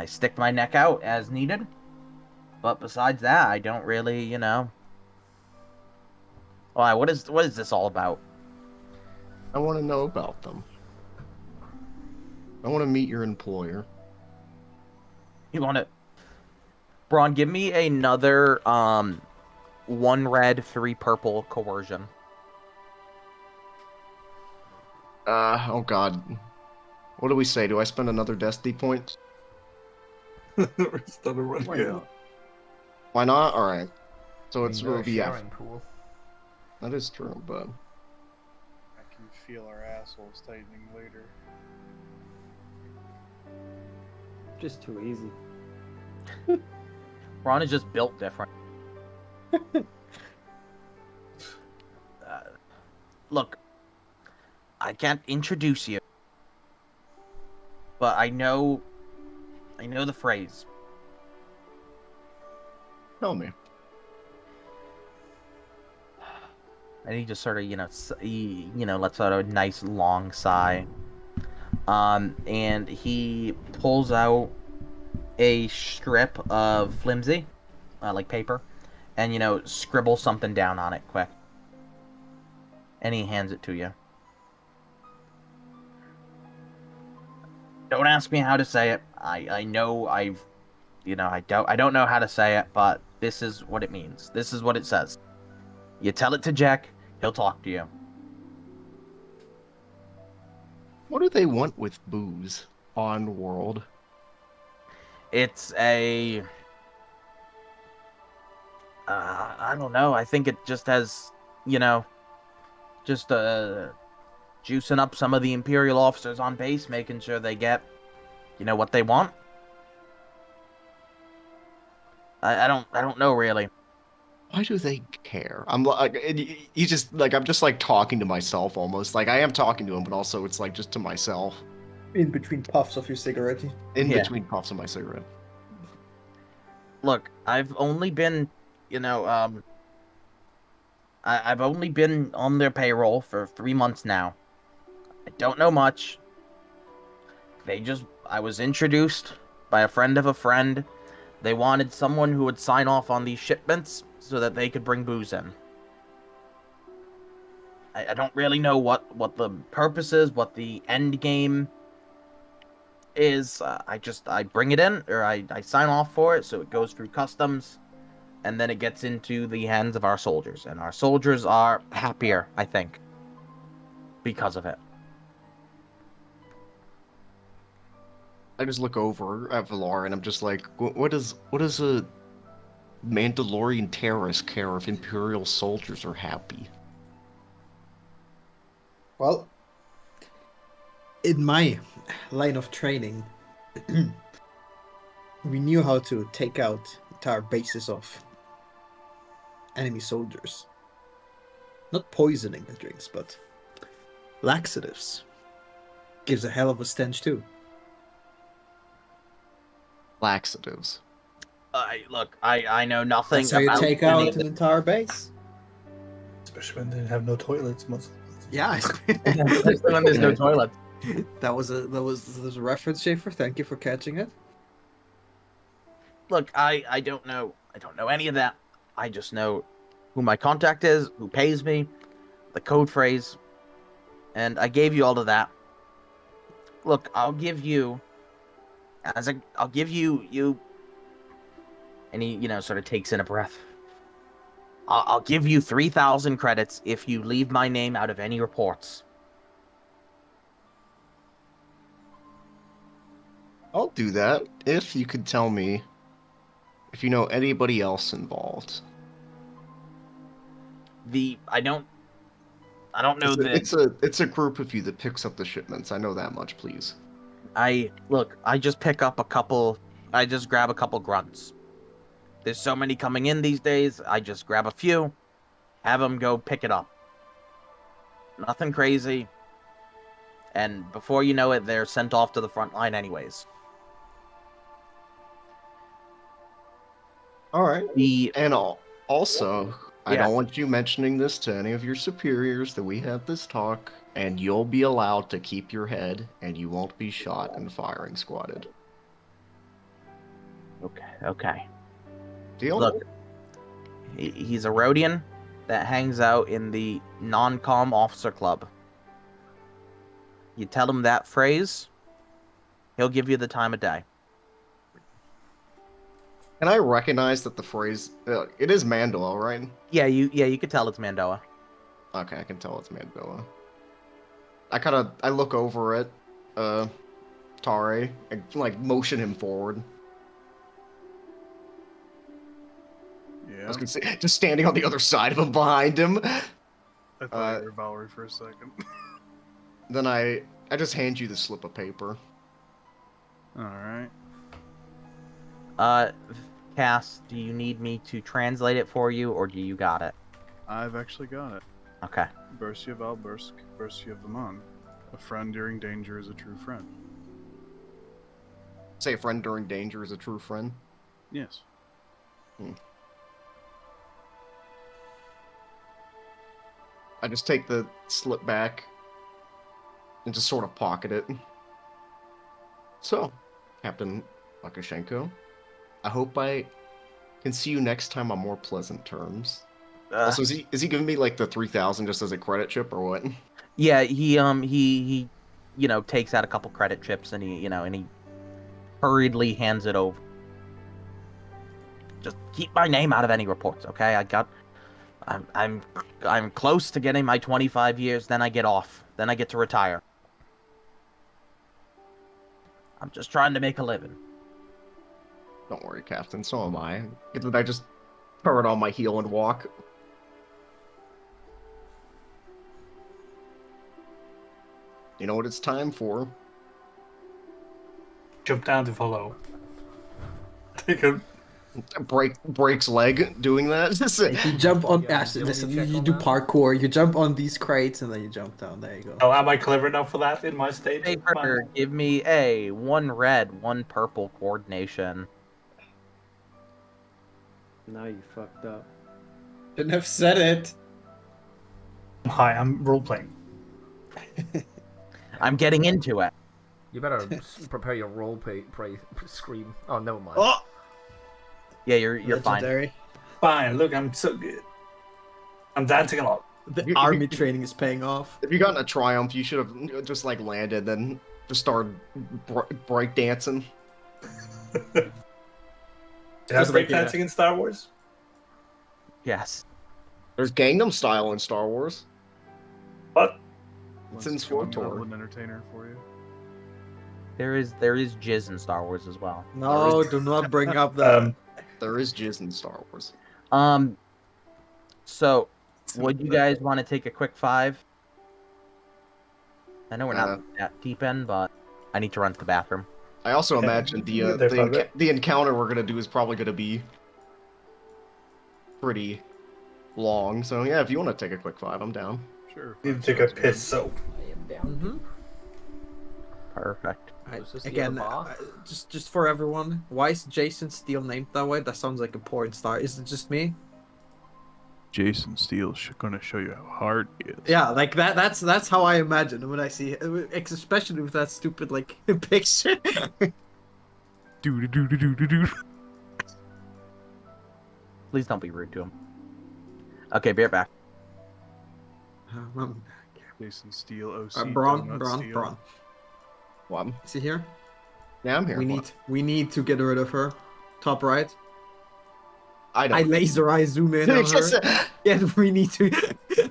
stick my neck out as needed. But besides that, I don't really, Why, what is this all about? I want to know about them. I want to meet your employer. You want to... Braun, give me another, 1 red, 3 purple coercion. Oh god. What do we say? Do I spend another destiny point? We're still running. Why not? Alright. So It's it'll a be sharing pool. That is true, but... I can feel our assholes tightening later. Just too easy. Braun is just built different. Look, I can't introduce you, but I know the phrase. Tell me. And he just sort of, lets out a nice long sigh. And he pulls out a strip of flimsy, like paper, and, scribbles something down on it quick. And he hands it to you. Don't ask me how to say it. I know I don't know how to say it, but this is what it means. This is what it says. You tell it to Jack, he'll talk to you. What do they want with booze on world? It's a I don't know. I think it just has, just juicing up some of the Imperial officers on base, making sure they get, what they want. I don't know really. Why do they care? I'm like, you just like, I'm just like talking to myself almost. Like I am talking to him, but also it's like just to myself. In between puffs of your cigarette. In between puffs of my cigarette. Look, I've only been, I've only been on their payroll for 3 months now. I don't know much. I was introduced by a friend of a friend. They wanted someone who would sign off on these shipments so that they could bring booze in. I don't really know what the purpose is, what the end game is. I bring it in, or I sign off for it, so it goes through customs, and then it gets into the hands of our soldiers. And our soldiers are happier, I think, because of it. I just look over at Vaalri and I'm just like, what does a Mandalorian terrorist care if Imperial soldiers are happy? Well, in my line of training, we knew how to take out entire bases of enemy soldiers. Not poisoning the drinks, but laxatives. Gives a hell of a stench too. Laxatives. I know nothing. That's how you take out an entire base. Especially when they have no toilets. Yeah, especially when there's no toilet. That was a reference, Schaefer. Thank you for catching it. Look, I don't know any of that. I just know who my contact is, who pays me, the code phrase, and I gave you all of that. Look, I'll give you, and he, sort of takes in a breath. I'll give you 3,000 credits if you leave my name out of any reports. I'll do that if you could tell me if you know anybody else involved. I don't know that it's a group of you that picks up the shipments. I know that much, please. I just pick up a couple. I just grab a couple grunts. There's so many coming in these days. I just grab a few, have them go pick it up. Nothing crazy. And before you know it, they're sent off to the front line anyways. All right. Also, I don't want you mentioning this to any of your superiors that we had this talk, and you'll be allowed to keep your head, and you won't be shot and firing squatted. Okay. Deal? Look, he's a Rhodian that hangs out in the non-com officer club. You tell him that phrase, he'll give you the time of day. Can I recognize that the phrase, it is Mandoa, right? Yeah, you could tell it's Mandoa. Okay, I can tell it's Mandoa. I look over at Tarre and like motion him forward. Yeah. I was gonna say, just standing on the other side of him, behind him. I thought you were Vaalri for a second. Then I just hand you the slip of paper. Alright. Cass, do you need me to translate it for you, or do you got it? I've actually got it. Okay. Bersia Valbursk, Bersia Vaman. A friend during danger is a true friend. Say a friend during danger is a true friend? Yes. I just take the slip back and just sort of pocket it. So, Captain Locoschenko, I hope I can see you next time on more pleasant terms. Also, is he giving me like the 3,000 just as a credit chip or what? Yeah, he takes out a couple credit chips and he hurriedly hands it over. Just keep my name out of any reports, okay? I'm close to getting my 25 years, then I get off. Then I get to retire. I'm just trying to make a living. Don't worry, Captain, so am I. I just Turn on my heel and walk. You know what it's time for? Jump down to follow. Take a breaks leg doing that. You jump on. Listen, you do parkour. You jump on these crates and then you jump down. There you go. Oh, am I clever enough for that in my state? Schaefer, give me a 1 red, 1 purple coordination. Now you fucked up. Shouldn't have said it. Hi, I'm role playing. I'm getting into it. You better prepare your role play scream. Oh, never mind. Oh! Yeah, you're fine. Fine, look, I'm so good. I'm dancing a lot. The army training is paying off. If you got in a triumph, you should have just like landed, then just started break dancing. Is break dancing in Star Wars? Yes. There's Gangnam Style in Star Wars. What? It's in SWTOR. An entertainer for you. There is jizz in Star Wars as well. No, do not bring up that. There is jizz in Star Wars. So, would you guys want to take a quick 5? I know we're not that deep in, but I need to run to the bathroom. I also imagine the encounter we're gonna do is probably gonna be pretty long. So yeah, if you want to take a quick 5, I'm down. Sure. Need to take a piss, so. I am down. Perfect. Again, just for everyone, why is Jason Steele named that way? That sounds like a porn star. Is it just me? Jason Steele's gonna show you how hard he is. Yeah, like that. That's how I imagine when I see it, especially with that stupid like picture. Do. Please don't be rude to him. Okay, be right back. Jason Steele, OC. Braun. What? Is he here? Yeah, I'm here. We need to get rid of her. Top right. I laser eye zoom in on her. Yeah, we need to.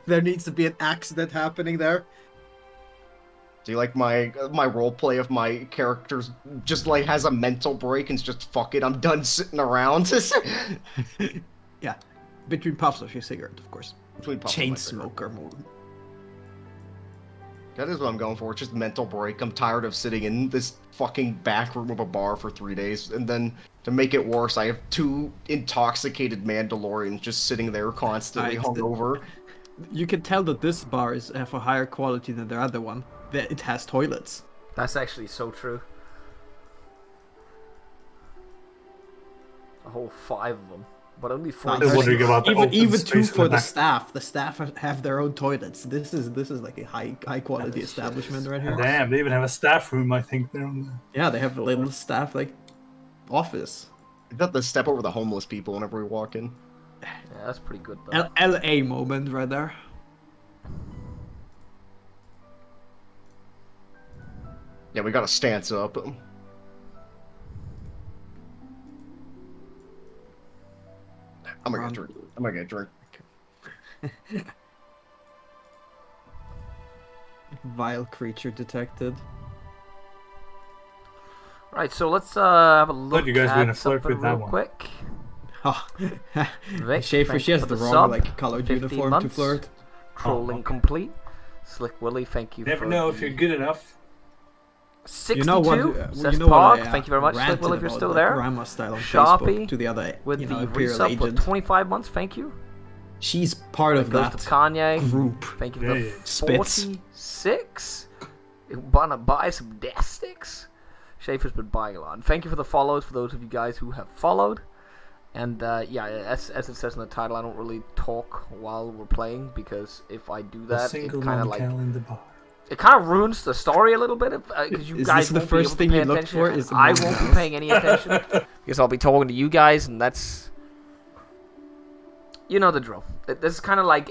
There needs to be an accident happening there. Do you like my role play of my characters just like has a mental break and it's just fuck it, I'm done sitting around. Yeah, between puffs of your cigarette, of course. Chain smoker mode. That is what I'm going for. It's just mental break. I'm tired of sitting in this fucking back room of a bar for 3 days, and then to make it worse, I have 2 intoxicated Mandalorians just sitting there constantly hungover. You can tell that this bar is of a higher quality than the other one. That it has toilets. That's actually so true. A whole 5 of them, but only 4. Even 2 for the staff. The staff have their own toilets. This is like a high quality establishment right here. Damn, they even have a staff room. I think they're on. Yeah, they have a little staff like office. You got to step over the homeless people whenever we walk in. Yeah, that's pretty good though. LA moment right there. Yeah, we gotta stance up. I'm gonna get a drink. I'm gonna get a drink. Vile creature detected. Right, so let's have a look you guys were in a at flirt something with that real one. quick. Oh. Vic, Schaefer, she has the wrong colored 15 uniform months. to flirt. Trolling complete. Slick Willy, thank you. Never for know the if you're good enough. 62 you know what, says you know Park. what I, thank you very much, Slick Willy, if you're still there. Grandma style on Sharpie Facebook to the other, with the Imperial resub agent. with 25 months. Thank you. She's part of Goes that to Kanye group. Thank you for the Spits. 46. You wanna buy some death sticks? Schaefer's been buying a lot. And thank you for the follows for those of you guys who have followed. And yeah, as it says in the title, I don't really talk while we're playing because if I do that, it kind of like it kind of ruins the story a little bit because you guys won't be able to pay attention. I won't be paying any attention because I'll be talking to you guys, and that's you know the drill. This is kind of like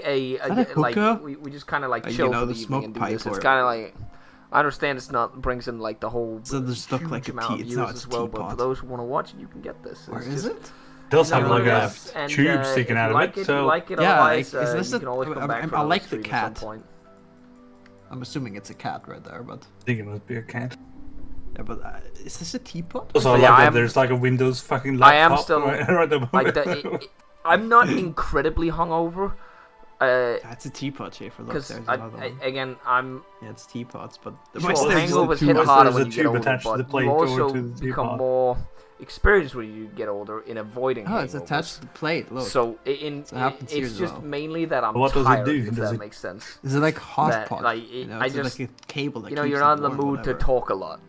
like we just kind of like chill for the evening and do this. It's kind of like I understand it's not brings in like the whole look like amount of views as well, but for those who want to watch it, you can get this. Where is it? It does have like a tube sticking out of it, so yeah, is this you can always come back I like the cat. I'm assuming it's a cat right there, but I think it must be a cat. Yeah, but is this a teapot? Also, I like that there's like a Windows fucking laptop. I am still right at the moment. like I'm not incredibly hungover. That's a teapot, Schaefer. Look, Because there's another one. again, I'm. Yeah, it's teapots, but the Sure, rest is hangovers the hit tubes. harder There's when a you get tube older, attached to the but plate you over also to the become teapot. more experienced when you get older in avoiding Oh, it's hangovers. attached to the plate. Look. So it happens here it's as just well. mainly that I'm What does it tired, do? if Does that it- makes sense. Is it like hot That, pot? like, You know, I it's just, like a cable that you know, keeps you're it not in the warm, mood to whatever. talk a lot.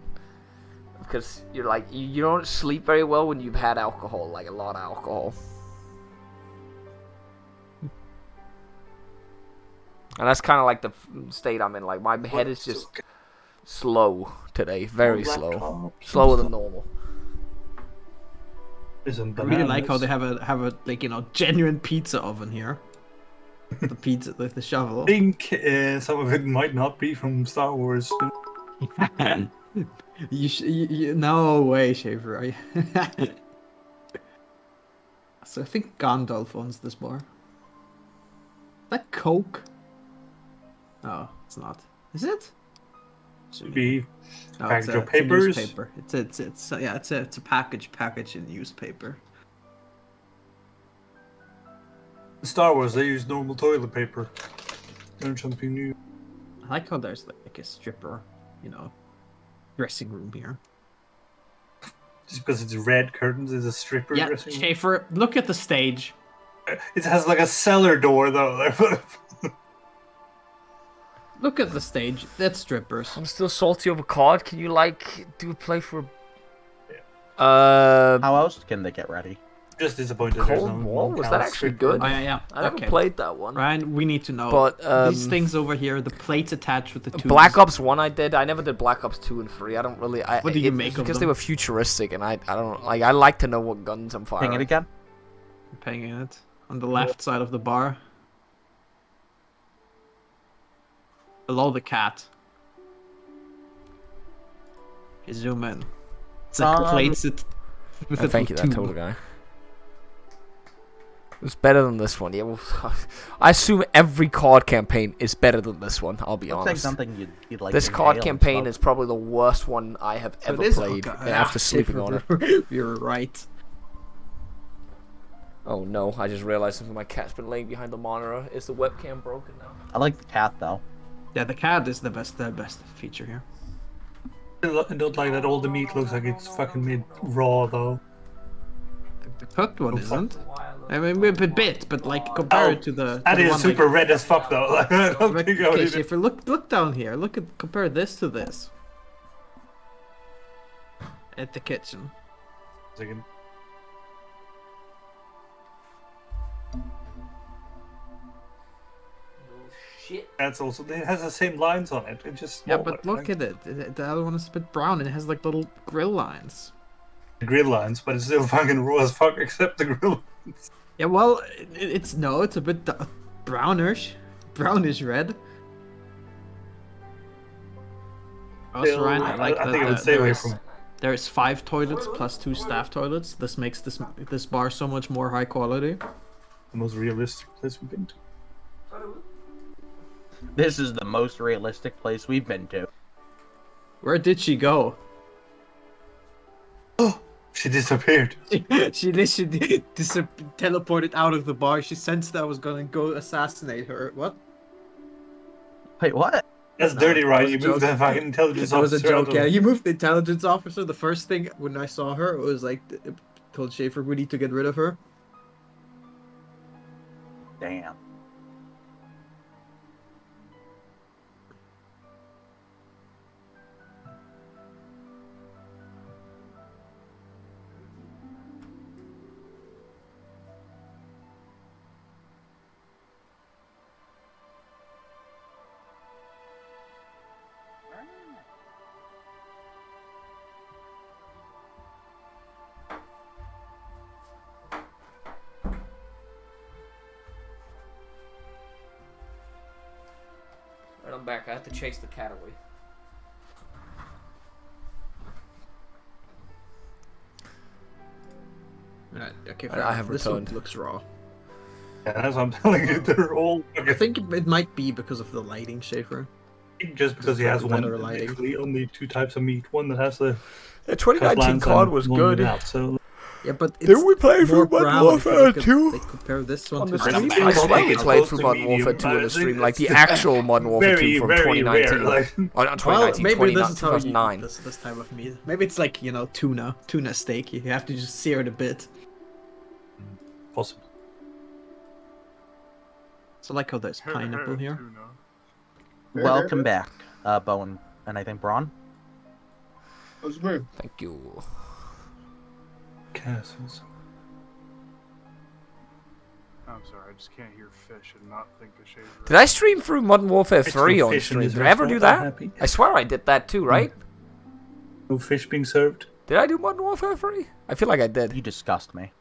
Because you're like, you don't sleep very well when you've had alcohol, like a lot of alcohol. And that's kind of like the state I'm in. Like, my head is just slow today. Very slow. Slower than normal. I really like how they have a like, you know, genuine pizza oven here. The pizza with the shovel. I think some of it might not be from Star Wars. No way, Schaefer. So I think Gandalf owns this bar. Is that Coke? Oh, it's not. Is it? Should be No, package of it's a papers. newspaper. It's a package in newspaper. Star Wars, they use normal toilet paper. Learn something new. I like how there's like a stripper, you know, dressing room here. Just because it's red curtains, it's a stripper Yeah, dressing room. Schaefer, look at the stage. It has like a cellar door though. Look at the stage. That's strippers. I'm still salty over COD. Can you, like, do a play for... How else can they get ready? Just disappointed. there's Cold no War? Was that actually stripper. good? Oh, yeah. I never Okay. played that one. Ryan, we need to know. But, these things over here, the plates attached with the tubes. Black Ops 1 I did. I never did Black Ops 2 and 3. I don't really... What do you make of Because them? they were futuristic, and I don't... Like, I like to know what guns I'm firing. Hang it again. Paying it on the left side of the bar. Below the cat. You zoom in. It's like plates with Thank you, the that tube. total guy. It's better than this one. Yeah, well, I assume every COD campaign is better than this one. I'll be Looks like honest. something you'd like. This to COD inhale campaign and is probably the worst one I have So ever it is played Hokan. after sleeping on it. You're right. Oh no, I just realized something. My cat's been laying behind the monitor. Is the webcam broken now? I like the cat though. Yeah, the cat is the best feature here. I don't like that all the meat looks like it's fucking made raw though. The cooked one isn't. I mean, a bit, but like compared to the. That to the is one, super like, red as fuck though. Like, I don't think I would Okay, eat it. Schaefer, look down here. Compare this to this. At the kitchen. Second. Shit. That's also it has the same lines on it. It just Yeah, but look at it. The other one is a bit brown. It has like little grill lines. the grill lines, but it's still fucking raw as fuck except the grill lines. Yeah, well, it's a bit brownish red. Also, Still, Ryan, I like I that think I would stay away there's- from it. There's 5 toilets plus 2 staff toilets. This makes this bar so much more high quality. The most realistic place we've been to. This is the most realistic place we've been to. Where did she go? She disappeared. She literally teleported out of the bar. She sensed that I was gonna go assassinate her. What? Wait, what? That's No, dirty, that right? was a You moved joke. the fucking intelligence That was a officer out joke. of- Yeah, you moved the intelligence officer. The first thing when I saw her, it was like, told Schaefer we need to get rid of her. Damn. Right, I'm back. I have to chase the cat away. Right, okay, I have this returned. one looks raw. Yeah, that's what I'm telling you. They're all I think it might be because of the lighting, Schaefer. just because he has one. Better lighting. Literally only 2 types of meat. One that has the 2019 lines COD and was one good. without, so Yeah, but Didn't we play more through Modern brown if you Warfare look at- 2? They compare this one On to the this stream? one. I swear we It's played close through to Modern medium, Warfare 2 on the but stream, it's- like the actual Modern Warfare 2 very, from very 2019. rare, like- Oh, not Well, 2019, maybe this is how you 2009. eat this time of meat. Maybe it's like, you know, tuna steak. You have to just sear it a bit. Possible. So like how there's pineapple here. Welcome back, Boehm, and I think Braun. That's me. Thank you. Castles. I'm sorry, I just can't hear fish and not think of Schaefer. Did I stream through Modern Warfare Fish 3 and on fish in stream? his Did I ever do restaurant, I'm that? happy. I swear I did that too, right? No fish being served. Did I do Modern Warfare 3? I feel like I did. You disgust me.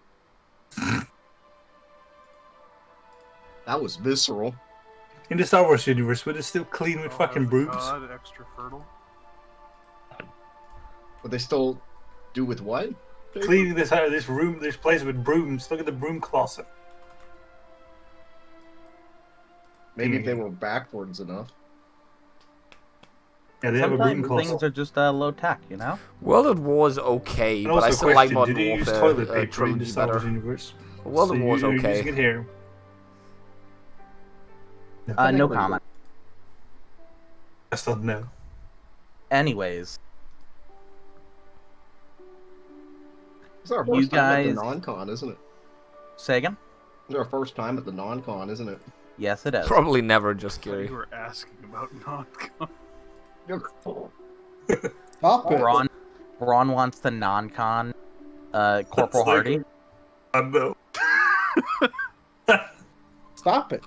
That was visceral. In the Star Wars universe, would it still clean with fucking brooms? God, extra fertile. But they still do with what? Cleaning this room, this place with brooms. Look at the broom closet. Maybe if they were backwards enough. Yeah, they have a broom Sometimes closet. things are just low tech, you know. World at War's okay, And but I also, still like question, Modern do they use Warfare toilet paper in the trilogy Star Wars better. universe? World at War's you're okay. using it here. No comment. I still know. Anyways, It's our You first time at the guys- non-con, isn't it? say again. It's our first time at the non-con, isn't it? Yes, it is. Probably never, just You Gary. were asking about non-con. Stop it. Braun wants the non-con Corporal That's like- Hardy. No. Stop it.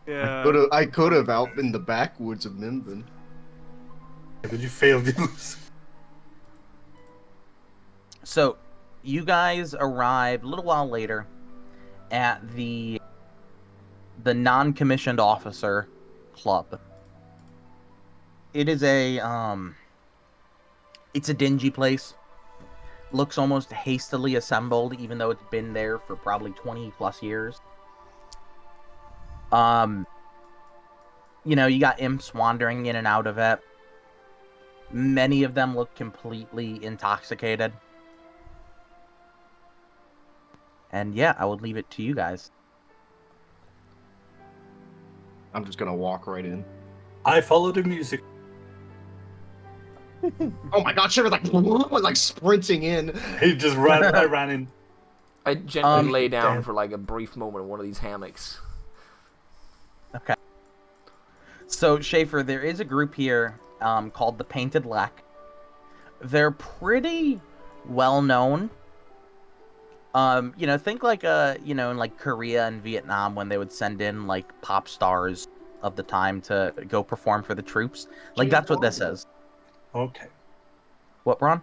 Yeah. I could have out in the backwoods of Nimbin. But you failed. So, you guys arrived a little while later at the non-commissioned officer club. It is it's a dingy place. Looks almost hastily assembled, even though it's been there for probably 20 plus years. You know, you got imps wandering in and out of it. Many of them look completely intoxicated. And yeah, I would leave it to you guys. I'm just gonna walk right in. I follow the music. Oh my god, Shiver like sprinting in. He just ran. I ran in. I gently lay down damn. for like a brief moment in one of these hammocks. Okay. So, Schaefer, there is a group here called the Painted Lack. They're pretty well known. You know, think like you know, in like Korea and Vietnam when they would send in like pop stars of the time to go perform for the troops. Like that's what this is. Okay. What, Braun? I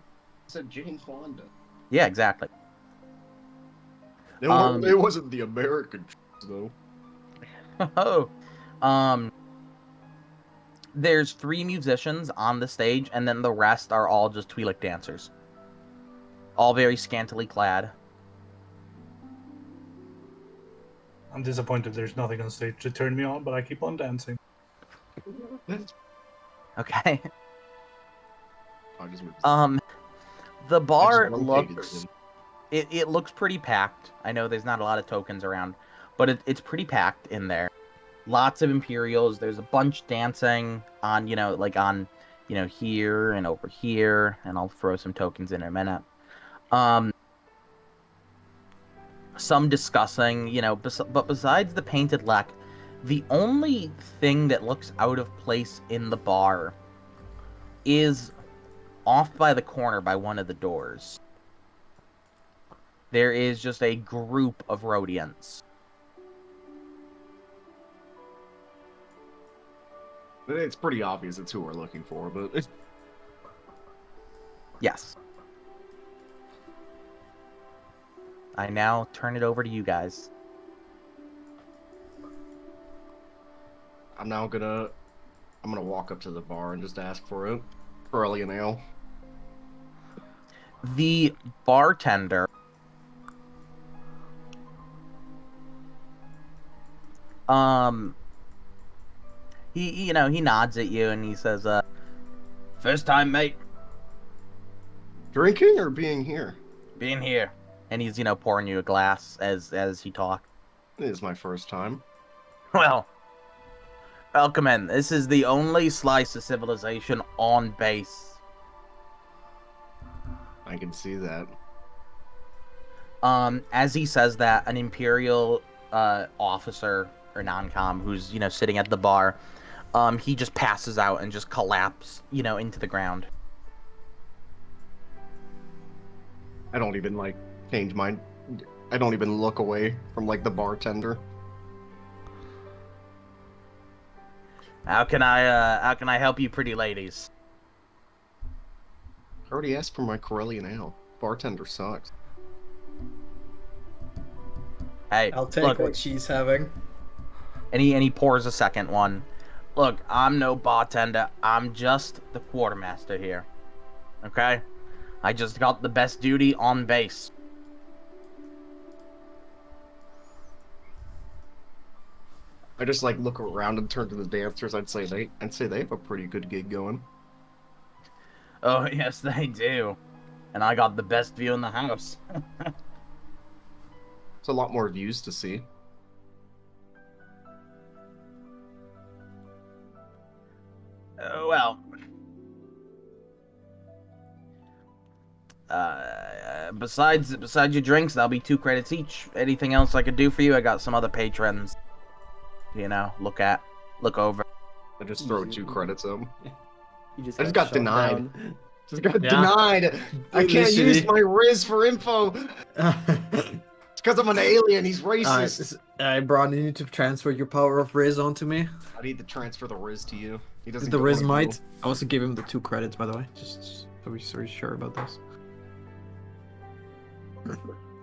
said Jane Fonda. Yeah, exactly. It wasn't the American though. Oh. There's 3 musicians on the stage, and then the rest are all just Twi'lek dancers. All very scantily clad. I'm disappointed there's nothing on stage to turn me on, but I keep on dancing. Okay. I just The bar rotated looks... them. It looks pretty packed. I know there's not a lot of tokens around, but it's pretty packed in there. Lots of Imperials. There's a bunch dancing on, you know, like on, you know, here and over here, and I'll throw some tokens in a minute. Some discussing, you know, but besides the Painted Lack, the only thing that looks out of place in the bar is off by the corner by one of the doors. There is just a group of Rhodians. It's pretty obvious it's who we're looking for, but it's... Yes. I now turn it over to you guys. I'm gonna walk up to the bar and just ask for it. Early and ale. The bartender he nods at you and he says, first time, mate. Drinking or being here? Being here. And he's, pouring you a glass as he talks. It is my first time. Well, welcome in. This is the only slice of civilization on base. I can see that. As he says that, an Imperial officer or non-com who's, sitting at the bar, he just passes out and just collapses, into the ground. I don't even, change my... I don't even look away from, the bartender. How can I help you, pretty ladies? I already asked for my Corellian ale. Bartender sucks. Hey, I'll take look, what she's having. And he pours a second one. Look, I'm no bartender. I'm just the quartermaster here. Okay? I just got the best duty on base. I just look around and turn to the dancers. I'd say they have a pretty good gig going. Oh yes, they do. And I got the best view in the house. It's a lot more views to see. Well. Besides your drinks, that'll be 2 credits each. Anything else I could do for you? I got some other patrons. Look over. I just throw 2 credits at him. You I just got denied. down. Just got denied. I can't use my Riz for info. It's because I'm an alien. He's racist. Braun, you need to transfer your power of Riz onto me. I need to transfer the Riz to you. He doesn't. The Riz might. I also give him the 2 credits, by the way. Just so we're sure about this.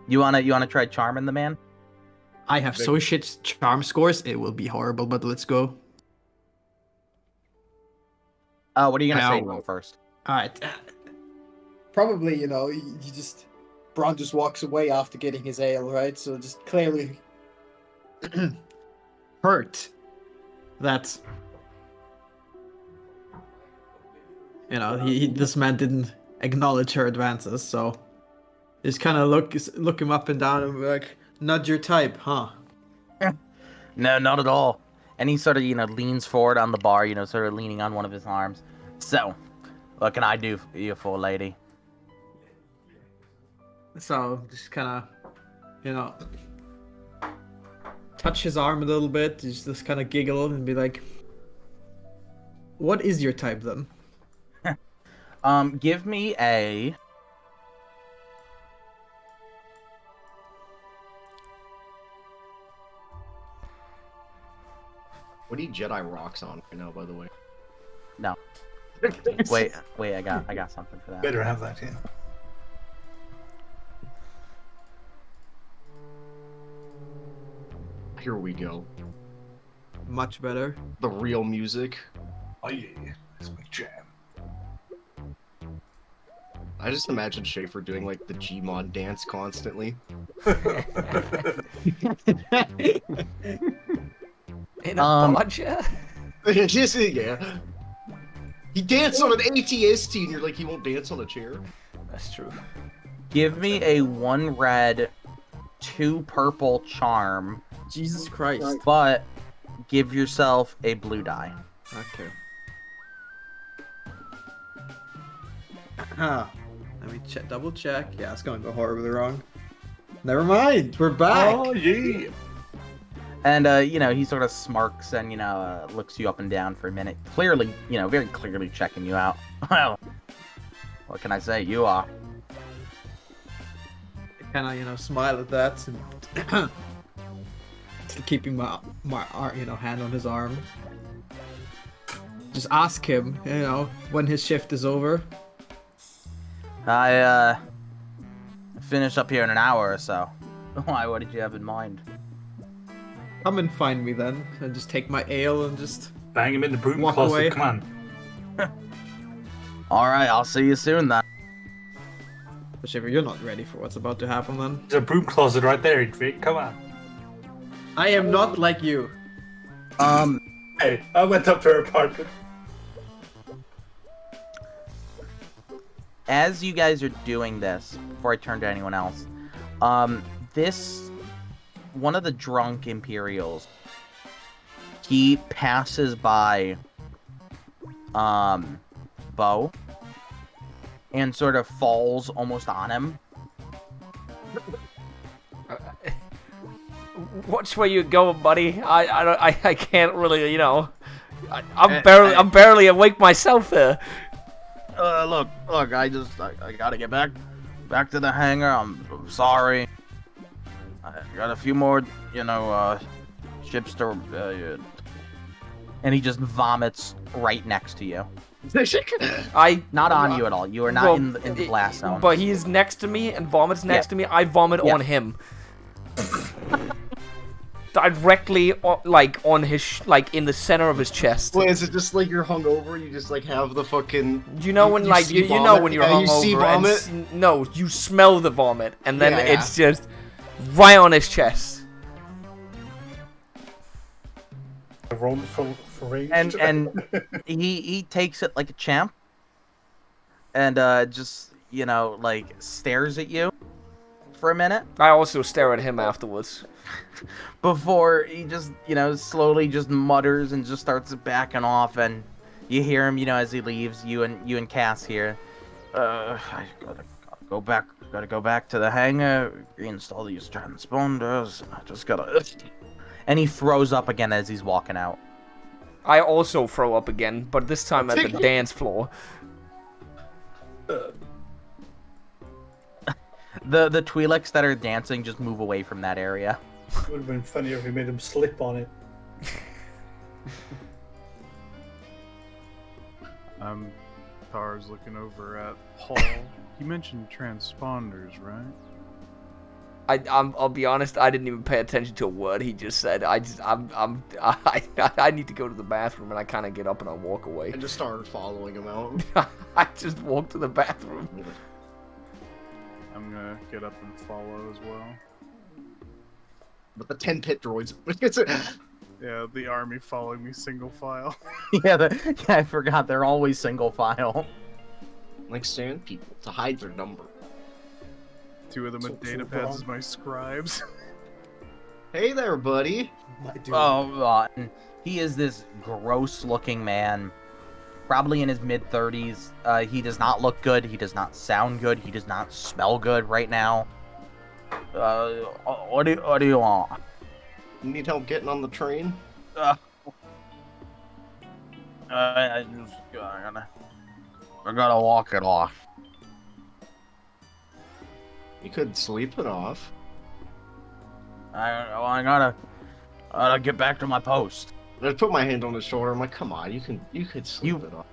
You wanna try charming the man? I have so shit charm scores, it will be horrible, but let's go. What are you gonna say to him first? Alright. Probably, Braun just walks away after getting his ale, right? So just clearly hurt that, this man didn't acknowledge her advances, so just kind of look him up and down and be like, not your type, huh? No, not at all. And he sort of, leans forward on the bar, sort of leaning on one of his arms. So, what can I do for you, for lady? So, just kind of, touch his arm a little bit, just kind of giggle and be like, what is your type then? Give me a... What do you Jedi rocks on right now, by the way? No. Wait, I got something for that. Better have that, yeah. Here we go. Much better. The real music. Oh yeah, it's my jam. I just imagine Schaefer doing the Gmon dance constantly. In a bodja? Just, yeah. He danced on an ATST and you're like, he won't dance on a chair? That's true. Give me a 1 red, 2 purple charm. Jesus Christ. But give yourself a blue die. Okay. Let me double check. Yeah, it's going to go horribly wrong. Never mind, we're back. Oh yeah. And he sort of smirks and looks you up and down for a minute. Clearly, very clearly checking you out. Well, what can I say? You are. I kind of, smile at that and still keeping my hand on his arm. Just ask him, when his shift is over. I finish up here in an hour or so. Why? What did you have in mind? Come and find me then, and just take my ale and just bang him in the broom walk closet. Away. Come on. All right, I'll see you soon then. But Schaefer, you're not ready for what's about to happen then. There's a broom closet right there, Vic. Come on. I am not like you. Hey, I went up to her apartment. as you guys are doing this, before I turn to anyone else, one of the drunk Imperials, he passes by Bo and sort of falls almost on him. Watch where you're going, buddy. I can't really, I'm barely awake myself here. Look, I gotta get back to the hangar. I'm sorry. I got a few more, ships to, and he just vomits right next to you. Not on you at all. You are not in the blast zone. But he's next to me and vomits next to me. I vomit on him. Directly, on his, in the center of his chest. Wait, is it just like you're hungover? You just have the fucking. You know when when you're hungover. You see vomit? No, you smell the vomit, and then it's just right on his chest. Roll for rage. And he takes it like a champ, and just stares at you for a minute. I also stare at him afterwards. Before he just, slowly just mutters and just starts backing off, and you hear him, as he leaves, you and Cass here. I gotta go back to the hangar, reinstall these transponders, I just gotta... And he throws up again as he's walking out. I also throw up again, but this time at the dance floor. The Twi'leks that are dancing just move away from that area. It would have been funnier if we made him slip on it. Tar's looking over at Paul. He mentioned transponders, right? I'll be honest, I didn't even pay attention to a word he just said. I need to go to the bathroom, and I kind of get up and I walk away. I just started following him out. I just walked to the bathroom. I'm gonna get up and follow as well. But the 10 pit droids. Yeah, the army following me single file. Yeah, I forgot, they're always single file. Like sand people, to hide their number. 2 of them with data pads as my scribes. Hey there, buddy. My dude. Oh, he is this gross-looking man, probably in his mid-30s. He does not look good. He does not sound good. He does not smell good right now. What do you want? You need help getting on the train? I gotta walk it off. You could sleep it off. I gotta get back to my post. I put my hand on his shoulder. I'm like, come on, you could sleep it off.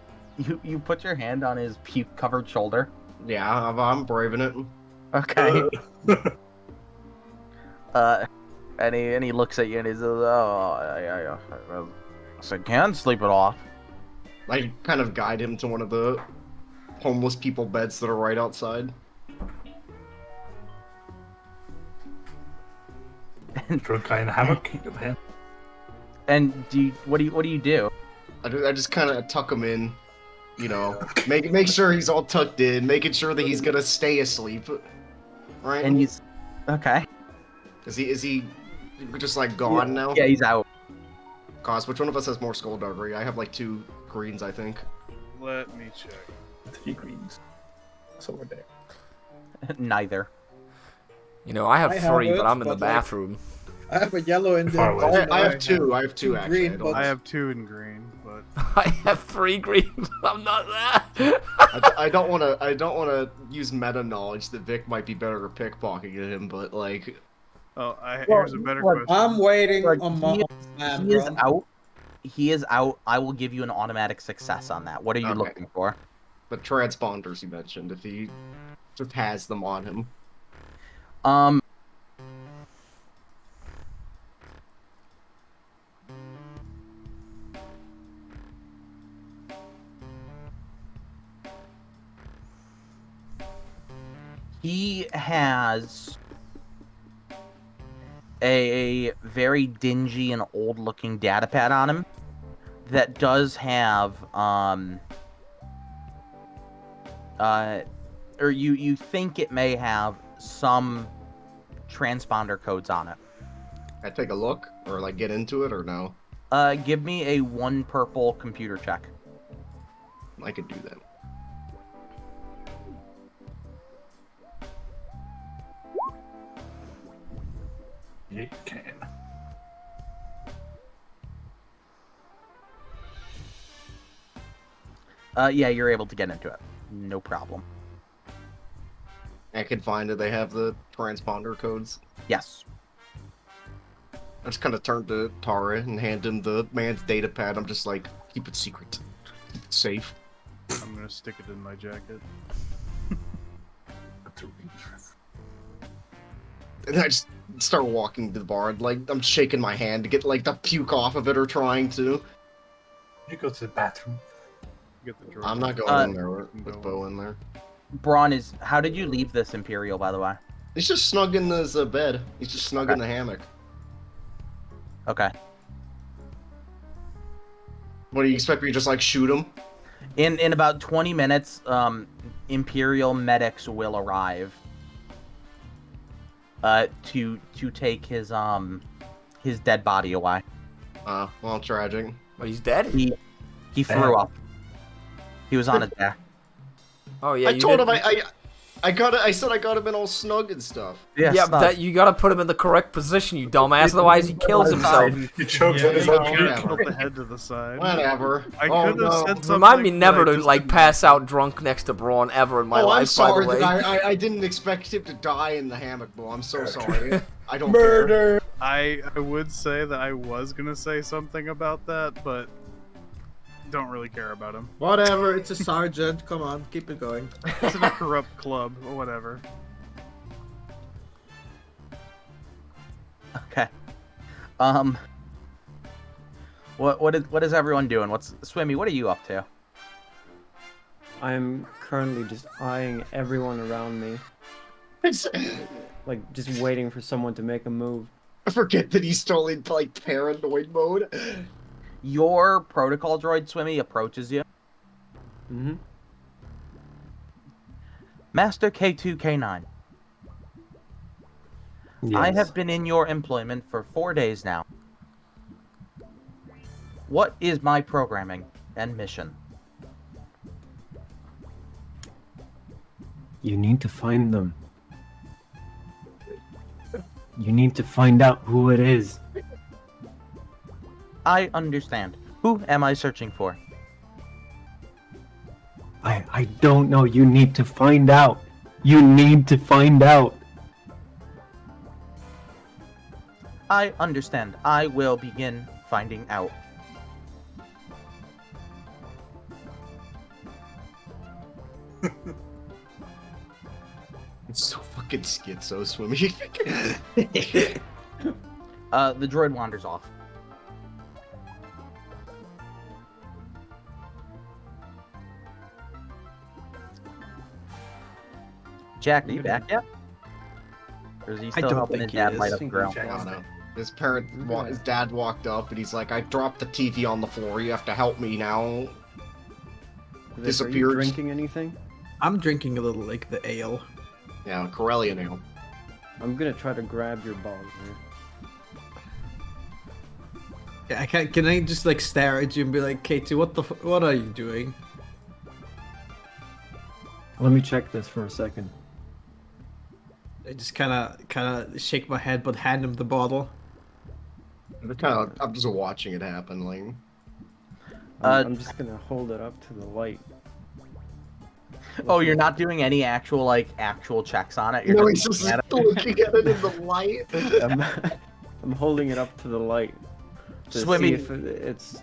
You put your hand on his puke-covered shoulder. Yeah, I'm braving it. Okay. And he looks at you and he says, I can sleep it off. I kind of guide him to one of the homeless people beds that are right outside. Drunk guy in a hammock. And what do you do? I just kind of tuck him in, make sure he's all tucked in, making sure that he's gonna stay asleep. Right? And he's okay. Is he just gone now? Yeah, he's out. Cos, which one of us has more skullduggery? I have 2 greens, I think. Let me check. 3 greens. It's over there. Neither. I have 3, but I'm in the bathroom. I have a yellow in there. I have 2. I have 2 actually. Green, I have 2 in green, but I have 3 greens. I'm not there. I don't want to use meta knowledge that Vic might be better at pickpocketing him, but here's a better question. I'm waiting on my he is out. He is out. I will give you an automatic success on that. What are you looking for? The transponders you mentioned, if he just has them on him. He has a very dingy and old-looking datapad on him that does have or you think it may have some transponder codes on it. I take a look, or like get into it, or no? Give me a 1 purple computer check. I could do that. You can. Yeah, you're able to get into it. No problem. I can find it. They have the transponder codes. Yes. I just kind of turn to Tarre and hand him the man's data pad. I'm just like, keep it secret. Keep it safe. I'm gonna stick it in my jacket. And I just start walking to the bar. Like, I'm shaking my hand to get like the puke off of it, or trying to. You go to the bathroom. Get the droid. I'm not going in there with Bo in there. Braun how did you leave this Imperial, by the way? He's just snug in his bed. He's just snug in the hammock. Okay. What do you expect me to just like shoot him? In about 20 minutes, Imperial medics will arrive. To take his dead body away. Well, tragic. Oh, he's dead? He threw up. He was on his back. Oh yeah. I told him I said I got him in all snug and stuff. Yeah, but that you gotta put him in the correct position, you dumbass. Otherwise, he kills himself. He chokes on his You own killed the head to the side. Whatever. I could have said something. Remind me never but I to just like didn't- pass out drunk next to Braun ever in my life. I'm sorry by the way. that I didn't expect him to die in the hammock, Bo. I'm so sorry. I don't care. I would say that I was gonna say something about that, but don't really care about him. Whatever, it's a sergeant. Come on, keep it going. It's in a corrupt club or whatever. Okay. What is everyone doing? Swimmy? What are you up to? I'm currently just eyeing everyone around me, like just waiting for someone to make a move. I forget that he's totally like paranoid mode. Your protocol droid, Swimmy, approaches you. Mm-hmm. Master K2K9. Yes. I have been in your employment for 4 days now. What is my programming and mission? You need to find them. You need to find out who it is. I understand. Who am I searching for? I don't know. You need to find out. You need to find out. I understand. I will begin finding out. It's so fucking schizo, Swimmy. The droid wanders off. Jack, are you back yet? Or is he still don't helping his think he dad is. light up the grill? I don't know. His dad walked up and he's like, I dropped the TV on the floor. You have to help me now. Are you Disappeared. drinking anything? I'm drinking a little like the ale. Yeah, Corellian ale. I'm gonna try to grab your ball here. Yeah, can I just like stare at you and be like, Katie, what are you doing? Let me check this for a second. I just kind of shake my head, but hand him the bottle. I'm just watching it happen, like. I'm just gonna hold it up to the light. Oh, you're not doing any actual checks on it? You're No, he's just looking at it? looking at it in the light. I'm holding it up to the light to Swimmy. see if it's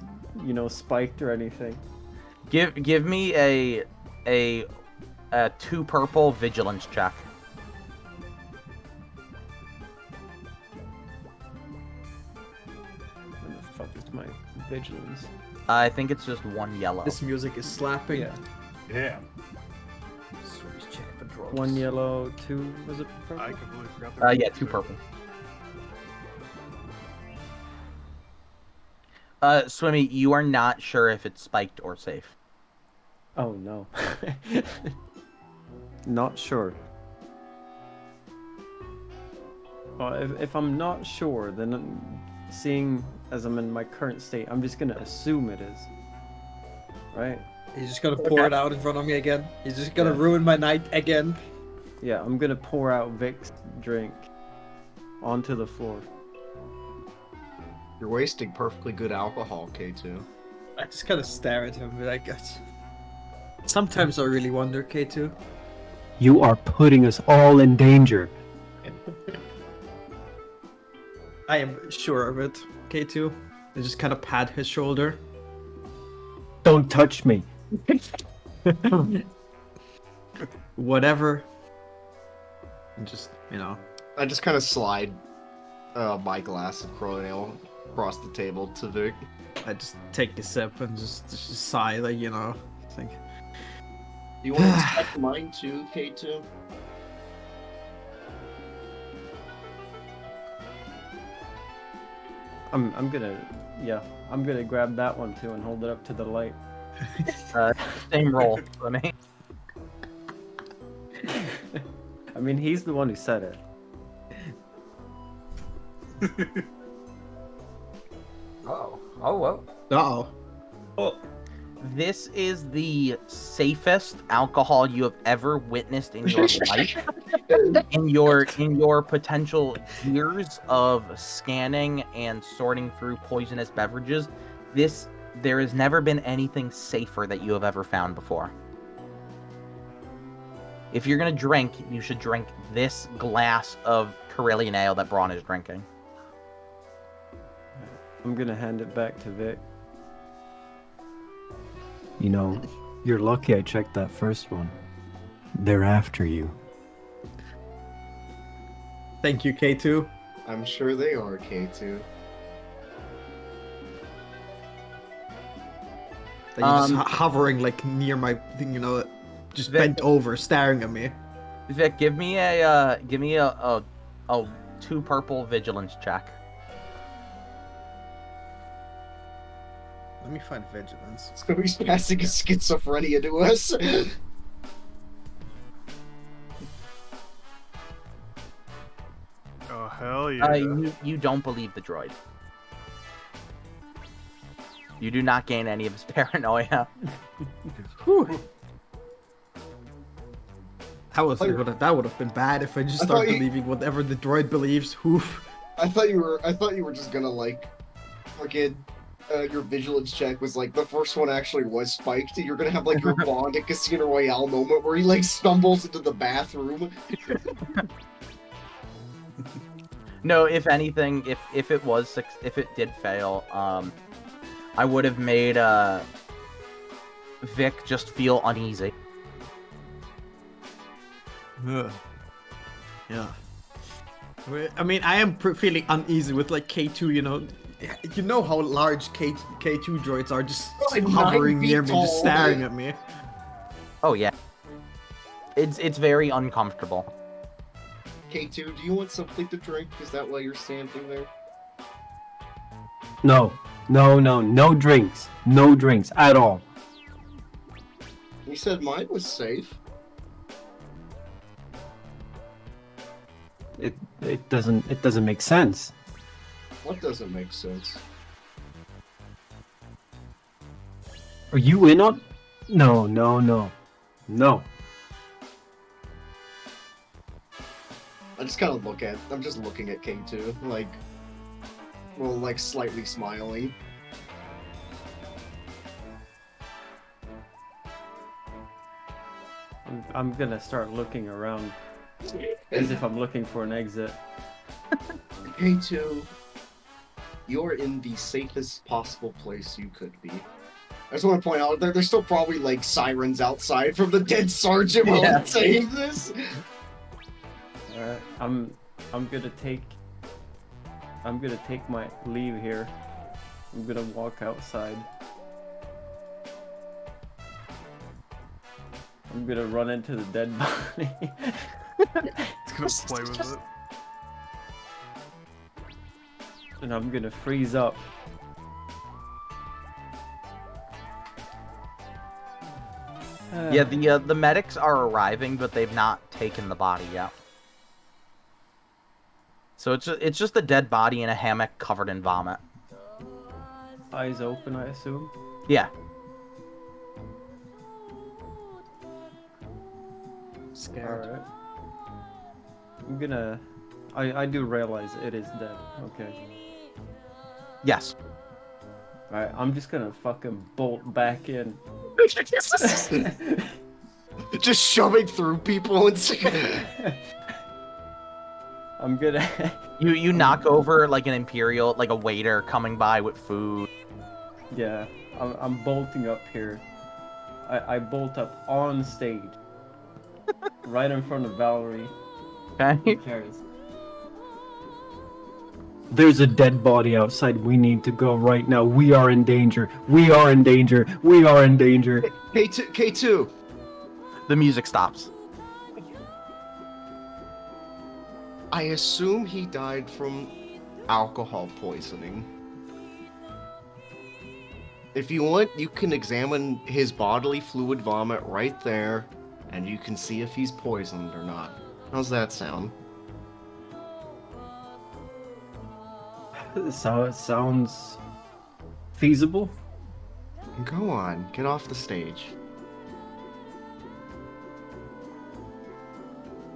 spiked or anything. Give me a 2 purple vigilance check. Where the fuck is my vigilance? I think it's just 1 yellow. This music is slapping. Yeah. Yeah. One yellow, 2 was it purple? I completely forgot. Yeah, 2 purple. Swimmy, you are not sure if it's spiked or safe. Oh no. Not sure. If I'm not sure, then seeing as I'm in my current state, I'm just gonna assume it is. Right? He's just gonna pour it out in front of me again. He's just gonna ruin my night again. Yeah, I'm gonna pour out Vic's drink onto the floor. You're wasting perfectly good alcohol, K2. I just kind of stare at him and be like, sometimes I really wonder, K2. You are putting us all in danger. I am sure of it, K2. I just kind of pat his shoulder. Don't touch me. Whatever. And just, you know. I just kind of slide my glass of Coronel across the table to Vic. I just take a sip and just sigh, like, you know. Think. Do you want to inspect mine too, K2? I'm gonna grab that one too and hold it up to the light. Same roll for me. I mean, he's the one who said it. Oh well. Oh. This is the safest alcohol you have ever witnessed in your life. in your potential years of scanning and sorting through poisonous beverages, there has never been anything safer that you have ever found before. If you're gonna drink, you should drink this glass of Carillion ale that Braun is drinking. I'm gonna hand it back to Vic. You know, you're lucky I checked that first one. They're after you. Thank you, K2. I'm sure they are, K2. Like, you're just hovering like near my thing, you know, just Vic, bent over, staring at me. Vic, give me a 2 purple vigilance check. Let me find vigilance. So he's passing his schizophrenia to us. Oh, hell yeah. You don't believe the droid. You do not gain any of his paranoia. That would have been bad if I just started believing whatever the droid believes. Oof. I thought you were just gonna like, fucking, your vigilance check was like the first one actually was spiked. You're gonna have like your Bond at Casino Royale moment where he like stumbles into the bathroom. No, if anything, if it did fail, I would have made Vic just feel uneasy. Yeah. I mean, I am feeling uneasy with like K2. You know how large K2 droids are, just like hovering 9 feet near me, just tall. staring at me. Oh yeah. It's very uncomfortable. K2, do you want something to drink? Is that why you're standing there? No drinks. No drinks at all. You said mine was safe. It doesn't make sense. What doesn't make sense? Are you in on? No. I'm just looking at K2, like, well, like slightly smiling. I'm gonna start looking around as if I'm looking for an exit. K2, you're in the safest possible place you could be. I just want to point out, there's still probably like sirens outside from the dead sergeant while I'm saying this. Alright, I'm gonna take my leave here. I'm gonna walk outside. I'm gonna run into the dead body. It's gonna play with it. And I'm gonna freeze up. Yeah, the medics are arriving, but they've not taken the body yet. So it's just a dead body in a hammock covered in vomit. Eyes open, I assume? Yeah. Scared. Alright. I'm gonna... I do realize it is dead. Okay. Yes. Alright, I'm just gonna fucking bolt back in. Just shoving through people and I'm gonna... You knock over like an Imperial, like a waiter coming by with food. Yeah, I'm bolting up here. I bolt up on stage. Right in front of Vaalri. Okay. Kairris. There's a dead body outside. We need to go right now. We are in danger. We are in danger. We are in danger. K2. The music stops. I assume he died from alcohol poisoning. If you want, you can examine his bodily fluid vomit right there, and you can see if he's poisoned or not. How's that sound? So it sounds feasible. Go on, get off the stage.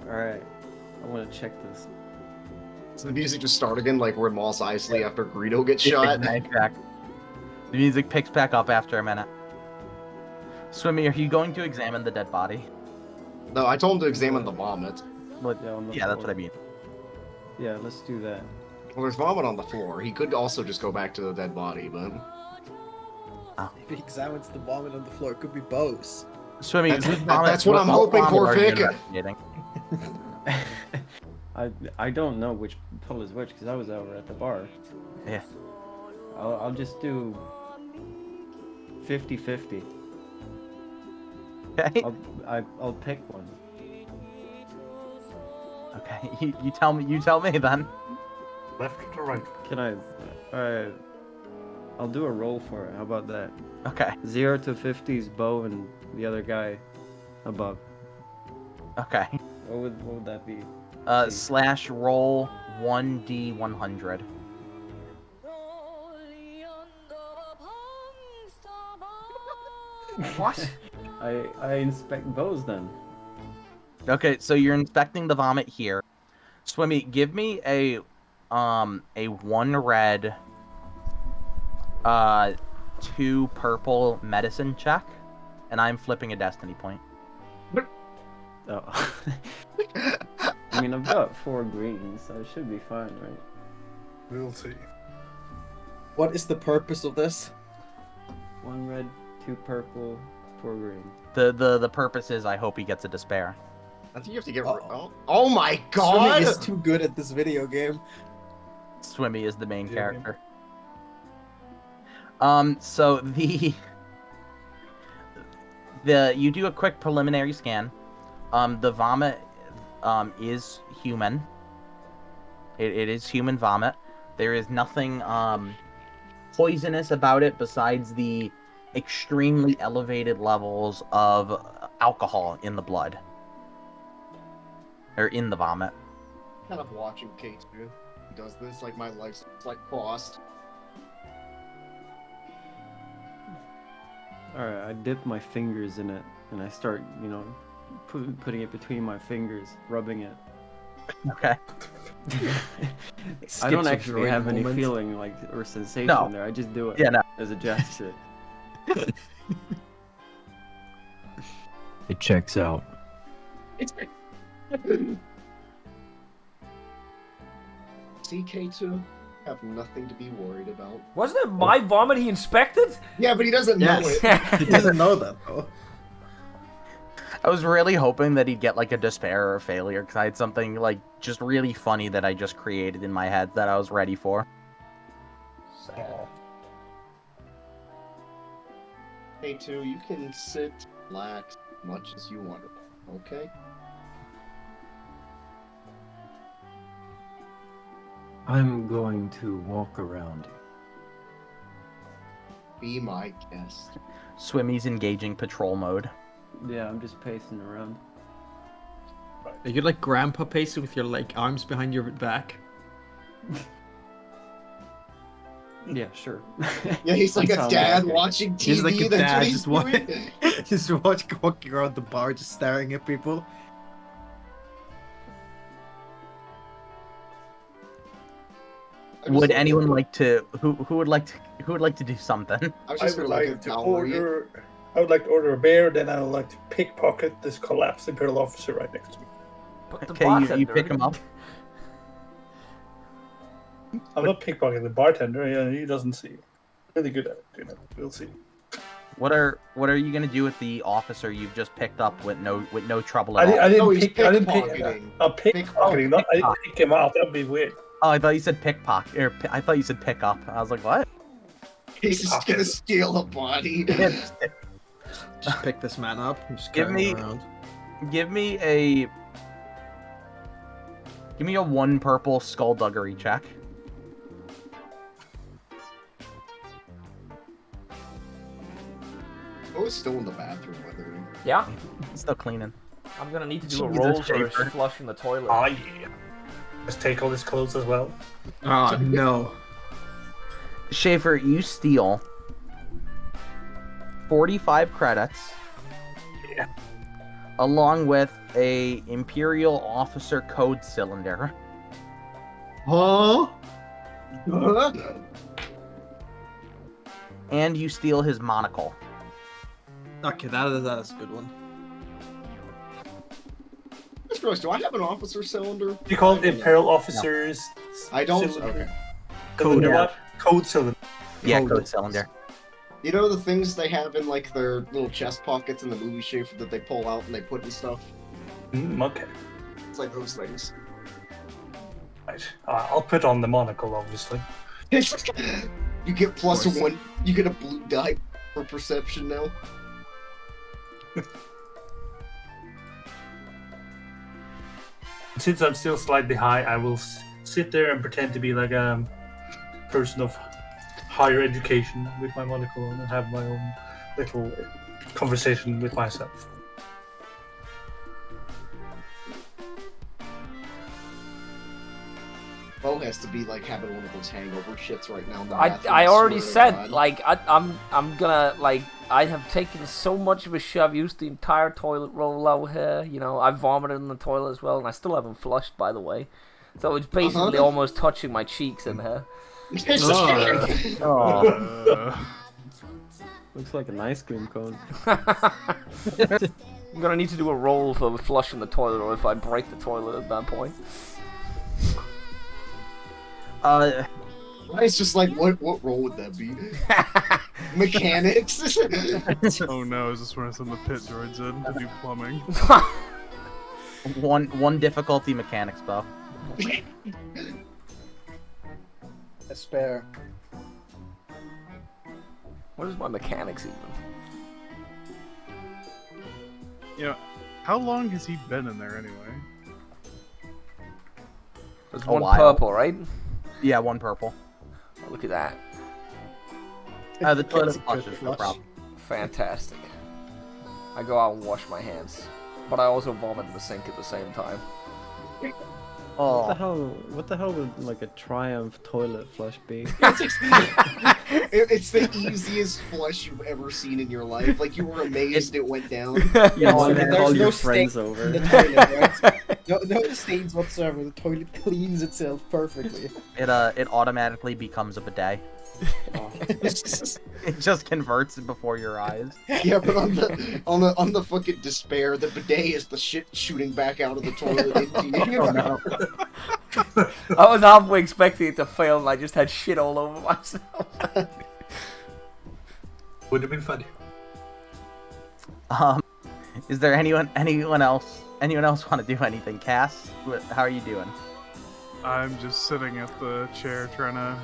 Alright, I want to check this. So the music just start again, like we're in Mos Eisley after Greedo gets shot. Exactly. The music picks back up after a minute. Swimmy, are you going to examine the dead body? No, I told him to examine the vomit. Yeah, that's what I mean. Yeah, let's do that. Well, there's vomit on the floor. He could also just go back to the dead body, but... If he examines the vomit on the floor, it could be Bo's. Swimmy, that's what I'm hoping for, Pick. I don't know which pull is which because I was over at the bar. Yeah. I'll just do 50-50. Okay. I'll pick one. Okay, you tell me then. Left to right. Can I? Alright. I'll do a roll for it. How about that? Okay. 0 to 50 is Bo and the other guy above. Okay. What would that be? Slash roll 1d100. What? I inspect Bo's then. Okay, so you're inspecting the vomit here. Swimmy, give me a 1 red, 2 purple medicine check, and I'm flipping a destiny point. Oh. I mean, I've got 4 greens, so it should be fine, right? We'll see. What is the purpose of this? 1 red, 2 purple, 4 green. The purpose is I hope he gets a despair. I think you have to get... Oh my god! Swimmy is too good at this video game. Swimmy is the main character. So the you do a quick preliminary scan. The vomit is human. It is human vomit. There is nothing poisonous about it besides the extremely elevated levels of alcohol in the blood. Or in the vomit. Kind of watching K2 who does this, like my legs like crossed. Alright, I dip my fingers in it, and I start, putting it between my fingers, rubbing it. Okay. I don't actually have any feeling or sensation there. I just do it as a gesture. It checks out. CK2 have nothing to be worried about. Wasn't it my vomit he inspected? Yeah, but he doesn't know it. He doesn't know that, though. I was really hoping that he'd get like a despair or a failure because I had something like just really funny that I just created in my head that I was ready for. K2, you can sit, relax, as much as you want, okay? I'm going to walk around. Be my guest. Swimmy's engaging patrol mode. Yeah, I'm just pacing around. Are you like grandpa pacing with your like arms behind your back? Yeah, sure. Yeah, he's like That a sounds dad okay. watching TV. He's like a That's dad, what he's doing. just walking around the bar, just staring at people. Would anyone like to? Who would like to do something? I was I just would gonna look like at to Vaalri. I would like to order a beer, then I would like to pickpocket this collapsed Imperial officer right next to me. But the Okay, you bartender- pick him up. I'm not pickpocketing the bartender. Yeah, he doesn't see. Really good at it. You know, we'll see. What are you gonna do with the officer you've just picked up with no trouble I at all? didn't No, he's pick. I didn't pick. pickpocketing. Pickpocketing. Not, I didn't pick him out. That'd be weird. Oh, I thought you said pickpocket. Or I thought you said pick up. I was like, what? He's just gonna steal a body. Just pick this man up. And just Give carry him me- around. Give me a 1 purple skullduggery check. I was still in the bathroom with her. Yeah, Still cleaning. I'm gonna need to do a Jesus, roll for Schaefer. flushing the toilet. Oh yeah. Let's take all his clothes as well. Oh no. Schaefer, you steal 45 credits. Yeah. Along with a Imperial officer code cylinder. Huh? And you steal his monocle. Okay, that is a good one. Just realized, do I have an officer cylinder? You call it Imperial officers. I don't. cylinder? Okay. Code. What? Code cylinder. Yeah, Code. code cylinder. You know the things they have in like their little chest pockets in the movie Schaefer that they pull out and they put in stuff? Okay. It's like those things. Right. I'll put on the monocle, obviously. You get +1. You get a blue die for perception now. Since I'm still slightly high, I will sit there and pretend to be like a person of higher education with my monocle on and have my own little conversation with myself. Bo has to be like having one of those hangover shits right now. In the I bathroom, already swear to said God. like I'm gonna like I have taken so much of a shit. I've used the entire toilet roll out here. You know, I vomited in the toilet as well, and I still haven't flushed, by the way. So it's basically almost touching my cheeks in here. Looks like an ice cream cone. I'm gonna need to do a roll for flushing the toilet, or if I break the toilet at that point. It's just like what role would that be? Mechanics. Oh no, is this where I send the pit droids in to do plumbing? One difficulty mechanics buff. A spare. What is my mechanics even? You know, how long has he been in there anyway? There's A one while. purple, right? Yeah, 1 purple. Oh, look at that. The toilet It's a good flushes, no flush. problem. Fantastic. I go out and wash my hands, but I also vomit in the sink at the same time. What the Oh, hell would like a Triumph toilet flush be? It's the easiest flush you've ever seen in your life. Like you were amazed it went down. You want to there's call no your stain friends over. in the toilet, right? No stains whatsoever. The toilet cleans itself perfectly. it automatically becomes a bidet. It just converts it before your eyes. Yeah, but on the fucking despair, the bidet is the shit shooting back out of the toilet into you. Oh, no. I was halfway expecting it to fail, and I just had shit all over myself. Would have been funny. Is there anyone else want to do anything? Cass, how are you doing? I'm just sitting at the chair trying to.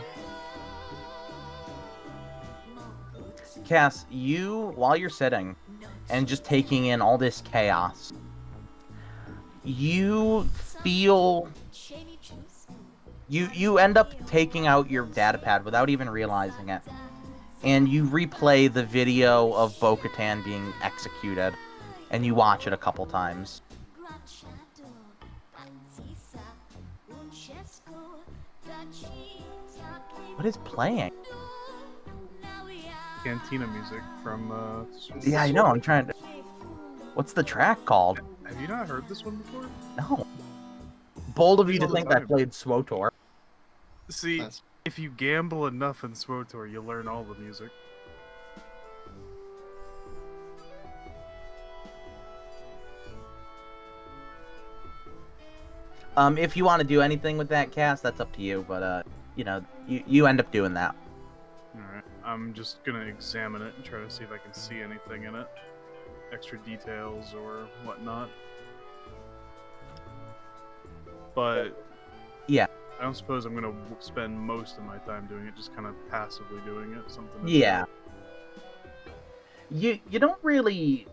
Cass, while you're sitting and just taking in all this chaos, you feel you end up taking out your datapad without even realizing it, and you replay the video of Bo-Katan being executed and you watch it a couple times. What is playing? Cantina music from. Yeah, I know. I'm trying to. What's the track called? Have you not heard this one before? No. Bold of you to All the think I time. played SWOTOR. See, if you gamble enough in SWOTOR, you'll learn all the music. If you want to do anything with that cast, that's up to you. But you know, you end up doing that. Alright, I'm just gonna examine it and try to see if I can see anything in it. Extra details or whatnot. But yeah, I don't suppose I'm gonna spend most of my time doing it, just kind of passively doing it. Something. Yeah. You don't really,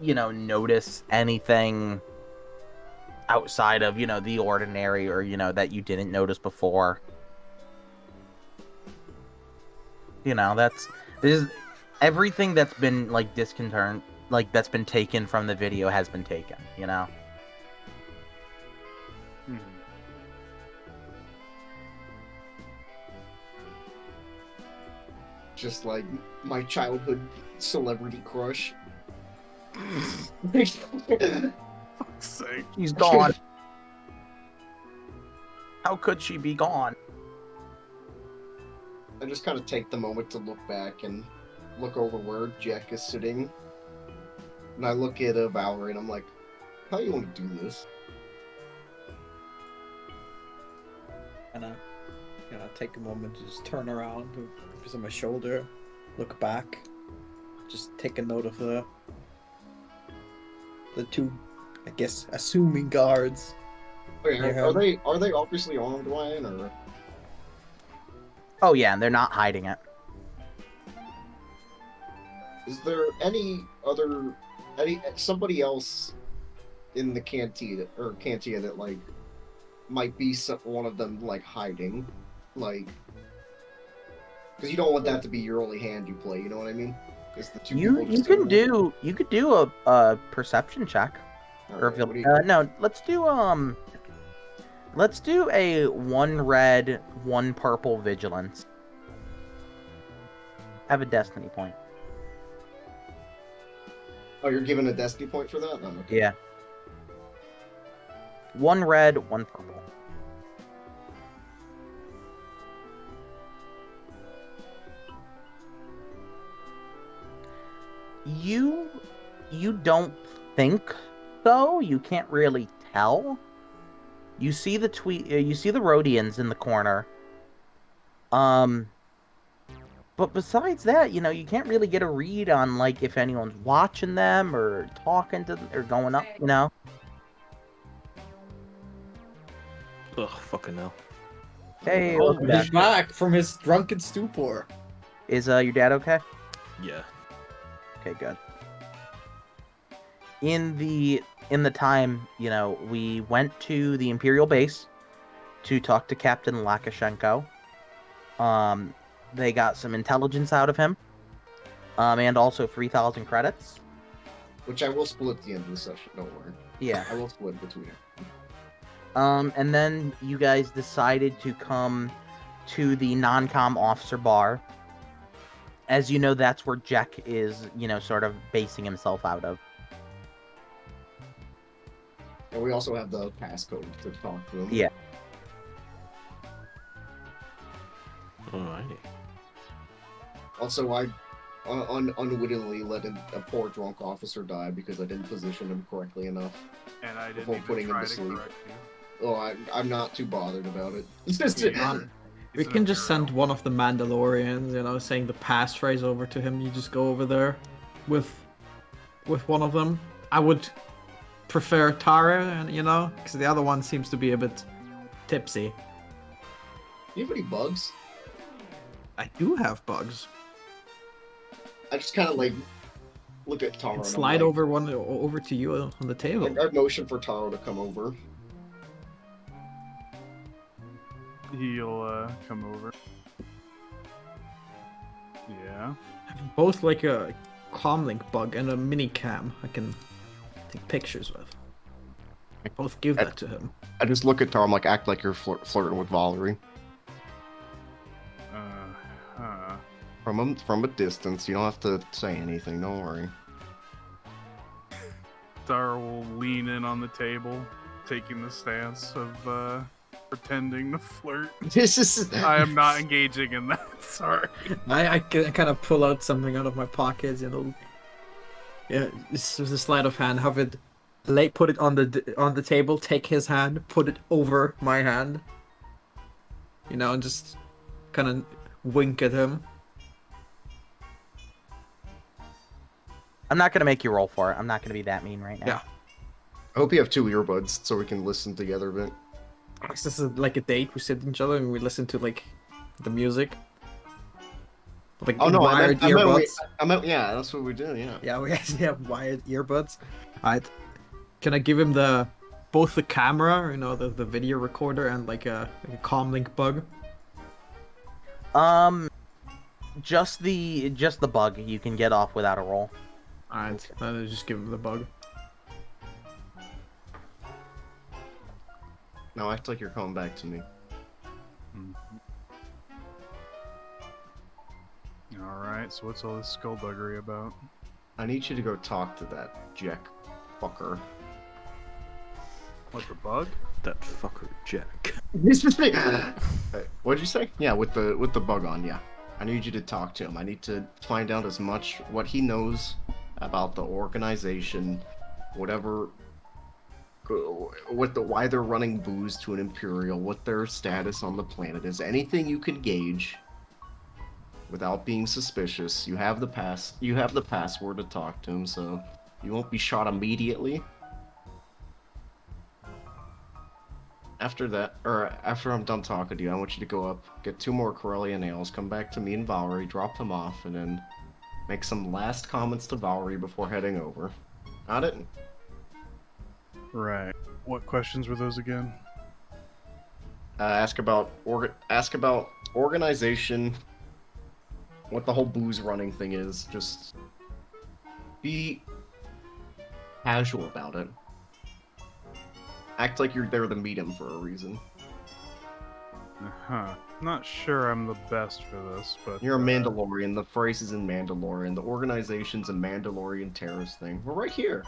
notice anything outside of the ordinary or that you didn't notice before. There's everything that's been discontinued, that's been taken from the video has been taken. Just like my childhood celebrity crush. Fuck's sake. She's gone. How could she be gone? I just kind of take the moment to look back and look over where Jack is sitting. And I look at Vaalri and I'm like, how you want to do this? And I take a moment to just turn around, just on my shoulder, look back, just take a note of the two, I guess, assuming guards. Wait, are they obviously armed, Ryan, or? Oh yeah, and they're not hiding it. Is there somebody else in the cantina that might be one of them hiding, because you don't want that to be your only hand you play. You know what I mean? The two You could do a perception check. Right, No, let's do a 1 red, 1 purple vigilance. Have a destiny point. Oh, you're giving a destiny point for that? Oh, okay. Yeah. 1 red, 1 purple. You don't think so. You can't really tell. You see the Rhodians in the corner. But besides that, you can't really get a read on if anyone's watching them or talking to them or going up. Ugh, fucking hell. Hey, Oh, welcome back. he's back from his drunken stupor. Is your dad okay? Yeah. Okay, good. In the time, we went to the Imperial base to talk to Captain Locoschenko. They got some intelligence out of him, and also 3,000 credits. Which I will split at the end of the session. Don't worry. Yeah. I will split between it. And then you guys decided to come to the non-com officer bar. As you know, that's where Jack is, sort of basing himself out of. And we also have the passcode to talk to him. Yeah. Alrighty. Also, I unwittingly let a poor drunk officer die because I didn't position him correctly enough. And I didn't before even putting him try to to sleep. correct you. Oh, I'm not too bothered about it. We can just send one of the Mandalorians, saying the passphrase over to him. You just go over there with one of them. I would prefer Tarre, and because the other one seems to be a bit tipsy. Do you have any bugs? I do have bugs. I just kind of look at Taro And and slide over to you on the table. I motion for Taro to come over. He'll come over. Yeah. Both a comlink bug and a mini cam. I can take pictures with. Both give that to him. I just look at Tom like, act like you're flirting with Vaalri. From a distance, you don't have to say anything. Don't worry. Tarre will lean in on the table, taking the stance of pretending to flirt. I am not engaging in that. Sorry. I kind of pull out something out of my pocket, this was a sleight of hand. Have it, put it on the table. Take his hand, put it over my hand. And just kind of wink at him. I'm not gonna make you roll for it. I'm not gonna be that mean right now. Yeah. I hope you have 2 earbuds so we can listen together a bit. This is like a date. We sit with each other and we listen to like the music. Like wired earbuds. Yeah, that's what we do. Yeah. Yeah, we actually have wired earbuds. Alright. Can I give him both the camera, the video recorder, and like a comlink bug? Just the bug you can get off without a roll. Alright, I'll just give him the bug. Now act like you're coming back to me. Alright, so what's all this skullduggery about? I need you to go talk to that Jack fucker. What, the bug? That fucker Jack. What'd you say? Yeah, with the bug on, yeah. I need you to talk to him. I need to find out as much what he knows about the organization, whatever, why they're running booze to an Imperial, what their status on the planet is. Anything you can gauge without being suspicious. You have the password to talk to him, so you won't be shot immediately. After I'm done talking to you, I want you to go up, get 2 more Corellia nails, come back to me and Vaalri, drop them off, and then make some last comments to Vaalri before heading over. Got it? Right. What questions were those again? Ask about organization, what the whole booze running thing is. Just be casual about it. Act like you're there to meet him for a reason. Not sure I'm the best for this, but... You're a Mandalorian, the phrase is in Mandalorian, the organization's a Mandalorian terrorist thing. We're right here.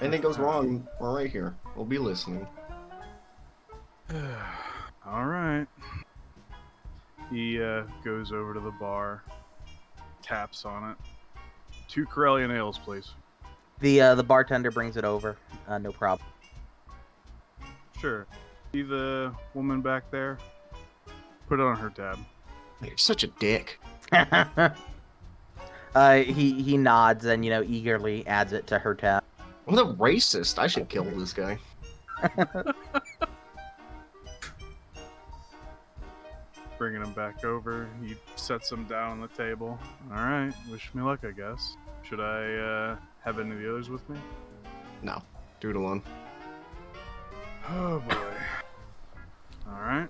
Anything goes wrong, we're right here. We'll be listening. Alright. He goes over to the bar, taps on it. 2 Corellia nails, please. The bartender brings it over. No problem. Sure. See the woman back there? Put it on her tab. You're such a dick. He nods and, eagerly adds it to her tab. What a racist. I should kill this guy. Bringing him back over, he sets him down on the table. Alright, wish me luck, I guess. Should I have any of the others with me? No. Do it alone. Oh boy. Alright.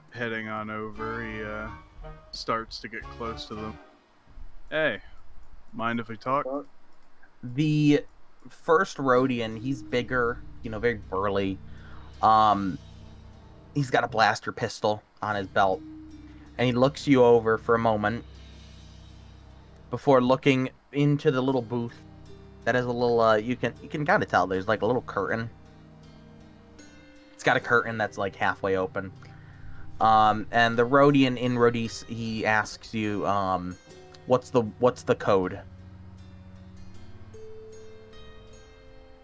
Heading on over, he starts to get close to them. Hey, mind if we talk? The first Rodian, he's bigger, very burly. He's got a blaster pistol on his belt. And he looks you over for a moment before looking into the little booth that has a little, you can kind of tell there's like a little curtain. It's got a curtain that's like halfway open. And the Rodian in Rodis, he asks you, what's the code?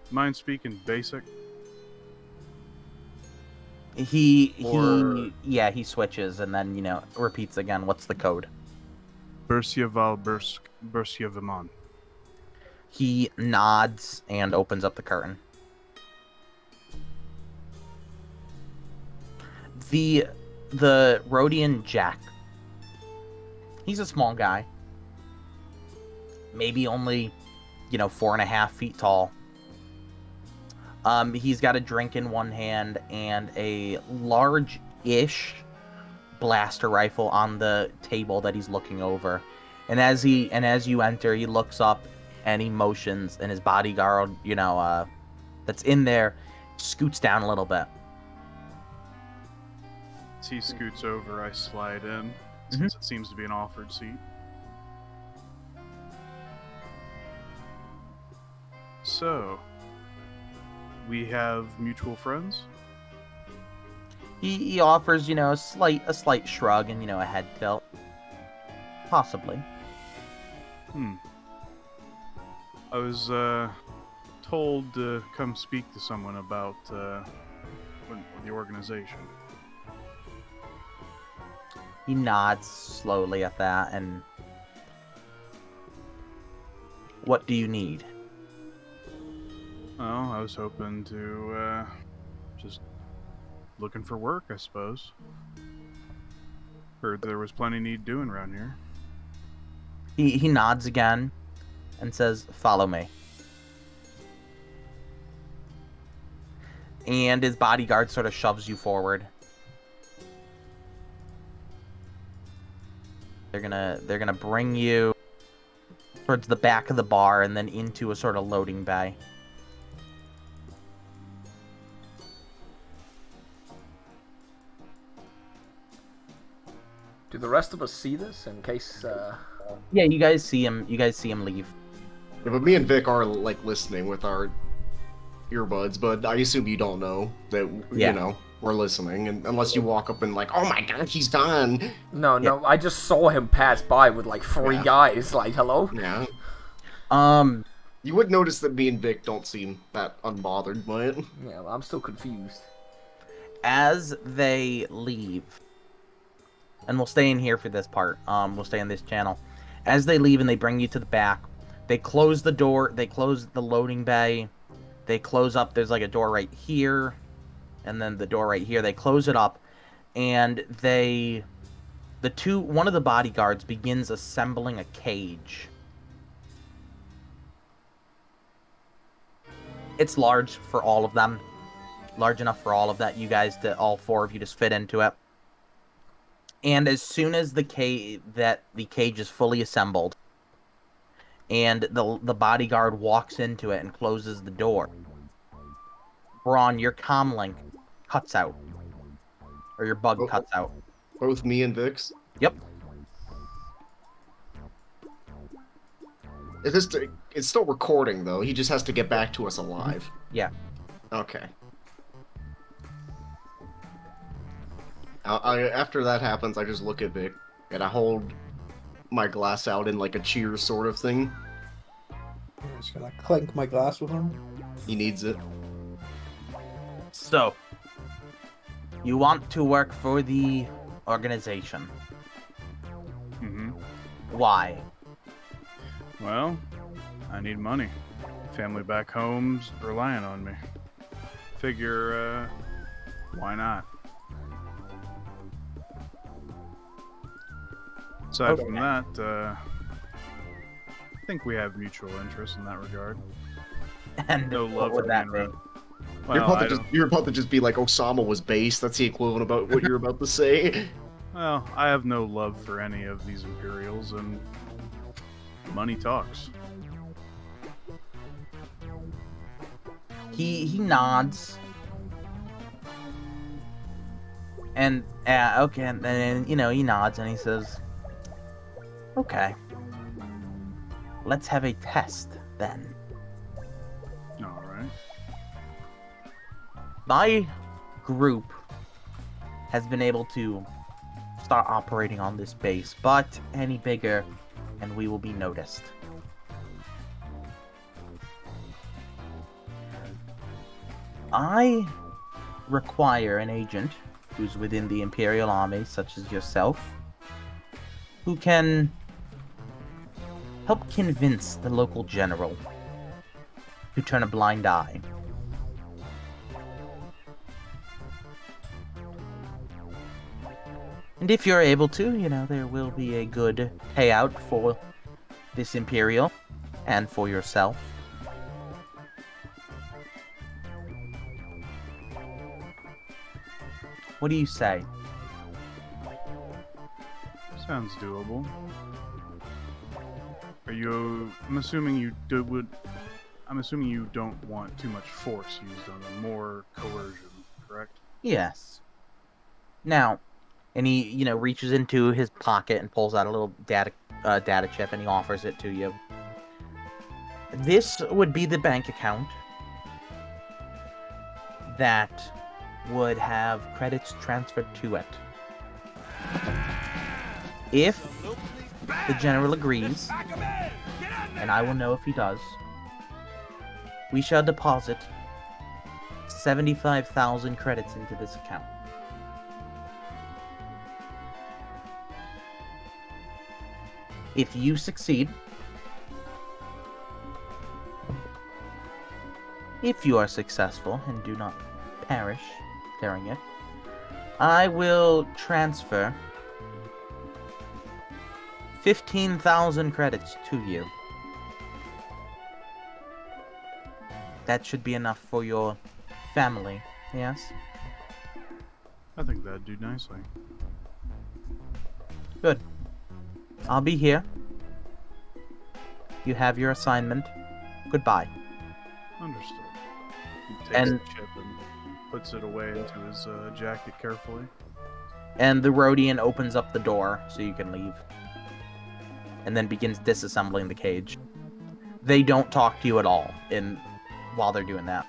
Mind speaking basic? He switches and then, repeats again, what's the code? Bersia Val Bersia Viman. He nods and opens up the curtain. The Rodian Jack. He's a small guy. Maybe only, 4.5 feet tall. He's got a drink in one hand and a large-ish blaster rifle on the table that he's looking over. And as you enter, he looks up and he motions, and his bodyguard, that's in there, scoots down a little bit. As he scoots over, I slide in, since it seems to be an offered seat. So, we have mutual friends? He offers, a slight shrug and, a head tilt. Possibly. I was told to come speak to someone about the organization. He nods slowly at that, and what do you need? Well, I was hoping to just looking for work, I suppose. Heard there was plenty need doing around here. He nods again and says, "Follow me." And his bodyguard sort of shoves you forward. They're gonna bring you towards the back of the bar and then into a sort of loading bay. Do the rest of us see this in case? Yeah, you guys see him. You guys see him leave. Yeah, but me and Vic are like listening with our earbuds. But I assume you don't know that we're listening, and unless you walk up and like, oh my god, he's gone. No, I just saw him pass by with like 3 guys. Like, hello. Yeah. You would notice that me and Vic don't seem that unbothered by it. Yeah, well, I'm still confused. As they leave, and we'll stay in here for this part. We'll stay in this channel. As they leave and they bring you to the back, they close the door. They close the loading bay. They close up. There's like a door right here, and then the door right here. They close it up, and one of the bodyguards begins assembling a cage. It's large for all of them. Large enough for all all 4 of you to fit into it. And as soon as the cage is fully assembled, and the bodyguard walks into it and closes the door, Braun, your comlink cuts out, or your bug cuts out. Both me and Vic's? Yep. It's still recording though. He just has to get back to us alive. Yeah. Okay. After that happens, I just look at Vic, and I hold my glass out in like a cheers sort of thing. I'm just gonna clink my glass with him. He needs it. So, you want to work for the organization. Mm-hmm. Why? Well, I need money. Family back home's relying on me. Figure, why not? Aside from that, I think we have mutual interest in that regard. And no love for that being mean? Well, you're about to just be like Osama was based. That's the equivalent about what you're about to say. Well, I have no love for any of these Imperials, and money talks. He nods. And okay, and then he nods and he says, "Okay, let's have a test then." All right. My group has been able to start operating on this base, but any bigger, and we will be noticed. I require an agent who's within the Imperial Army, such as yourself, who can help convince the local general to turn a blind eye. And if you're able to, there will be a good payout for this Imperial and for yourself. What do you say? Sounds doable. I'm assuming you don't want too much force used on them, more coercion, correct? Yes. Now, and he, reaches into his pocket and pulls out a little data chip, and he offers it to you. This would be the bank account that would have credits transferred to it. If the general agrees, and I will know if he does, we shall deposit 75,000 credits into this account. If you succeed, if you are successful and do not perish during it, I will transfer 15,000 credits to you. That should be enough for your family, yes? I think that'd do nicely. Good. I'll be here. You have your assignment. Goodbye. Understood. He takes the chip and puts it away into his jacket carefully. And the Rhodian opens up the door so you can leave. And then begins disassembling the cage. They don't talk to you at all while they're doing that.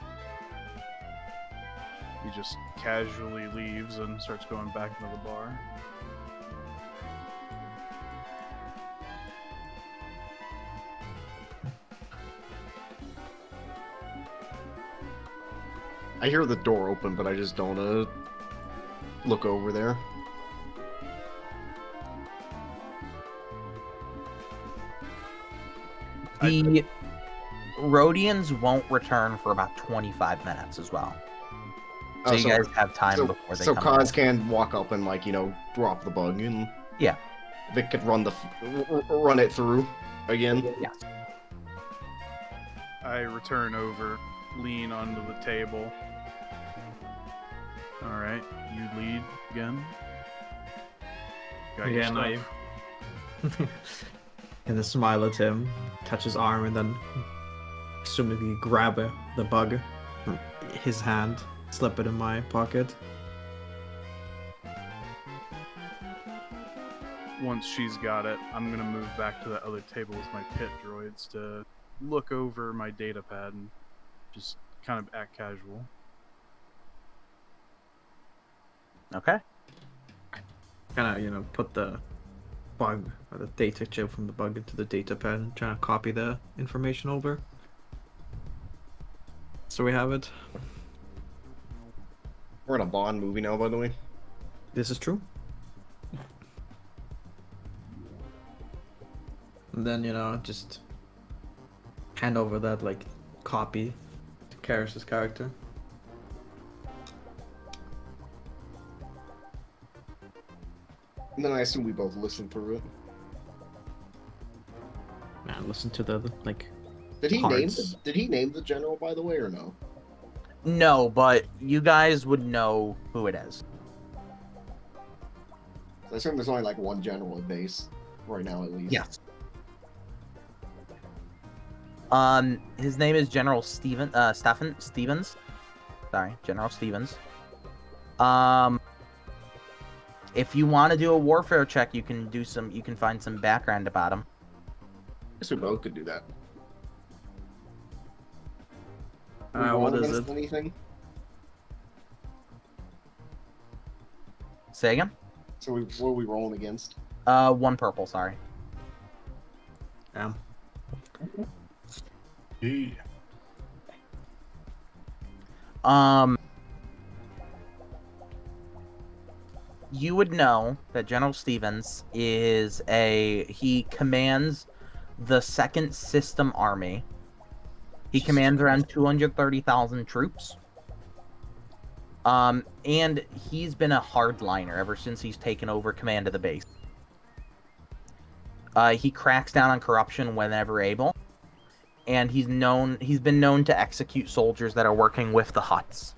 He just casually leaves and starts going back into the bar. I hear the door open, but I just don't look over there. The Rhodians won't return for about 25 minutes as well. So you guys have time before they come. So Kaz can walk up and, drop the bug, and yeah, Vic could run it through again. Yeah. I return over, lean onto the table. Alright, you lead again. Got your stuff. And then smile at him, touch his arm, and then assumedly grab the bug from his hand, slip it in my pocket. Once she's got it, I'm gonna move back to that other table with my pit droids to look over my data pad and just kind of act casual. Okay. Kind of, put the bug or the data chip from the bug into the data pad and trying to copy the information over. So we have it. We're in a Bond movie now, by the way. This is true. And then, just hand over that, copy to Kairris' character. And then I assume we both listen through it. Man, listen to the, Did he parts. Did he name the general, by the way, or no? No, but you guys would know who it is. I assume there's only, one general at base. Right now, at least. Yes. His name is General Stevens. Sorry, General Stevens. If you want to do a warfare check, you can find some background about him. I guess we both could do that. What is it? Anything? Say again? So what are we rolling against? 1 purple, sorry. Damn. Yeah. You would know that General Stevens he commands the 2nd System Army. He commands around 230,000 troops. And he's been a hardliner ever since he's taken over command of the base. He cracks down on corruption whenever able. And he's been known to execute soldiers that are working with the Hutts.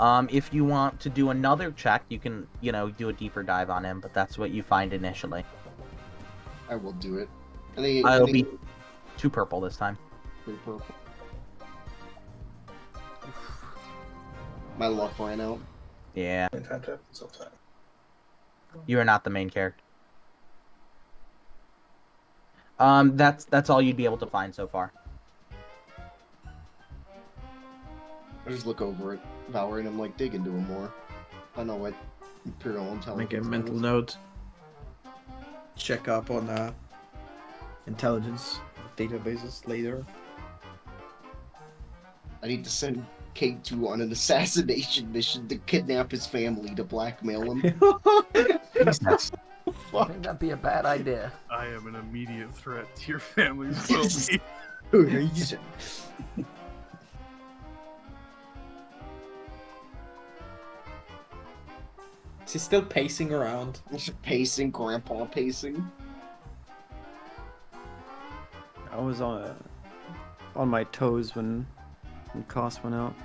If you want to do another check, you can, do a deeper dive on him, but that's what you find initially. I will do it. It'll be 2 purple this time. 3 purple. My luck ran out. Yeah. You are not the main character. That's all you'd be able to find so far. I just look over at Vaalri and I'm like, dig into him more. I know what Imperial intelligence. Make a mental is. note. Check up on intelligence databases later. I need to send K2 on an assassination mission to kidnap his family to blackmail him. Jesus. I think that'd be a bad idea. I am an immediate threat to your family's well-being. Reason. Is he still pacing around? Pacing, Grandpa pacing. I was on my toes when Koss went out.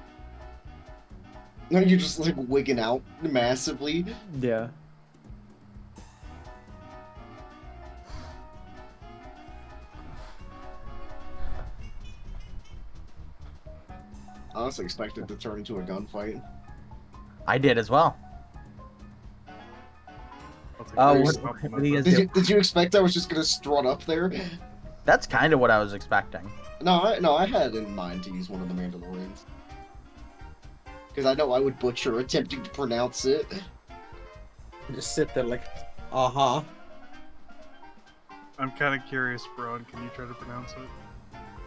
No, you're just like wigging out massively. Yeah. I honestly expected it to turn into a gunfight. I did as well. What do you guys do? Did you expect I was just gonna strut up there? That's kind of what I was expecting. No, I had in mind to use one of the Mandalorians. Because I know I would butcher attempting to pronounce it. Just sit there like, uh-huh. I'm kind of curious, Braun. Can you try to pronounce it?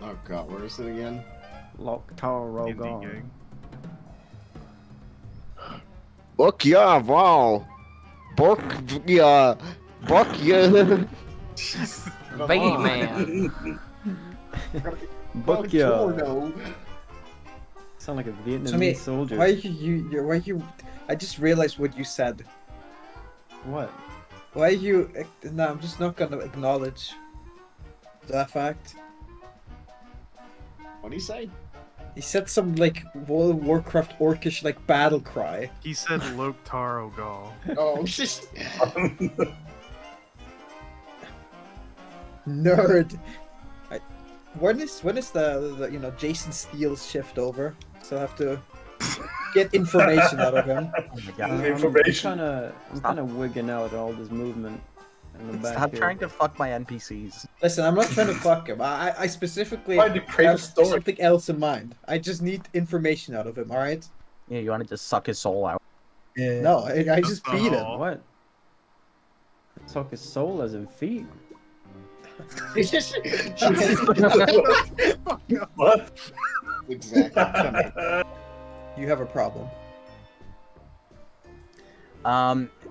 Oh god, where is it again? Locoschenko. Look, yeah, wow. Bork, yeah. Bork, yeah. Biggie man. Book ya. Sound like a Vietnamese soldier. Why you? I just realized what you said. What? Why you? No, I'm just not gonna acknowledge that fact. What do you say? He said some like World of Warcraft orcish like battle cry. He said Lok Taro Gal. Oh, just nerd. When is the Jason Steele's shift over? So I have to get information out of him. Oh my god. Information. I'm kind of wigging out all this movement in the back. Stop here. trying to fuck my NPCs. Listen, I'm not trying to fuck him. I specifically Why do you create a have story? something else in mind. I just need information out of him. All right? Yeah, you want to just suck his soul out. Yeah. No, I just beat him. What? Suck his soul as in feet. What? Exactly. You have a problem.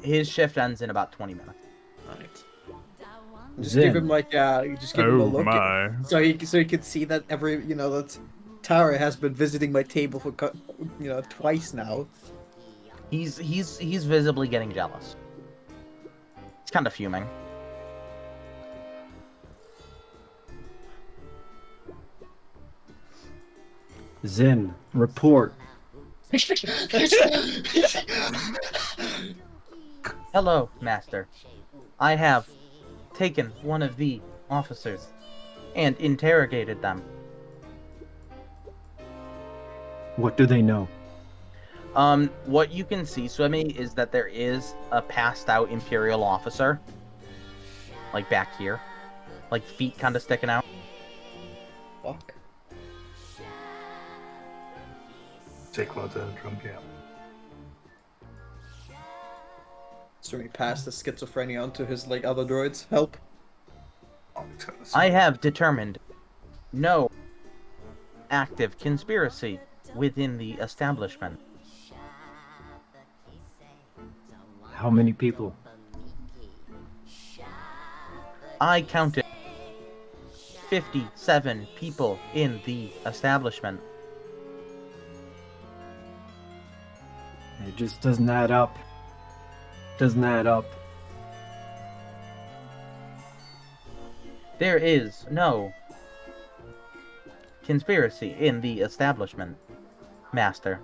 His shift ends in about 20 minutes. Alright. Just give him like just give him a look. My. So he could see that that Tarre has been visiting my table for twice now. He's visibly getting jealous. He's kind of fuming. Zin, report. Hello, Master. I have taken one of the officers and interrogated them. What do they know? What you can see, Swimmy, is that there is a passed out Imperial officer. Like back here. Like feet kind of sticking out. Fuck. Take one of the drunk, yeah. So he passed the schizophrenia on to his other droids. Help. I have determined no active conspiracy within the establishment. How many people? I counted 57 people in the establishment. It just doesn't add up. Doesn't add up. There is no conspiracy in the establishment, Master.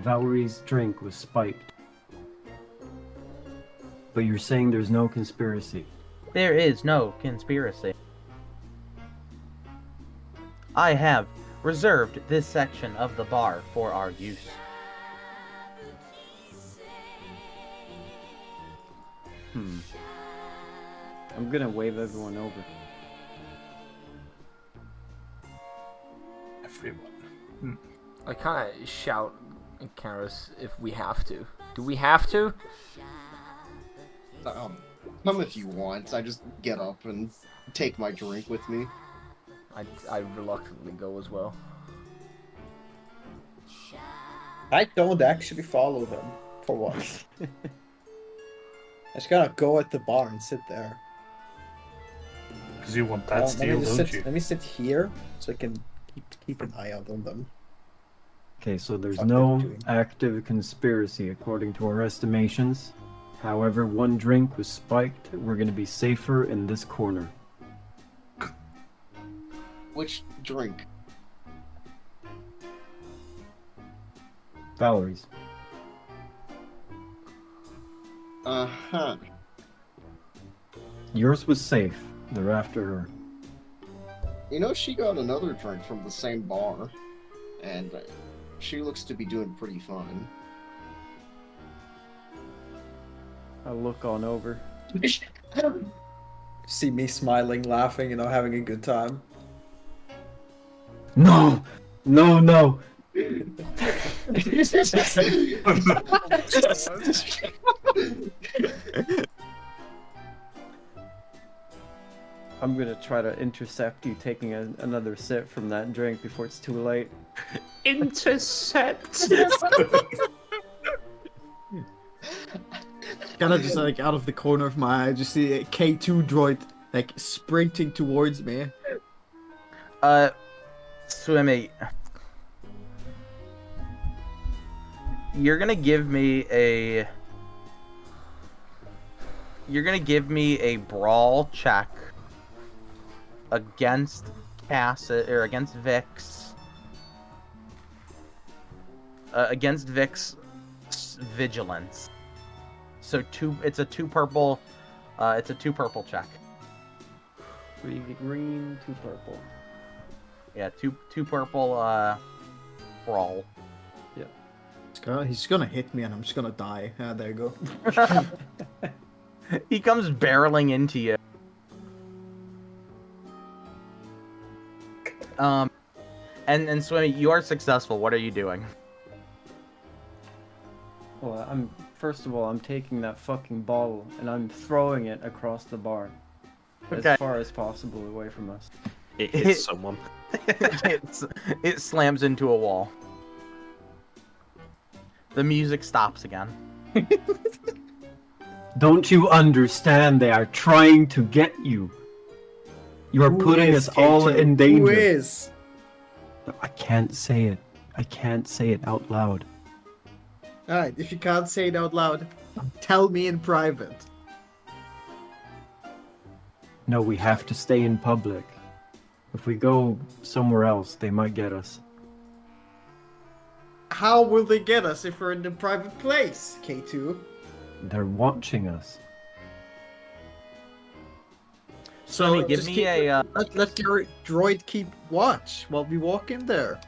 Vaalri's drink was spiked. But you're saying there's no conspiracy. There is no conspiracy. I have reserved this section of the bar for our use. I'm gonna wave everyone over. Everyone. I kind of shout at Kairris if we have to. Do we have to? Come if you want. I just get up and take my drink with me. I reluctantly go as well. I don't actually follow them, for once. I just gotta go at the bar and sit there. Because you want that steal, don't you? Let me sit here so I can keep an eye out on them. Okay, so there's no active conspiracy according to our estimations. However, one drink was spiked. We're gonna be safer in this corner. Which drink? Vaalri's. Uh-huh. Yours was safe. They're after her. You know, she got another drink from the same bar, and she looks to be doing pretty fine. I'll look on over. See me smiling, laughing, having a good time. No! No, no! I'm gonna try to intercept you taking another sip from that drink before it's too late. Intercept! Kind of just like out of the corner of my eye, just see a K2 droid like sprinting towards me. Swimmy, you're gonna give me a brawl check against against Vix. Against Vic's vigilance. So it's a two purple check. 3 green, 2 purple. Yeah, two purple brawl. Yeah. He's gonna hit me and I'm just gonna die. Ah, there you go. He comes barreling into you. And Swimmy, you are successful. What are you doing? Well, first of all, I'm taking that fucking bottle and I'm throwing it across the bar. Okay. As far as possible away from us. It hits someone. It slams into a wall. The music stops again. Don't you understand? They are trying to get you. You are putting us all in danger. Who is? I can't say it. I can't say it out loud. Alright, if you can't say it out loud, tell me in private. No, we have to stay in public. If we go somewhere else, they might get us. How will they get us if we're in a private place, K2? They're watching us. So give just me a let your droid keep watch while we walk in there.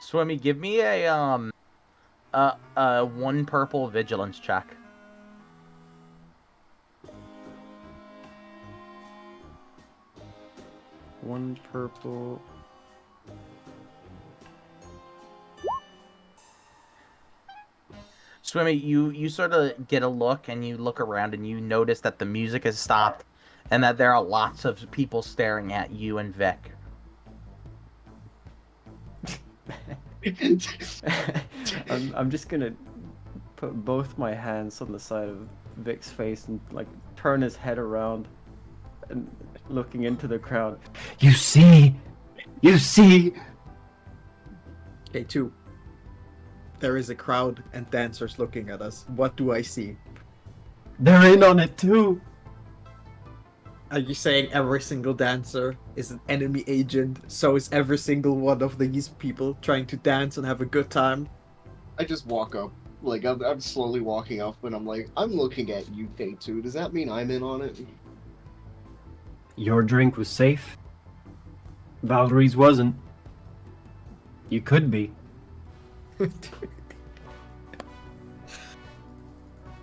Swimmy, give me a one purple vigilance check. One purple. Swimmy, you sort of get a look and you look around and you notice that the music has stopped and that there are lots of people staring at you and Vic. I'm just gonna put both my hands on the side of Vic's face and like turn his head around and looking into the crowd. You see? You see? K2. There is a crowd and dancers looking at us. What do I see? They're in on it too. Are you saying every single dancer is an enemy agent? So is every single one of these people trying to dance and have a good time? I just walk up. Like, I'm slowly walking up, and I'm like, I'm looking at you, K2. Does that mean I'm in on it? Your drink was safe. Vaalri's wasn't. You could be.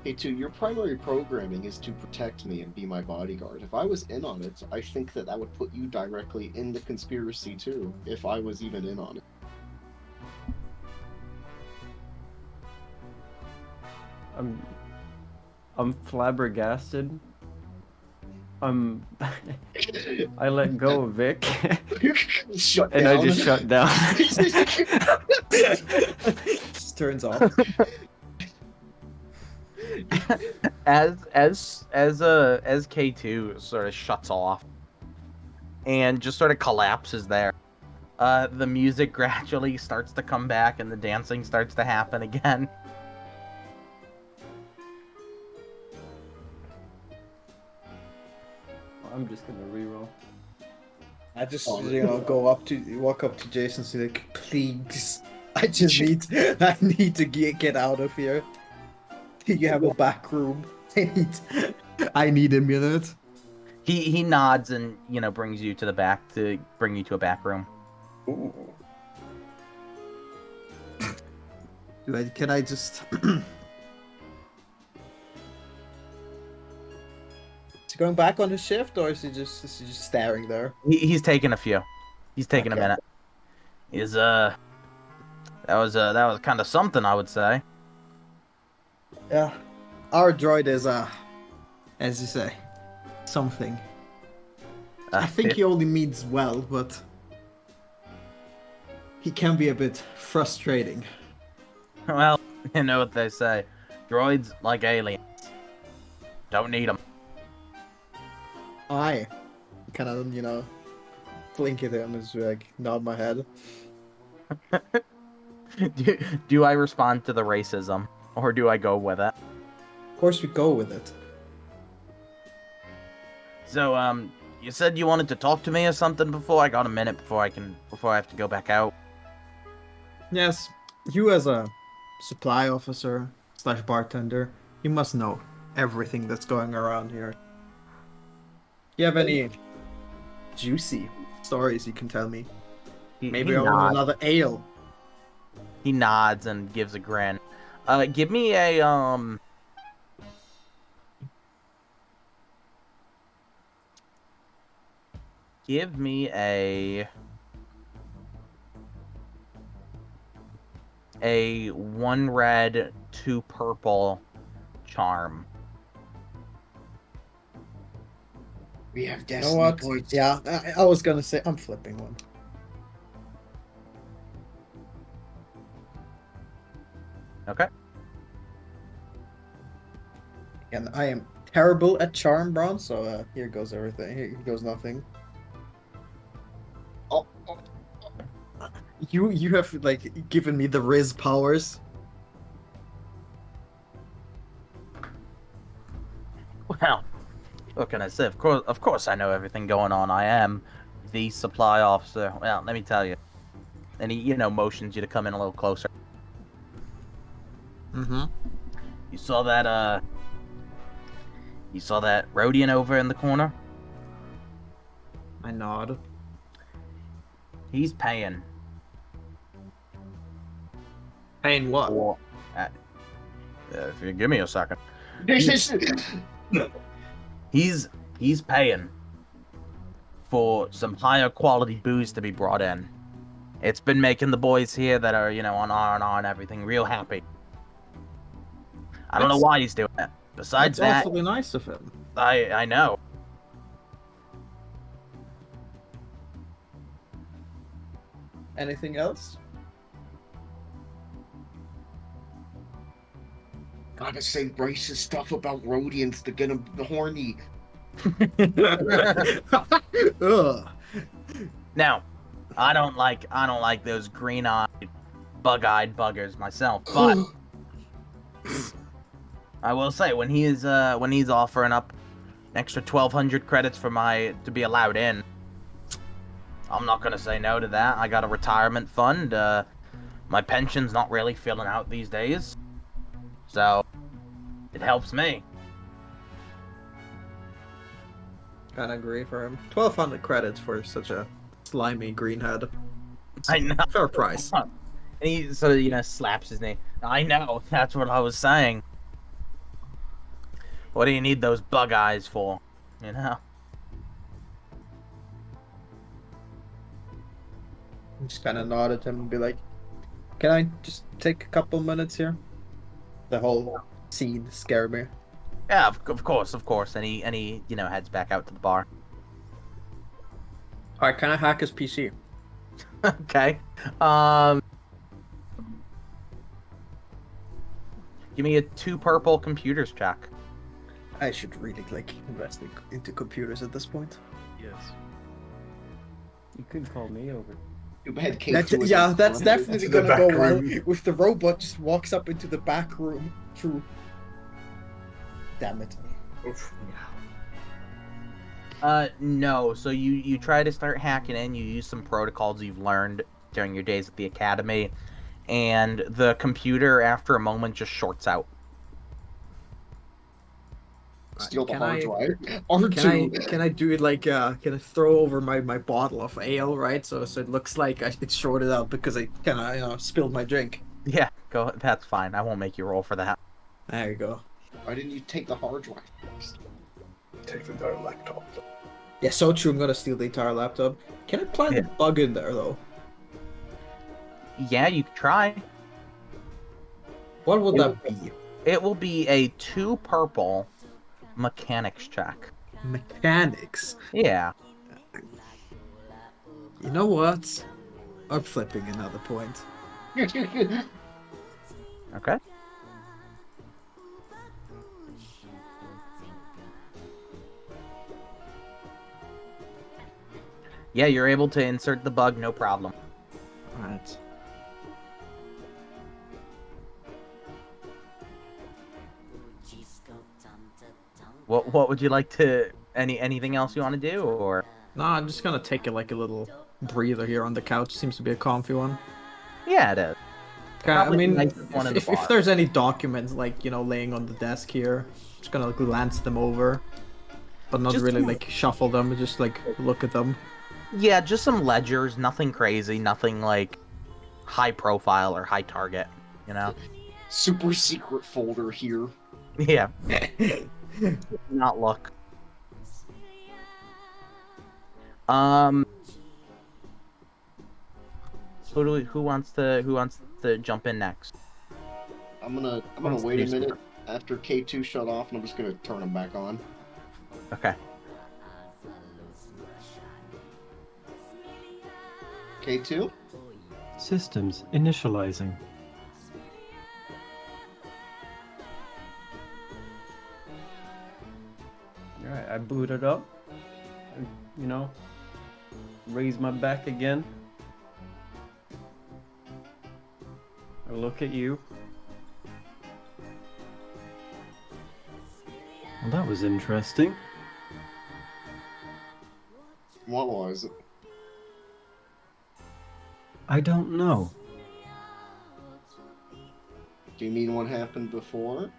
K2, your primary programming is to protect me and be my bodyguard. If I was in on it, I think that would put you directly in the conspiracy, too, if I was even in on it. I'm flabbergasted. I let go of Vic. Shut and down. I just shut down. Just turns off. as K2 sort of shuts off and just sort of collapses there, the music gradually starts to come back and the dancing starts to happen again. I'm just gonna reroll. I just walk up to Jason and say like, please, I need to get out of here. You have a back room. I need a minute. He nods and brings you to the back to bring you to a back room. Ooh. Can I just? Is he going back on his shift, or is he just staring there? He's taking a few. He's taking a minute. That was kind of something, I would say. Yeah, our droid is as you say, something. I think he only means well, but he can be a bit frustrating. Well, you know what they say, droids like aliens. Don't need them. I kind of blink at him as like nod my head. Do I respond to the racism, or do I go with it? Of course, we go with it. So, you said you wanted to talk to me or something before. I got a minute before I have to go back out. Yes, you as a supply officer / bartender, you must know everything that's going around here. You have any juicy stories you can tell me? Maybe on another ale. He nods and gives a grin. Give me a Give me a 1 red, 2 purple charm. We have destiny You know what? points. Yeah, I was gonna say I'm flipping one. Okay. And I am terrible at charm, Braun, so here goes everything. Here goes nothing. Oh. You have like given me the Riz powers. Well, what can I say? Of course I know everything going on. I am the supply officer. Well, let me tell you. And he, motions you to come in a little closer. Mm-hmm. You saw that Rhodian over in the corner? I nod. He's paying. Paying what? For, if you give me a second. He's paying for some higher quality booze to be brought in. It's been making the boys here that are, on R&R and everything real happy. I don't know why he's doing that. Besides that's that, awfully nice of him. I know. Anything else? Gotta say racist stuff about Rhodians to get them horny. Ugh. Now, I don't like those green-eyed, bug-eyed buggers myself, but I will say when he's offering up extra 1,200 credits for to be allowed in. I'm not gonna say no to that. I got a retirement fund. My pension's not really filling out these days, so it helps me. Kinda agree for him. 1,200 credits for such a slimy greenhead. I know. Fair price. And he sort of, slaps his knee. I know. That's what I was saying. What do you need those bug eyes for? Just kind of nod at him and be like, "Can I just take a couple minutes here?" The whole scene scared me. Yeah, of course. And he heads back out to the bar. Alright, can I hack his PC? Okay. Give me a 2 purple computers check. I should really invest into computers at this point. Yes. You could call me over. Too bad That's definitely the gonna go back well. room. If the robot just walks up into the back room. True. Damn it. Oof. No. So you try to start hacking in. You use some protocols you've learned during your days at the academy, and the computer, after a moment, just shorts out. Steal the Can hard I- drive. R2. Can I do it can I throw over my bottle of ale, right? So it looks like it's shorted out because I kinda spilled my drink. Yeah, go. That's fine. I won't make you roll for that. There you go. Why didn't you take the hard drive first? Take the entire laptop. Yeah, so true. I'm gonna steal the entire laptop. Can I plant a bug in there though? Yeah, you can try. What would that be? It will be a 2 purple mechanics check. Mechanics. Yeah. You know what? I'm flipping another point. Okay. Yeah, you're able to insert the bug, no problem. Alright. What would you like to anything else you want to do, or? No, I'm just gonna take a little breather here on the couch. Seems to be a comfy one. Yeah, it is. I Probably mean, the nicest one in the if bar. there's any documents laying on the desk here, just gonna glance them over, but not Just really some- shuffle them. Just look at them. Yeah, just some ledgers, nothing crazy, nothing high profile or high target, Super secret folder here. Yeah. Not look. Who wants to jump in next? I'm gonna wait a minute after K2 shut off, and I'm just gonna turn them back on. Okay. K2? Systems initializing. Alright, I boot it up. Raise my back again. I look at you. Well, that was interesting. What was it? I don't know. Do you mean what happened before?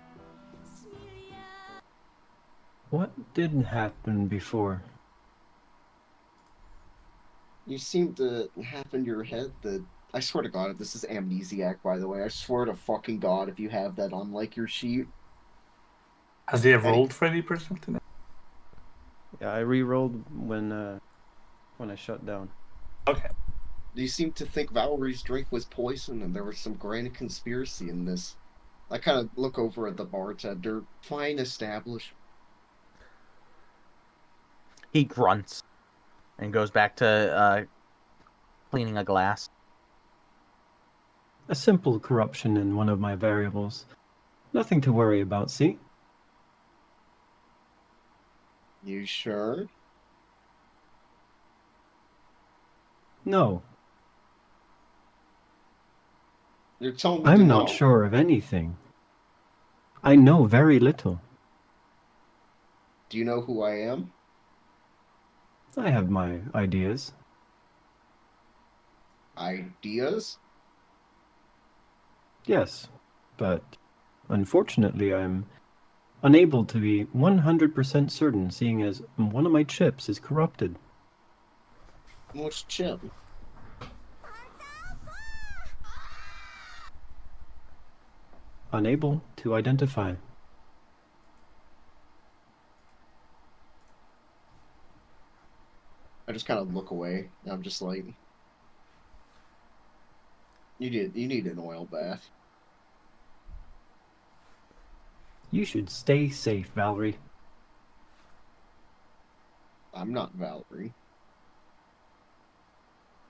What didn't happen before? You seem to have in your head that... I swear to God, if this is amnesiac, by the way, I swear to fucking God if you have that on, your sheet. Has he have rolled for any person tonight? Yeah, I re-rolled when I shut down. Okay. You seem to think Vaalri's drink was poison and there was some grand conspiracy in this. I kind of look over at the bartender. Fine establishment. He grunts and goes back to cleaning a glass. A simple corruption in one of my variables. Nothing to worry about, see? You sure? No, You're telling me I'm to not know. sure of anything. I know very little. Do you know who I am? I have my ideas. Ideas? Yes, but unfortunately I'm unable to be 100% certain, seeing as one of my chips is corrupted. Which chip? Unable to identify. I just kind of look away. I'm just like, you need an oil bath. You should stay safe, Vaalri. I'm not Vaalri.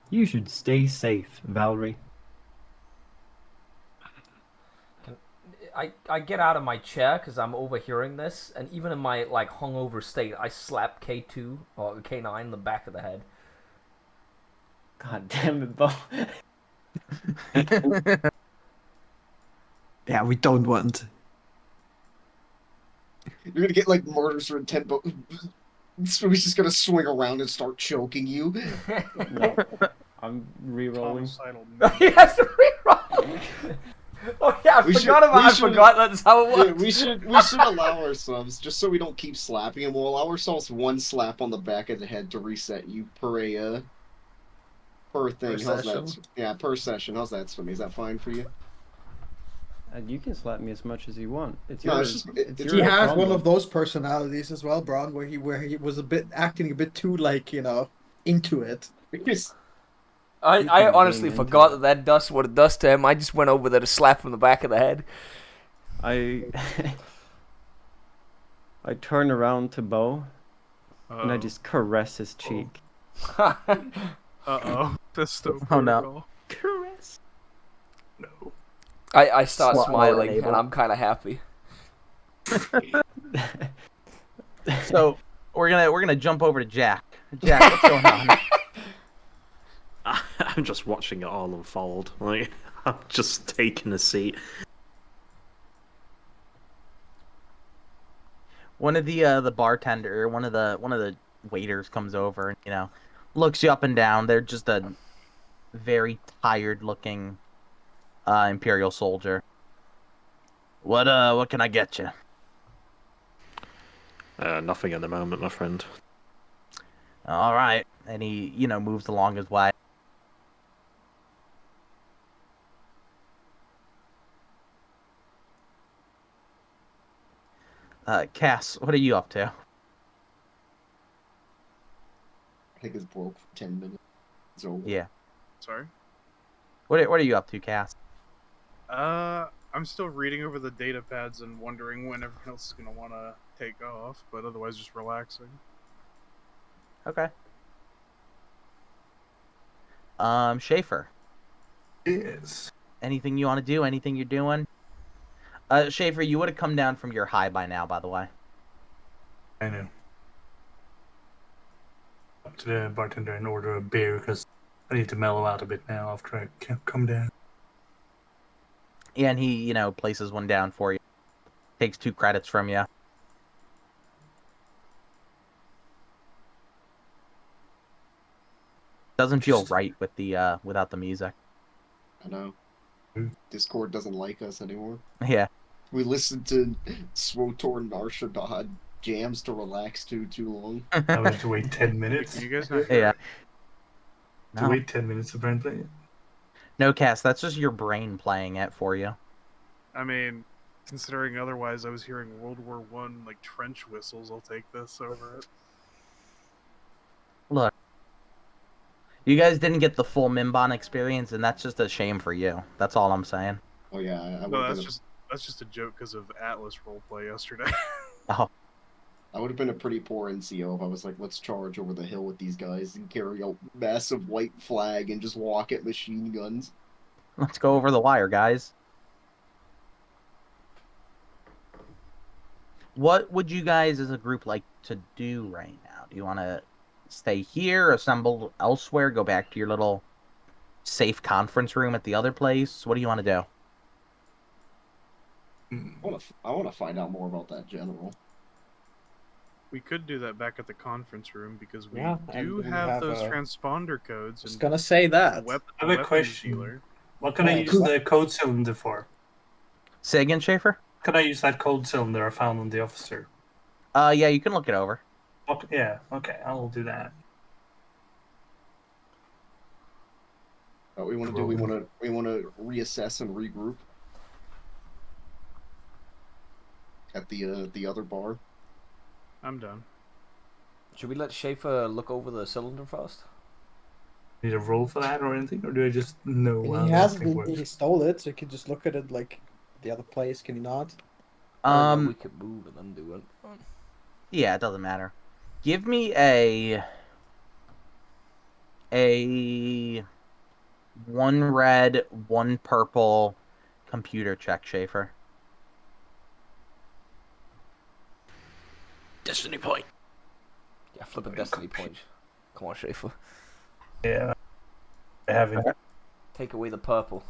You should stay safe, Vaalri. I get out of my chair because I'm overhearing this, and even in my like hungover state, I slap K2 or K9 in the back of the head. God damn it, Bo. Yeah, we don't want. You're gonna get like murders for intent, but Swimmy's just gonna swing around and start choking you. No, I'm re-rolling. He has to re-roll. Oh yeah, I forgot that's how it works. Yeah, we should allow ourselves, just so we don't keep slapping him, we'll allow ourselves one slap on the back of the head to reset you per thing. Per How's session? that? Yeah, per session. How's that, Swimmy? Is that fine for you? And you can slap me as much as you want. It's No, your, it's just- it's it's your He has problem. one of those personalities as well, Braun, where he was acting a bit too into it. Because I honestly into forgot that does what it does to him. I just went over there to slap him in the back of the head. I turn around to Bo, and I just caress his cheek. Uh-oh. Testo Oh, no. protocol. Caress. No. I start Slot smiling, enable. and I'm kind of happy. So we're gonna jump over to Jack. Jack, what's going on? I'm just watching it all unfold. Like, I'm just taking a seat. One of the bartender, one of the waiters comes over and looks you up and down. They're just a very tired looking Imperial soldier. What can I get you? Nothing at the moment, my friend. All right, and he moves along his way. Cass, what are you up to? I think it's broke for 10 minutes. It's over. Yeah. Sorry? What are you up to, Cass? I'm still reading over the data pads and wondering when everyone else is going to want to take off, but otherwise just relaxing. Okay. Schaefer. Yes. Anything you want to do? Anything you're doing? Schaefer, you would have come down from your high by now, by the way. I know. Up to the bartender and order a beer because I need to mellow out a bit now after I come down. Yeah, and he, places one down for you. Takes 2 credits from you. Doesn't feel right with the without the music. I know. Discord doesn't like us anymore. Yeah. We listened to Swotor and Arshadad jams to relax too long. I would have to wait 10 minutes. You guys not Yeah. To wait 10 minutes to play it. No, Cass, that's just your brain playing it for you. I mean, considering otherwise I was hearing World War One like trench whistles, I'll take this over it. Look. You guys didn't get the full Mimbon experience, and that's just a shame for you. That's all I'm saying. Oh yeah, No, that's just a joke because of Atlas roleplay yesterday. Oh. I would have been a pretty poor NCO if I was like, let's charge over the hill with these guys and carry a massive white flag and just walk at machine guns. Let's go over the wire, guys. What would you guys as a group like to do right now? Do you want to stay here, assemble elsewhere, go back to your little safe conference room at the other place? What do you want to do? I want to find out more about that general. We could do that back at the conference room because we Yeah, do and we have have those a- transponder codes. I was gonna say that. I have a question. What can I Right. use the code cylinder for? Say again, Schaefer? Can I use that code cylinder I found on the officer? Yeah, you can look it over. Okay, yeah, okay, I'll do that. What we want to do? We want to reassess and regroup at the other bar. I'm done. Should we let Schaefer look over the cylinder first? Need a roll for that or anything, or do I just know how He that has thing works? he stole it, so he could just look at it like the other place. Can he not? We could move and then do it. Yeah, it doesn't matter. Give me a 1 red, 1 purple computer check, Schaefer. Destiny point. Yeah, flip a destiny point. Come on, Schaefer. Yeah, I have it. Take away the purple.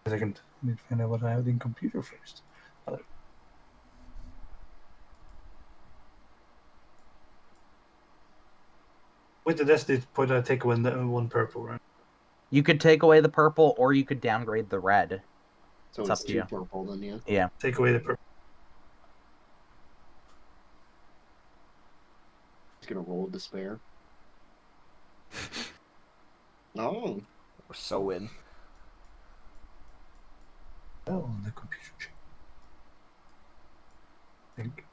A second. I need to find out what I have in computer first. With the destiny point, I take away one purple, right? You could take away the purple, or you could downgrade the red. So it's up to 2 you. purple then, yeah. Yeah. Take away the purple. Just gonna roll despair. No. We're so in. Oh, the computer check. Think.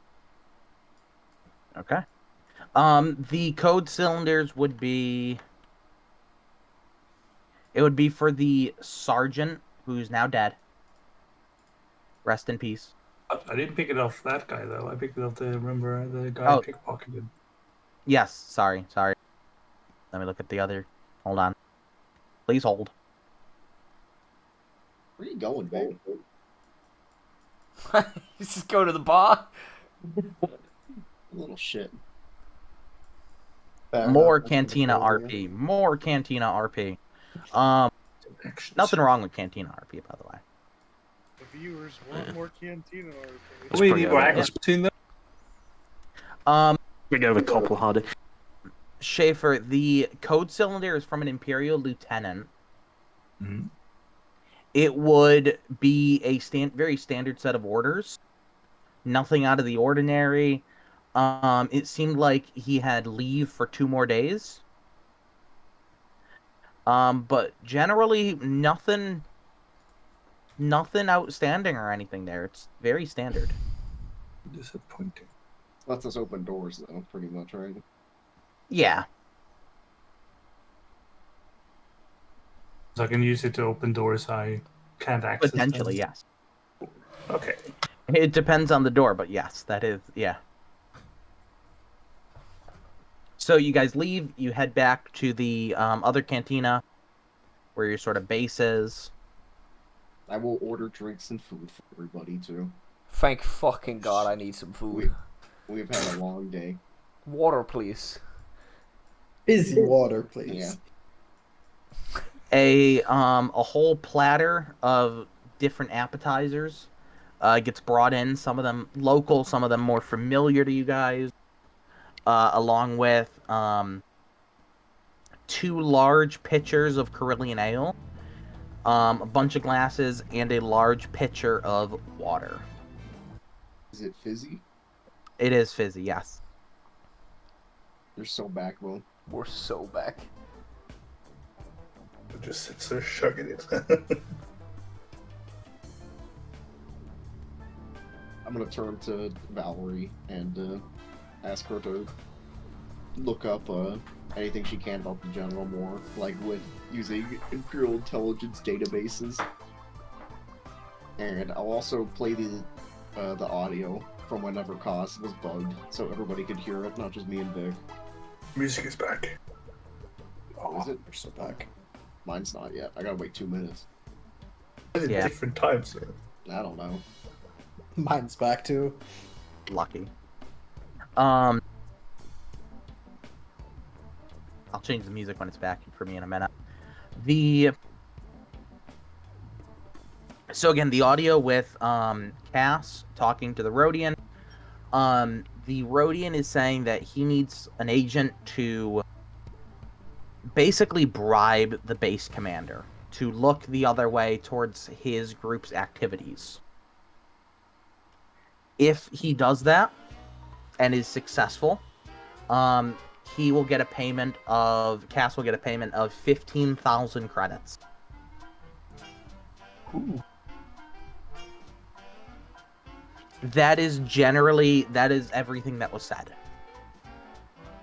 Okay. The code cylinders would be... It would be for the sergeant, who's now dead. Rest in peace. I didn't pick it off that guy, though. I picked it off the guy Oh. pickpocketed. Yes, sorry. Let me look at the other. Hold on. Please hold. Where are you going, babe? Just go to the bar. Little shit. More Cantina RP. More Cantina RP. Nothing wrong with Cantina RP, by the way. The viewers want more Cantina Let's We bring need it more up. access between them. We go with a couple hardy. Schaefer, the code cylinder is from an Imperial lieutenant. Mhm. It would be a very standard set of orders. Nothing out of the ordinary. It seemed like he had leave for 2 more days. But generally nothing outstanding or anything there. It's very standard. Disappointing. Lets us open doors, though, pretty much, right? Yeah. So I can use it to open doors I can't access. Potentially, them. yes. Okay. It depends on the door, but yes, that is, yeah. So you guys leave, you head back to the other cantina, where your sort of base is. I will order drinks and food for everybody, too. Thank fucking God I need some food. We've had a long day. Water, please. Fizzy water, please. Yeah. A whole platter of different appetizers gets brought in. Some of them local, some of them more familiar to you guys. Along with 2 large pitchers of Carillion ale, a bunch of glasses, and a large pitcher of water. Is it fizzy? It is fizzy, yes. You're so backbone. We're so back. It just sits there shugging it. I'm gonna turn to Vaalri and ask her to look up anything she can about the general more, like with using Imperial intelligence databases. And I'll also play the audio from whenever Kaz was bugged, so everybody could hear it, not just me and Vic. Music is back. Oh, is it? We're so back. Mine's not yet. I gotta wait 2 minutes. At Yeah. different times. I don't know. Mine's back too. Lucky. I'll I'll change the music when it's back for me in a minute. So again, the audio with Cass talking to the Rhodian. The Rhodian is saying that he needs an agent to basically bribe the base commander to look the other way towards his group's activities. If he does that and is successful, he will get a payment of Cass will get a payment of 15,000 credits. Ooh. That is everything that was said.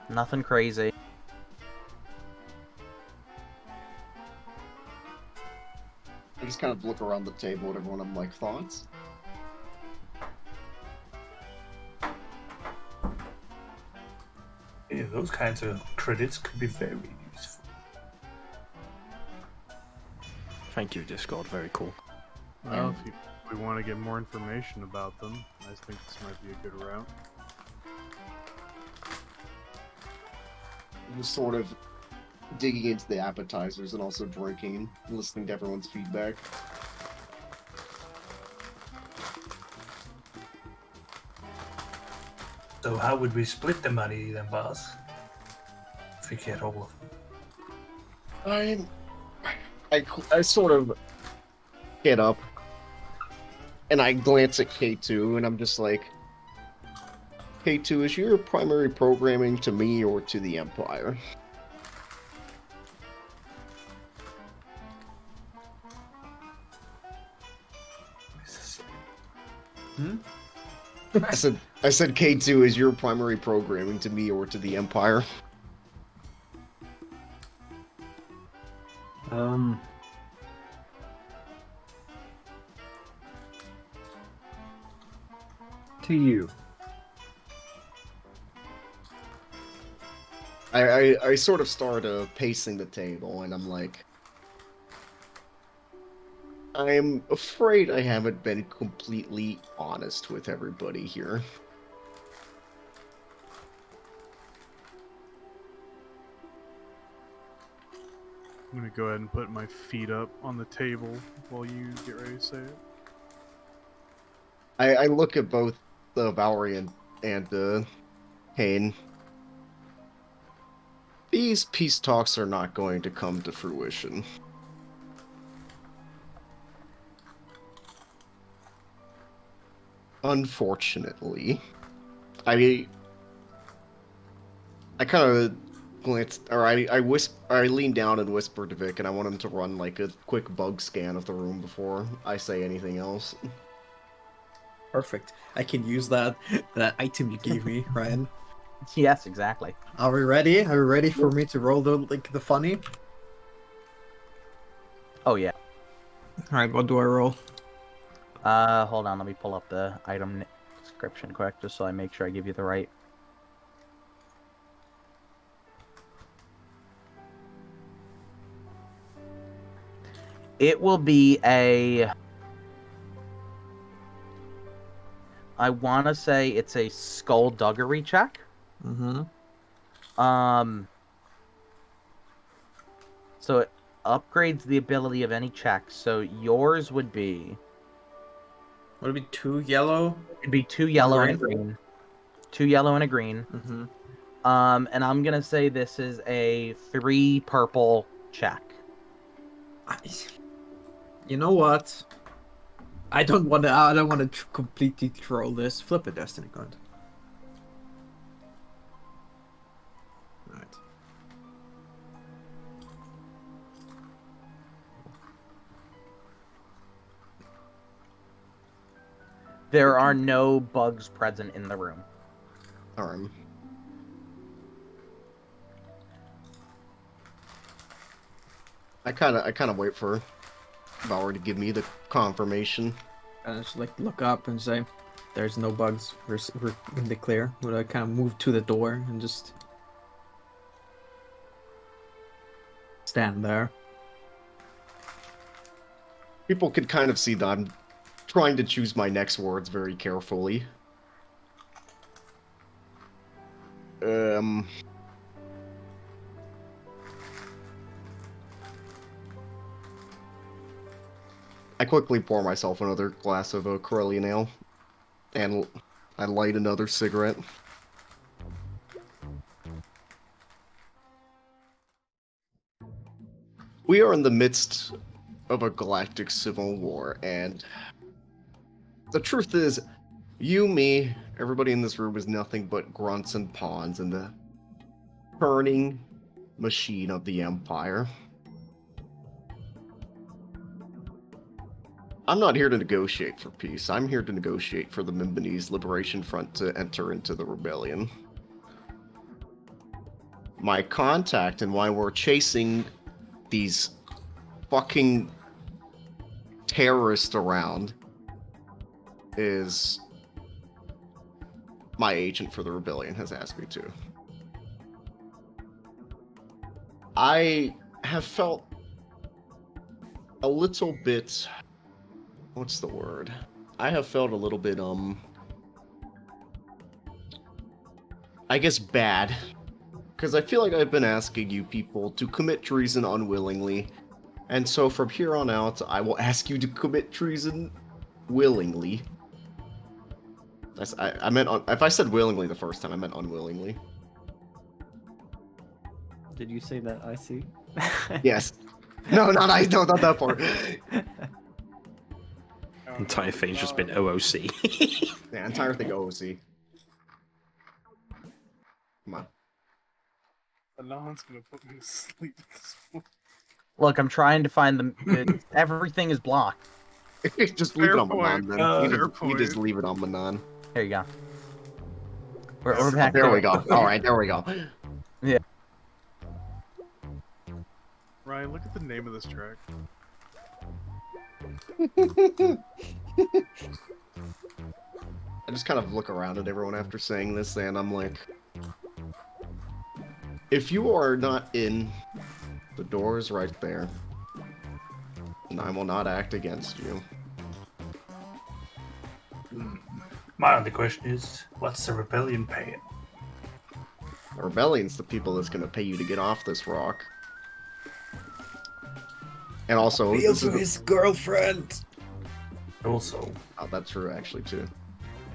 Nothing crazy. I just kind of look around the table at everyone. I'm like, thoughts? Yeah, those kinds of credits could be very useful. Thank you, Discord. Very cool. Well, if we want to get more information about them, I think this might be a good route. Just sort of digging into the appetizers and also drinking, listening to everyone's feedback. So how would we split the money then, boss? If we get all of them. I sort of get up and I glance at K2 and I'm just like, K2, is your primary programming to me or to the Empire? I said, K2, is your primary programming to me or to the Empire? To you. I sort of start pacing the table, and I'm like, I'm afraid I haven't been completely honest with everybody here. I'm gonna go ahead and put my feet up on the table while you get ready to say it. I look at both the Vaalri and Kane. These peace talks are not going to come to fruition. Unfortunately. I kind of glanced, or I lean down and whisper to Vic, and I want him to run like a quick bug scan of the room before I say anything else. Perfect. I can use that item you gave me, Ryan. Yes, exactly. Are we ready? Are we ready for me to roll the funny? Oh yeah. Alright, what do I roll? Hold on, let me pull up the item description quick, just so I make sure I give you the right. It will be I want to say it's a skullduggery check. Mm-hmm. So it upgrades the ability of any check. So yours would be... Would it be 2 yellow? It'd be 2 yellow and a green. 2 yellow and a green. Mm-hmm. And I'm gonna say this is a 3 purple check. You know what? I don't want to completely troll this. Flip a destiny card. Alright. There are no bugs present in the room. I kind of wait for Vaalri to give me the confirmation. I just look up and say, "There's no bugs. We're in the clear." Would I kind of move to the door and just stand there? People could kind of see that I'm trying to choose my next words very carefully. I quickly pour myself another glass of Corellian ale, and I light another cigarette. We are in the midst of a galactic civil war, and the truth is, you, me, everybody in this room is nothing but grunts and pawns in the turning machine of the Empire. I'm not here to negotiate for peace. I'm here to negotiate for the Mimbanese Liberation Front to enter into the rebellion. My contact and why we're chasing these fucking terrorists around is my agent for the rebellion has asked me to. I have felt a little bit... What's the word? I have felt a little bit, I guess bad. Because I feel like I've been asking you people to commit treason unwillingly. And so from here on out, I will ask you to commit treason willingly. I meant, if I said willingly the first time, I meant unwillingly. Did you say that I see? Yes. No, not that part. Entire thing's just been OOC. Yeah, entire thing OOC. Come on. Alon's gonna put me to sleep this morning. Look, I'm trying to find the everything is blocked. Just leave it on point. Manon, then. Fair You just point. leave it on Manon. There you go. We're back. There we go. Alright, there we go. Yeah. Ryan, look at the name of this track. I just kind of look around at everyone after saying this, and I'm like... If you are not in, the door is right there. And I will not act against you. My only question is, what's the rebellion paying? The rebellion's the people that's gonna pay you to get off this rock. And also... his girlfriend! Also... Oh, that's true, actually, too.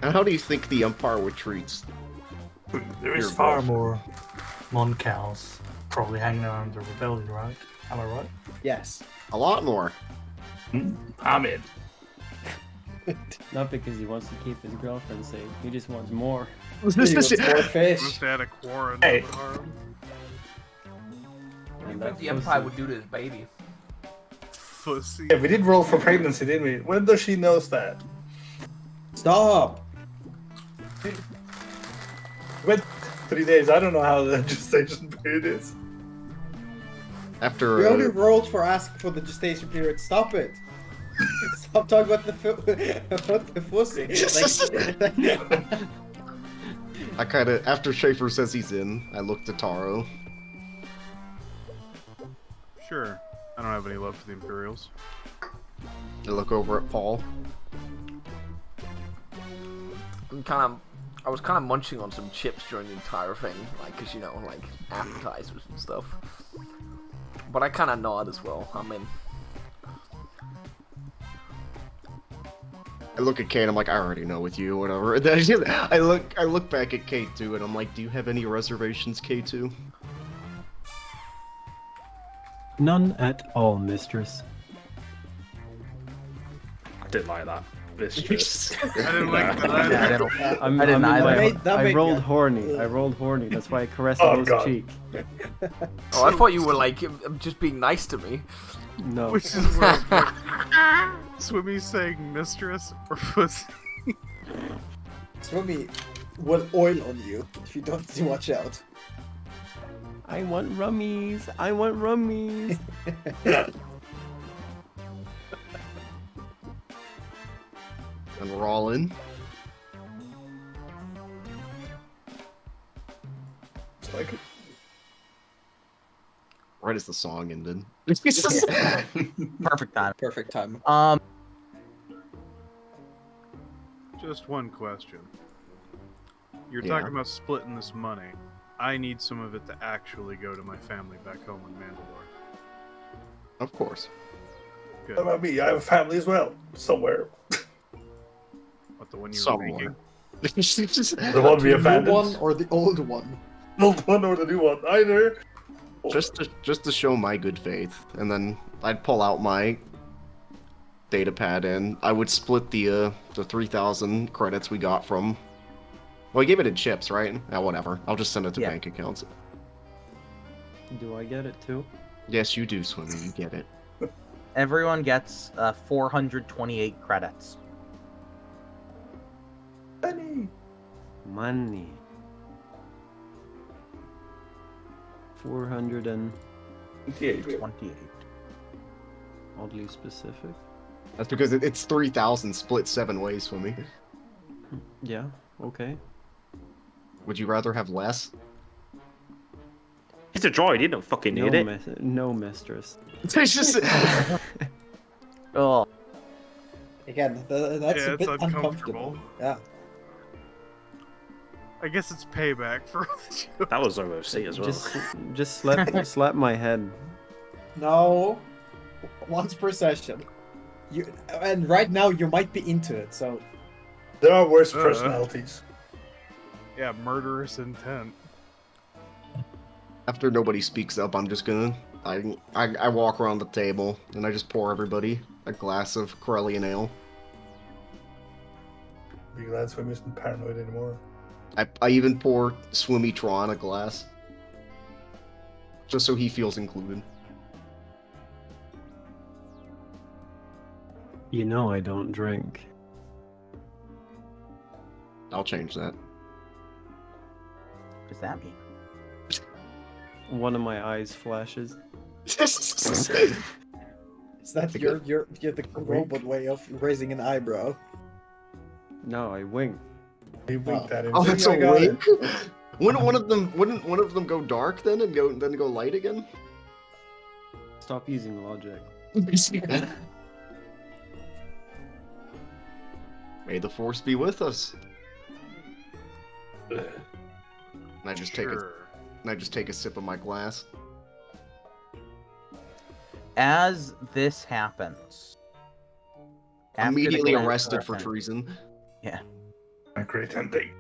And how do you think the Empire would treat... There is far more Mon-Cals probably hanging around the rebellion, right? Am I right? Yes. A lot more. I'm in. Not because he wants to keep his girlfriend safe. He just wants more. He wants more fish. Must add a quarant. Hey. And What the Empire would do to his baby? Pussy. Yeah, we did roll for pregnancy, didn't we? When does she knows that? Stop! Went 3 days. I don't know how the gestation period is. After... We only rolled for asking for the gestation period. Stop it! Stop talking about the pussy. I kinda... After Schaefer says he's in, I look to Taro. Sure. I don't have any love for the Imperials. I look over at Paul. I was kind of munching on some chips during the entire thing, like, cause you know, like appetizers and stuff. But I kind of nod as well. I'm in. I look at Kane, I'm like, I already know with you, whatever. I look back at K2 and I'm like, do you have any reservations, K2? None at all, mistress. I didn't like that. Mistress. I didn't like that. I didn't either. I rolled horny. I rolled horny. That's why I caressed Oh, Lo's God. cheek. Oh, I thought you were like just being nice to me. No. Which is worse. Swimmy saying mistress or pussy? Swimmy will oil on you if you don't watch out. I want rummies. I want rummies. And we're all in. It's like... Right as the song ended. Perfect time. Perfect time. Just one question. You're Yeah. talking about splitting this money. I need some of it to actually go to my family back home in Mandalore. Of course. Good. What about me? I have a family as well, somewhere. What, the one you were Somewhere. making? The one we The new abandoned. one or the old one? Old one or the new one, either. Just to show my good faith, and then I'd pull out my data pad and I would split the 3,000 credits we got from. Well, I gave it in chips, right? Whatever. I'll just send it to bank accounts. Do I get it too? Yes, you do, Swimmy. You get it. Everyone gets 428 credits. Money. 428. Oddly specific. That's because it's 3,000 split 7 ways, Swimmy. Yeah, okay. Would you rather have less? He's a droid, he don't fucking need it. No, mistress. It's just... Oh. Again, that's a it's bit uncomfortable. Yeah. I guess it's payback for That was OOC as well. Just slap my head. No. Once per session. And right now you might be into it, so... There are worse personalities. Yeah, murderous intent. After nobody speaks up, I'm just gonna... I walk around the table, and I just pour everybody a glass of Corellian ale. Be glad Swimmy isn't paranoid anymore. I even pour Swimmy Tron a glass. Just so he feels included. You know I don't drink. I'll change that. What does that mean? One of my eyes flashes. Is that your the robot way of raising an eyebrow? No, I wink. He winked at him. Oh, that's a wink? Wouldn't one of them go dark then and go light again? Stop using logic. May the force be with us. And I just take a sip of my glass. As this happens, Immediately arrested for treason. Yeah. A great ending.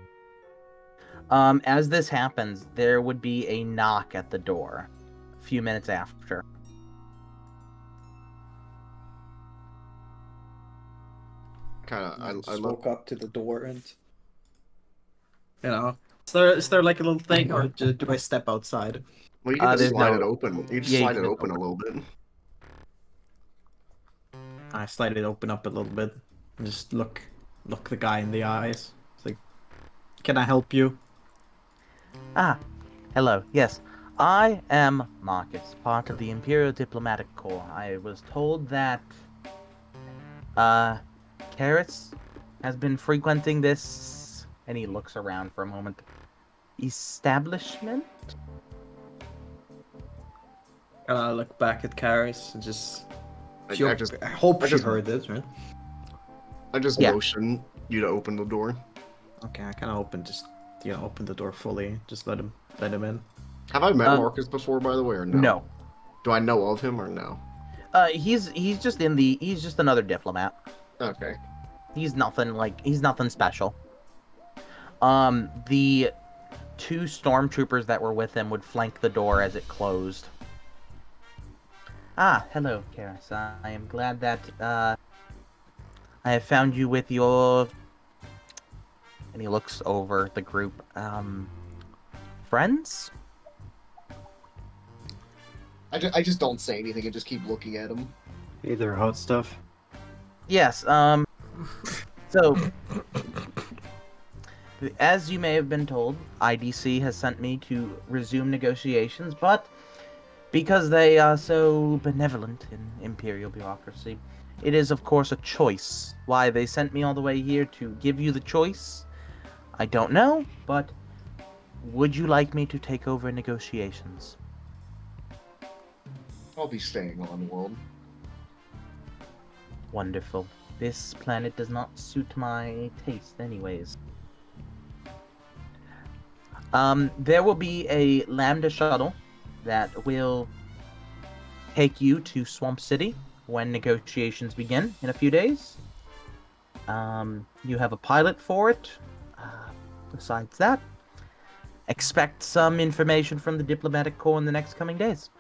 As this happens, there would be a knock at the door. A few minutes after. I woke up to the door and... You know... Is there like a little thing, or do I step outside? Well, you can just slide it open. You just slide it open a little bit. I slide it open up a little bit. And just look the guy in the eyes. It's like, can I help you? Ah, hello. Yes, I am Marcus, part of the Imperial Diplomatic Corps. I was told that Kairris has been frequenting this, and he looks around for a moment. Establishment? And I look back at Kairris and just... I hope she heard this, right? I just motion you to open the door. Okay, I kind of open the door fully. Just let him in. Have I met Marcus before, by the way, or no? No. Do I know of him or no? He's just another diplomat. Okay. He's nothing special. The 2 stormtroopers that were with him would flank the door as it closed. Ah, hello, Kairris. I am glad that I have found you with your... And he looks over the group. Friends? I just don't say anything and just keep looking at him. Either hot stuff. Yes, so... As you may have been told, IDC has sent me to resume negotiations, but because they are so benevolent in Imperial bureaucracy, it is of course a choice. Why they sent me all the way here to give you the choice, I don't know, but would you like me to take over negotiations? I'll be staying on world. Wonderful. This planet does not suit my taste anyways. There will be a Lambda shuttle that will take you to Swamp City, when negotiations begin in a few days. You have a pilot for it. Besides that, expect some information from the diplomatic corps in the next coming days.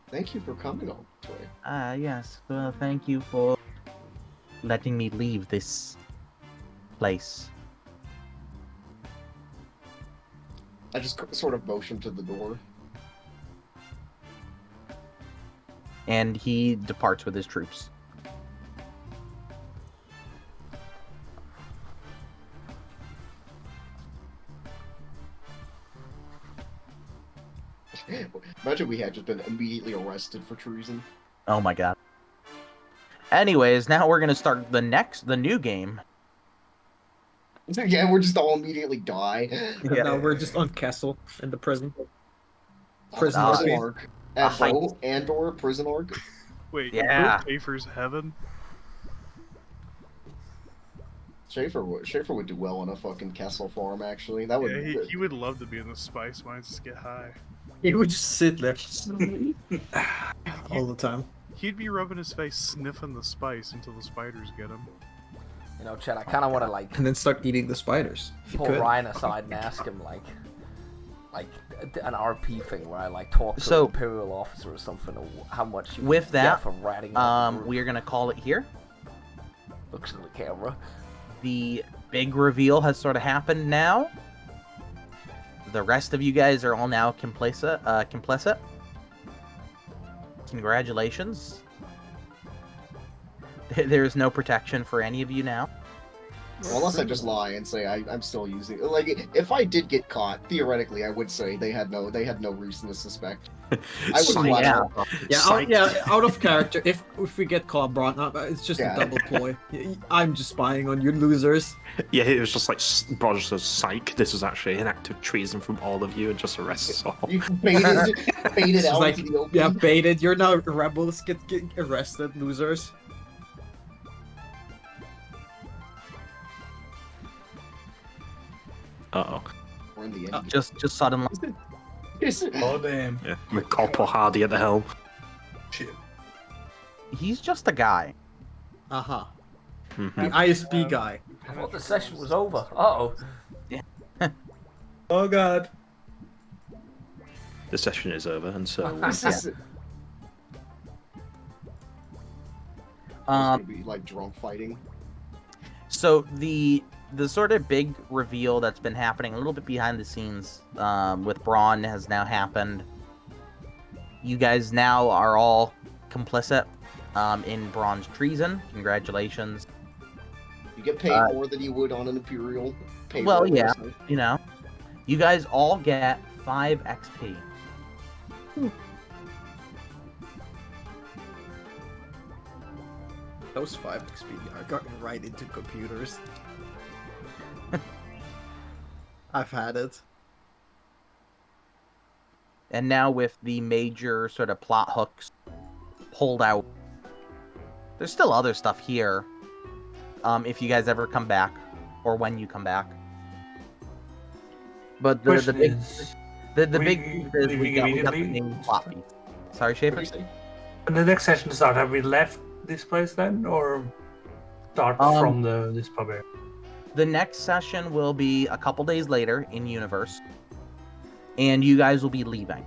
Thank you for coming all the way. Yes. Well, thank you for letting me leave this place. I just sort of motion to the door. And he departs with his troops. Imagine we had just been immediately arrested for treason. Oh my god. Anyways, now we're gonna start the new game. Yeah, we're just all immediately die. Yeah. No, we're just on Castle in the prison. Prison RP. arc. Andor prison arc. Wait, yeah. Schaefer's heaven? Schaefer would do well on a fucking castle farm, actually. That would. Yeah, he would love to be in the spice mines, just get high. He would just sit there all the time. He'd be rubbing his face, sniffing the spice until the spiders get him. You know, Chad, I kind of want to like And then start eating the spiders. If you pull could. Ryan aside and ask him like an RP thing where I like talk to So- an Imperial officer or something, or how much you With get that, for ratting out the group. we are gonna call it here. Looks in the camera. The big reveal has sort of happened now. The rest of you guys are all now complicit. Congratulations. There's no protection for any of you now. Well, unless I just lie and say I'm still using. Like, if I did get caught, theoretically, I would say they had no reason to suspect. I would lie out. Out of character. If we get caught, Braun, it's just a double ploy. I'm just spying on you losers. Yeah, it was just like Braun just says, "Psych! This was actually an act of treason from all of you," and just arrests us all. You baited out Like, into the open. yeah, baited. You're now rebels. Get arrested, losers. Uh-oh. We're in the end. Just suddenly. Oh damn. Yeah, with Corporal Hardy at the helm. Shit. He's just a guy. Uh-huh. Mm-hmm. The ISP guy. I thought the session was over. Uh-oh. Oh god. The session is over, and so This is gonna be like drunk fighting. So the sort of big reveal that's been happening a little bit behind the scenes with Braun has now happened. You guys now are all complicit in Braun's treason. Congratulations. You get paid more than you would on an Imperial payroll. Well, yeah, you know. You guys all get 5 XP. Those 5 XP are going right into computers. I've had it. And now with the major sort of plot hooks pulled out, there's still other stuff here. If you guys ever come back, or when you come back. But the big piece is we got the main plot piece. Sorry, Schaefer? When the next session start, have we left this place then, or start from this pub area? The next session will be a couple days later in universe, and you guys will be leaving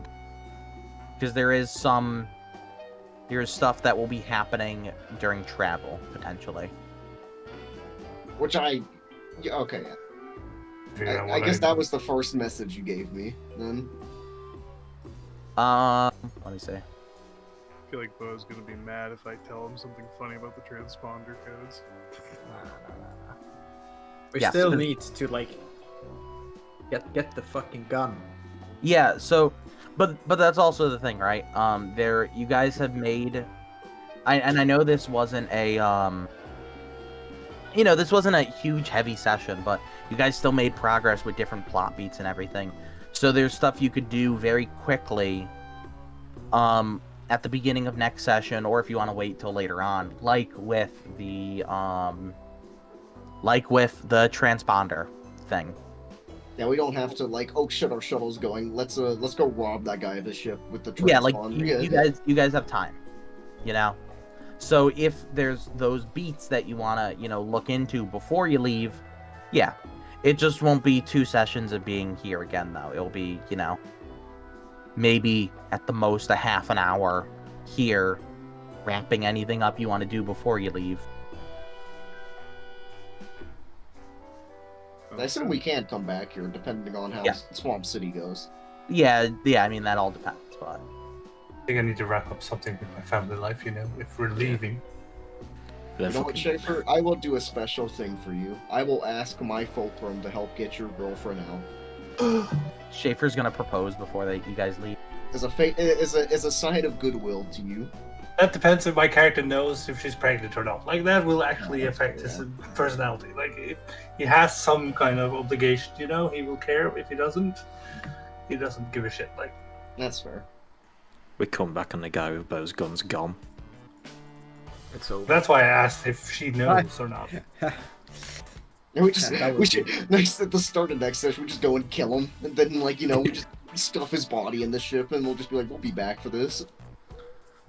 because there's stuff that will be happening during travel potentially. Which I guess that was the first message you gave me then. Let me see. I feel like Bo's gonna be mad if I tell him something funny about the transponder codes. We Yeah, still so- need to like get the fucking gun. Yeah, so but that's also the thing, right? You guys have made I know this wasn't a this wasn't a huge heavy session, but you guys still made progress with different plot beats and everything. So there's stuff you could do very quickly at the beginning of next session, or if you want to wait till later on, like with the transponder thing. Yeah, we don't have to like, oh shit, our shuttle's going. Let's go rob that guy of his ship with the transponder. Yeah, like you guys have time. you know? So if there's those beats that you want to, look into before you leave, yeah. It just won't be 2 sessions of being here again, though. It'll be, maybe at the most a half an hour here, wrapping anything up you want to do before you leave. I assume we can come back here, depending on how Swamp City goes. Yeah, I mean, that all depends, but... I think I need to wrap up something with my family life, if we're leaving. You know what, Schaefer? I will do a special thing for you. I will ask my fulcrum to help get your girlfriend out. Schaefer's gonna propose before you guys leave. As a sign of goodwill to you. That depends if my character knows if she's pregnant or not. Like, that will actually affect his personality. Like, if he has some kind of obligation, he will care. If he doesn't give a shit. Like, that's fair. We come back and the guy with Bo's gun's gone. It's over. That's why I asked if she knows or not. We should next at the start of next session we just go and kill him, and then we just stuff his body in the ship, and we'll just be like, we'll be back for this.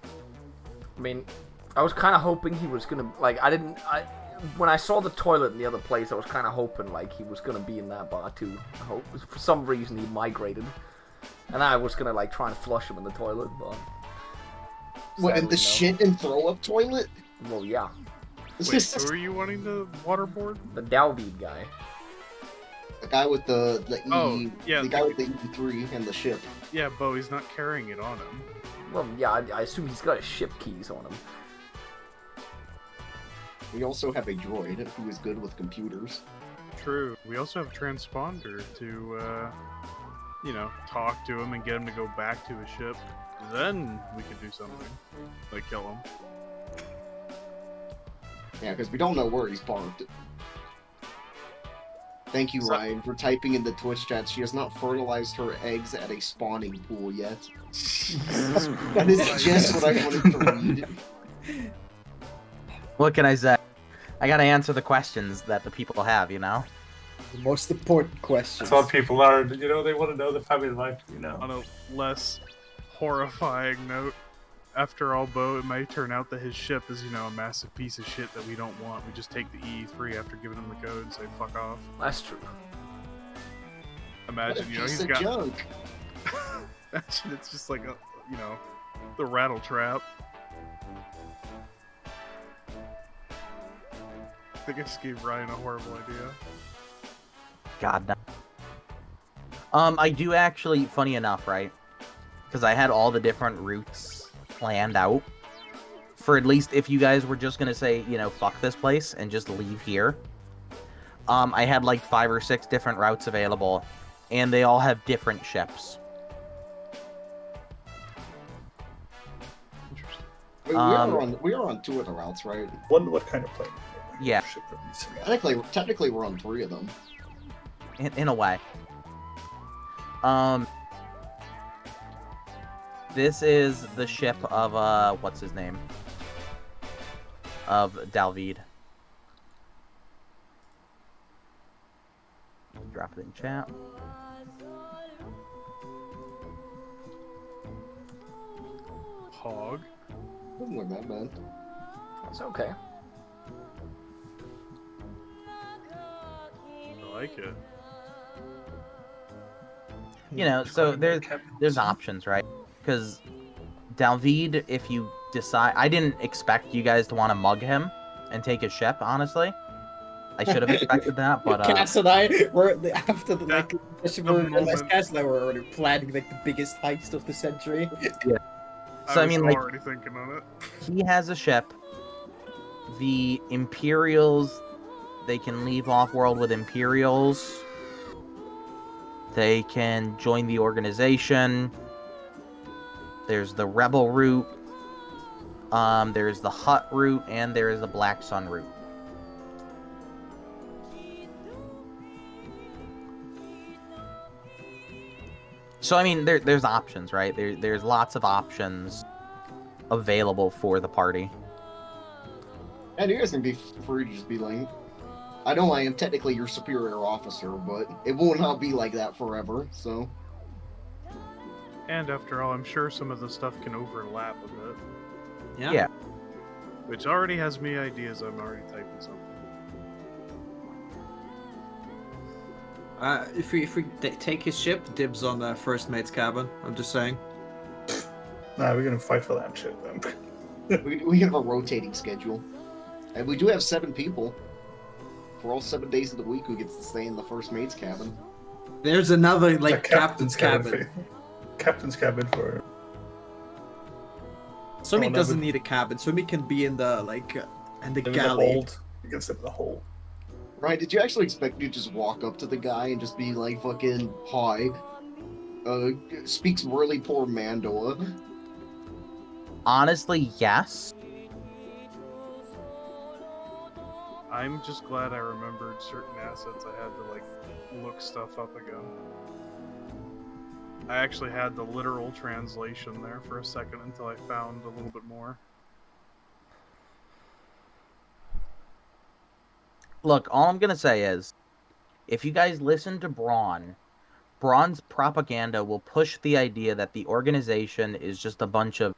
I mean, I was kind of hoping he was gonna when I saw the toilet in the other place, I was kind of hoping he was gonna be in that bar too. I hope for some reason he migrated, and I was gonna try and flush him in the toilet, but. What, in the shit and throw up toilet? Well, yeah. Wait, who are you wanting to waterboard? The Dalbeed guy. The guy with the guy with the E3 and the ship. Yeah, Bo, he's not carrying it on him. Well, yeah, I assume he's got his ship keys on him. We also have a droid who is good with computers. True. We also have a transponder to, talk to him and get him to go back to his ship. Then we could do something. Like kill him. Yeah, because we don't know where he's parked. Thank you, Ryan, for typing in the Twitch chat. She has not fertilized her eggs at a spawning pool yet. That is just what I wanted to read. What can I say? I gotta answer the questions that the people have, The most important questions. That's what people are. They want to know the family life, On a less horrifying note, after all, Bo, it may turn out that his ship is, a massive piece of shit that we don't want. We just take the E3 after giving him the code and say, fuck off. That's true. Imagine, he's got... junk. Imagine it's just like, the rattle trap. I think I just gave Ryan a horrible idea. God no. I do actually, funny enough, right? Because I had all the different routes planned out. For at least if you guys were just gonna say, fuck this place and just leave here. I had 5 or 6 different routes available, and they all have different ships. We are on 2 of the routes, right? What kind of plane? Yeah. Technically, we're on 3 of them. In a way. This is the ship of, what's his name? Of Dalbeed. Drop it in chat. Hog. Doesn't look that bad. That's okay. I like it. So there's options, right? Because Dalbeed, if you decide... I didn't expect you guys to want to mug him and take his ship, honestly. I should have expected that, but... Cass and I were, after the Cass and I were already planning, the biggest heist of the century. Yeah. So, I was already thinking on it. He has a ship. The Imperials, they can leave off-world with Imperials. They can join the organization. There's the Rebel route. There's the Hutt route, and there is the Black Sun route. So, I mean, there's options, right? There's lots of options available for the party. And you guys can be free to just be like, I know I am technically your superior officer, but it will not be like that forever, so... And after all, I'm sure some of the stuff can overlap a bit. Yeah. Which already has me ideas. I'm already typing something. If we take his ship, dibs on the first mate's cabin. I'm just saying. Nah, we're gonna fight for that shit then. we have a rotating schedule, and we do have 7 people. For all 7 days of the week, who gets to stay in the first mate's cabin. There's another A captain's cabin. Captain's cabin for. Swimmy Oh, doesn't never- need a cabin. Swimmy can be in the in the In the galley. hold. You can sit in the hole. Ryan, did you actually expect me to just walk up to the guy and just be like, fucking, hi, speaks really poor Mando? Honestly, yes. I'm just glad I remembered certain assets. I had to like look stuff up again. I actually had the literal translation there for a second until I found a little bit more. Look, all I'm gonna say is, if you guys listen to Braun, Braun's propaganda will push the idea that the organization is just a bunch of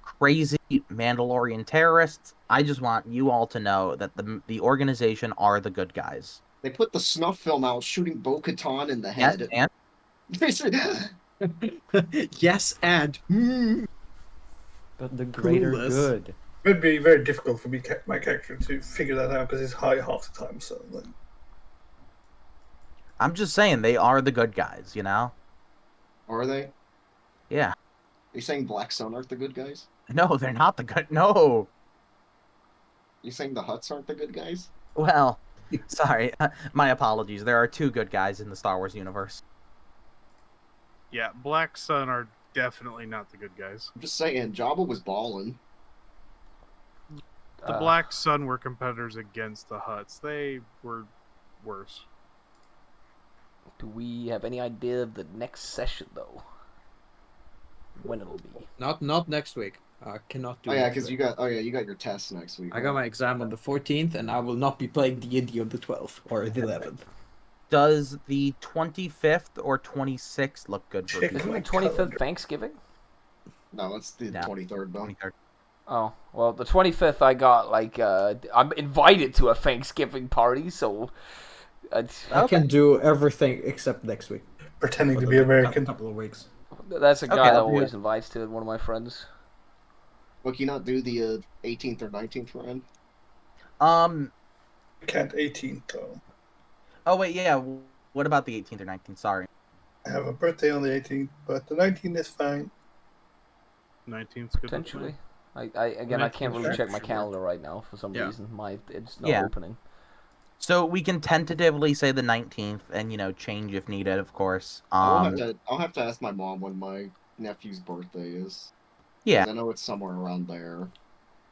crazy Mandalorian terrorists. I just want you all to know that the organization are the good guys. They put the snuff film out shooting Bo-Katan in the head. And Yes, and But the greater Clueless. good. It would be very difficult for me, my character, to figure that out because he's high half the time. So, like, I'm just saying they are the good guys, you know? Are they? Yeah. Are you saying Black Sun aren't the good guys? No, they're not the good. No. You saying the Hutts aren't the good guys? Well, sorry. My apologies. There are 2 good guys in the Star Wars universe. Yeah, Black Sun are definitely not the good guys. I'm just saying, Jabba was ballin'. The Black Sun were competitors against the Hutts. They were worse. Do we have any idea of the next session, though? When it'll be? not next week. I cannot do. Oh yeah, next because week. you got your test next week. I got my exam on the 14th, and I will not be playing D&D on the 12th or the 11th. Does the 25th or 26th look good for Check people? Isn't the 25th Thanksgiving? No, it's the No. 23rd though. 23rd. Oh, well, the 25th I got, I'm invited to a Thanksgiving party, so... I can do everything except next week. pretending For to the be next American. couple of weeks. That's a guy Okay, that I'll do always it. invites to one of my friends. Well, can you not do the 18th or 19th, Ryan? Can't 18th though. Oh wait, yeah. What about the 18th or 19th? Sorry. I have a birthday on the 18th, but the 19th is fine. 19th's good. Potentially. I can't really check my calendar right now for some Yeah. reason. It's not Yeah. opening. So we can tentatively say the 19th, and change if needed, of course. I'll have to ask my mom when my nephew's birthday is. Yeah. 'Cause I know it's somewhere around there,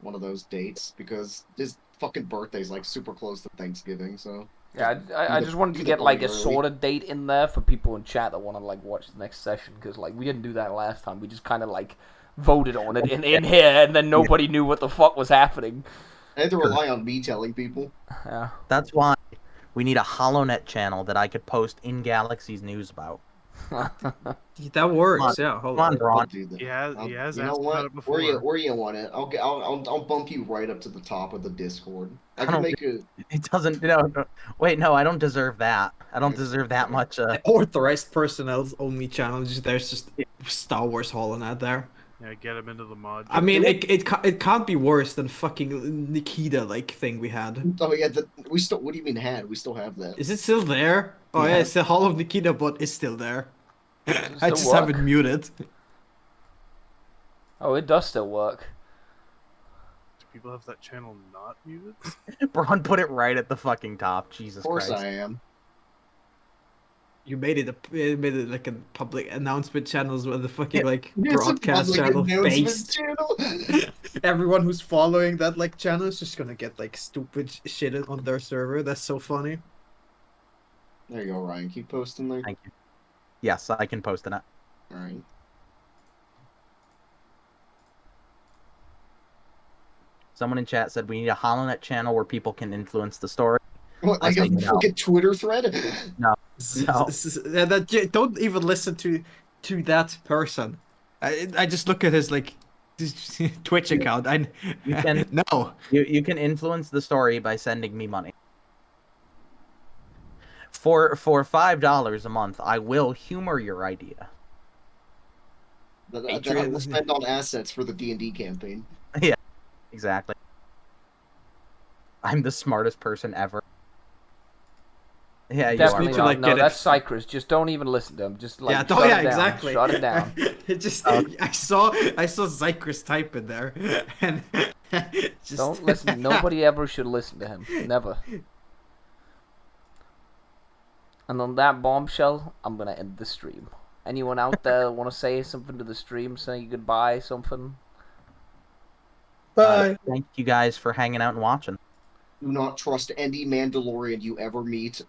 one of those dates, because his fucking birthday's like super close to Thanksgiving. So Yeah, I just wanted to get like a sorted date in there for people in chat that want to like watch the next session, because like we didn't do that last time. We just kind of like voted on it in here, and then nobody knew what the fuck was happening. I had to rely on me telling people. Yeah. That's why we need a HoloNet channel that I could post in Galaxy's news about. That works. Yeah. Hold Come on, on. Braun. I'll do that. He has You asked know about what? it before. Where you want it? I'll bump you right up to the top of the Discord. I I can don't make a. It doesn't. No. Wait, no. I don't deserve that. I don't deserve that much. Authorized personnel's only challenge. There's just Star Wars HoloNet there. Yeah, get him into the mod. I mean, it can't be worse than fucking Nikita thing we had. Oh yeah, we still. What do you mean had? We still have that. Is it still there? Oh yeah, it's the Hall of Nikita, but it's still there. I still just have work? it muted. Oh, it does still work. Do people have that channel not muted? Braun put it right at the fucking top. Jesus Of course Christ. I am. You made it like a public announcement channels where the fucking like It's a broadcast public channel announcement based. channel. Everyone who's following that like channel is just gonna get like stupid shit on their server. That's so funny. There you go, Ryan. Keep posting there. Thank you. Yes, I can post it. All right. Someone in chat said we need a HoloNet channel where people can influence the story. What, I like a say no. fucking Twitter thread? No. Don't even listen to that person. I just look at his like Twitch account. You can no. You can influence the story by sending me money. For $5 a month, I will humor your idea. That I will spend on assets for the D&D campaign. Yeah, exactly. I'm the smartest person ever. Yeah, you Definitely are. not. like, No, get it- that's Cypress. Just don't even listen to him. Just like Yeah, shut it down. exactly. Shut it down. It just I saw Zykrus type in there, and just Don't listen. Nobody ever should listen to him. Never. And on that bombshell, I'm gonna end the stream. Anyone out there want to say something to the stream, say goodbye, something? Bye. Thank you guys for hanging out and watching. Do not trust any Mandalorian you ever meet.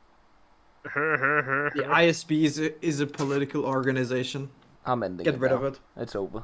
the ISB is a political organization. I'm ending Get it rid now. of it. It's over.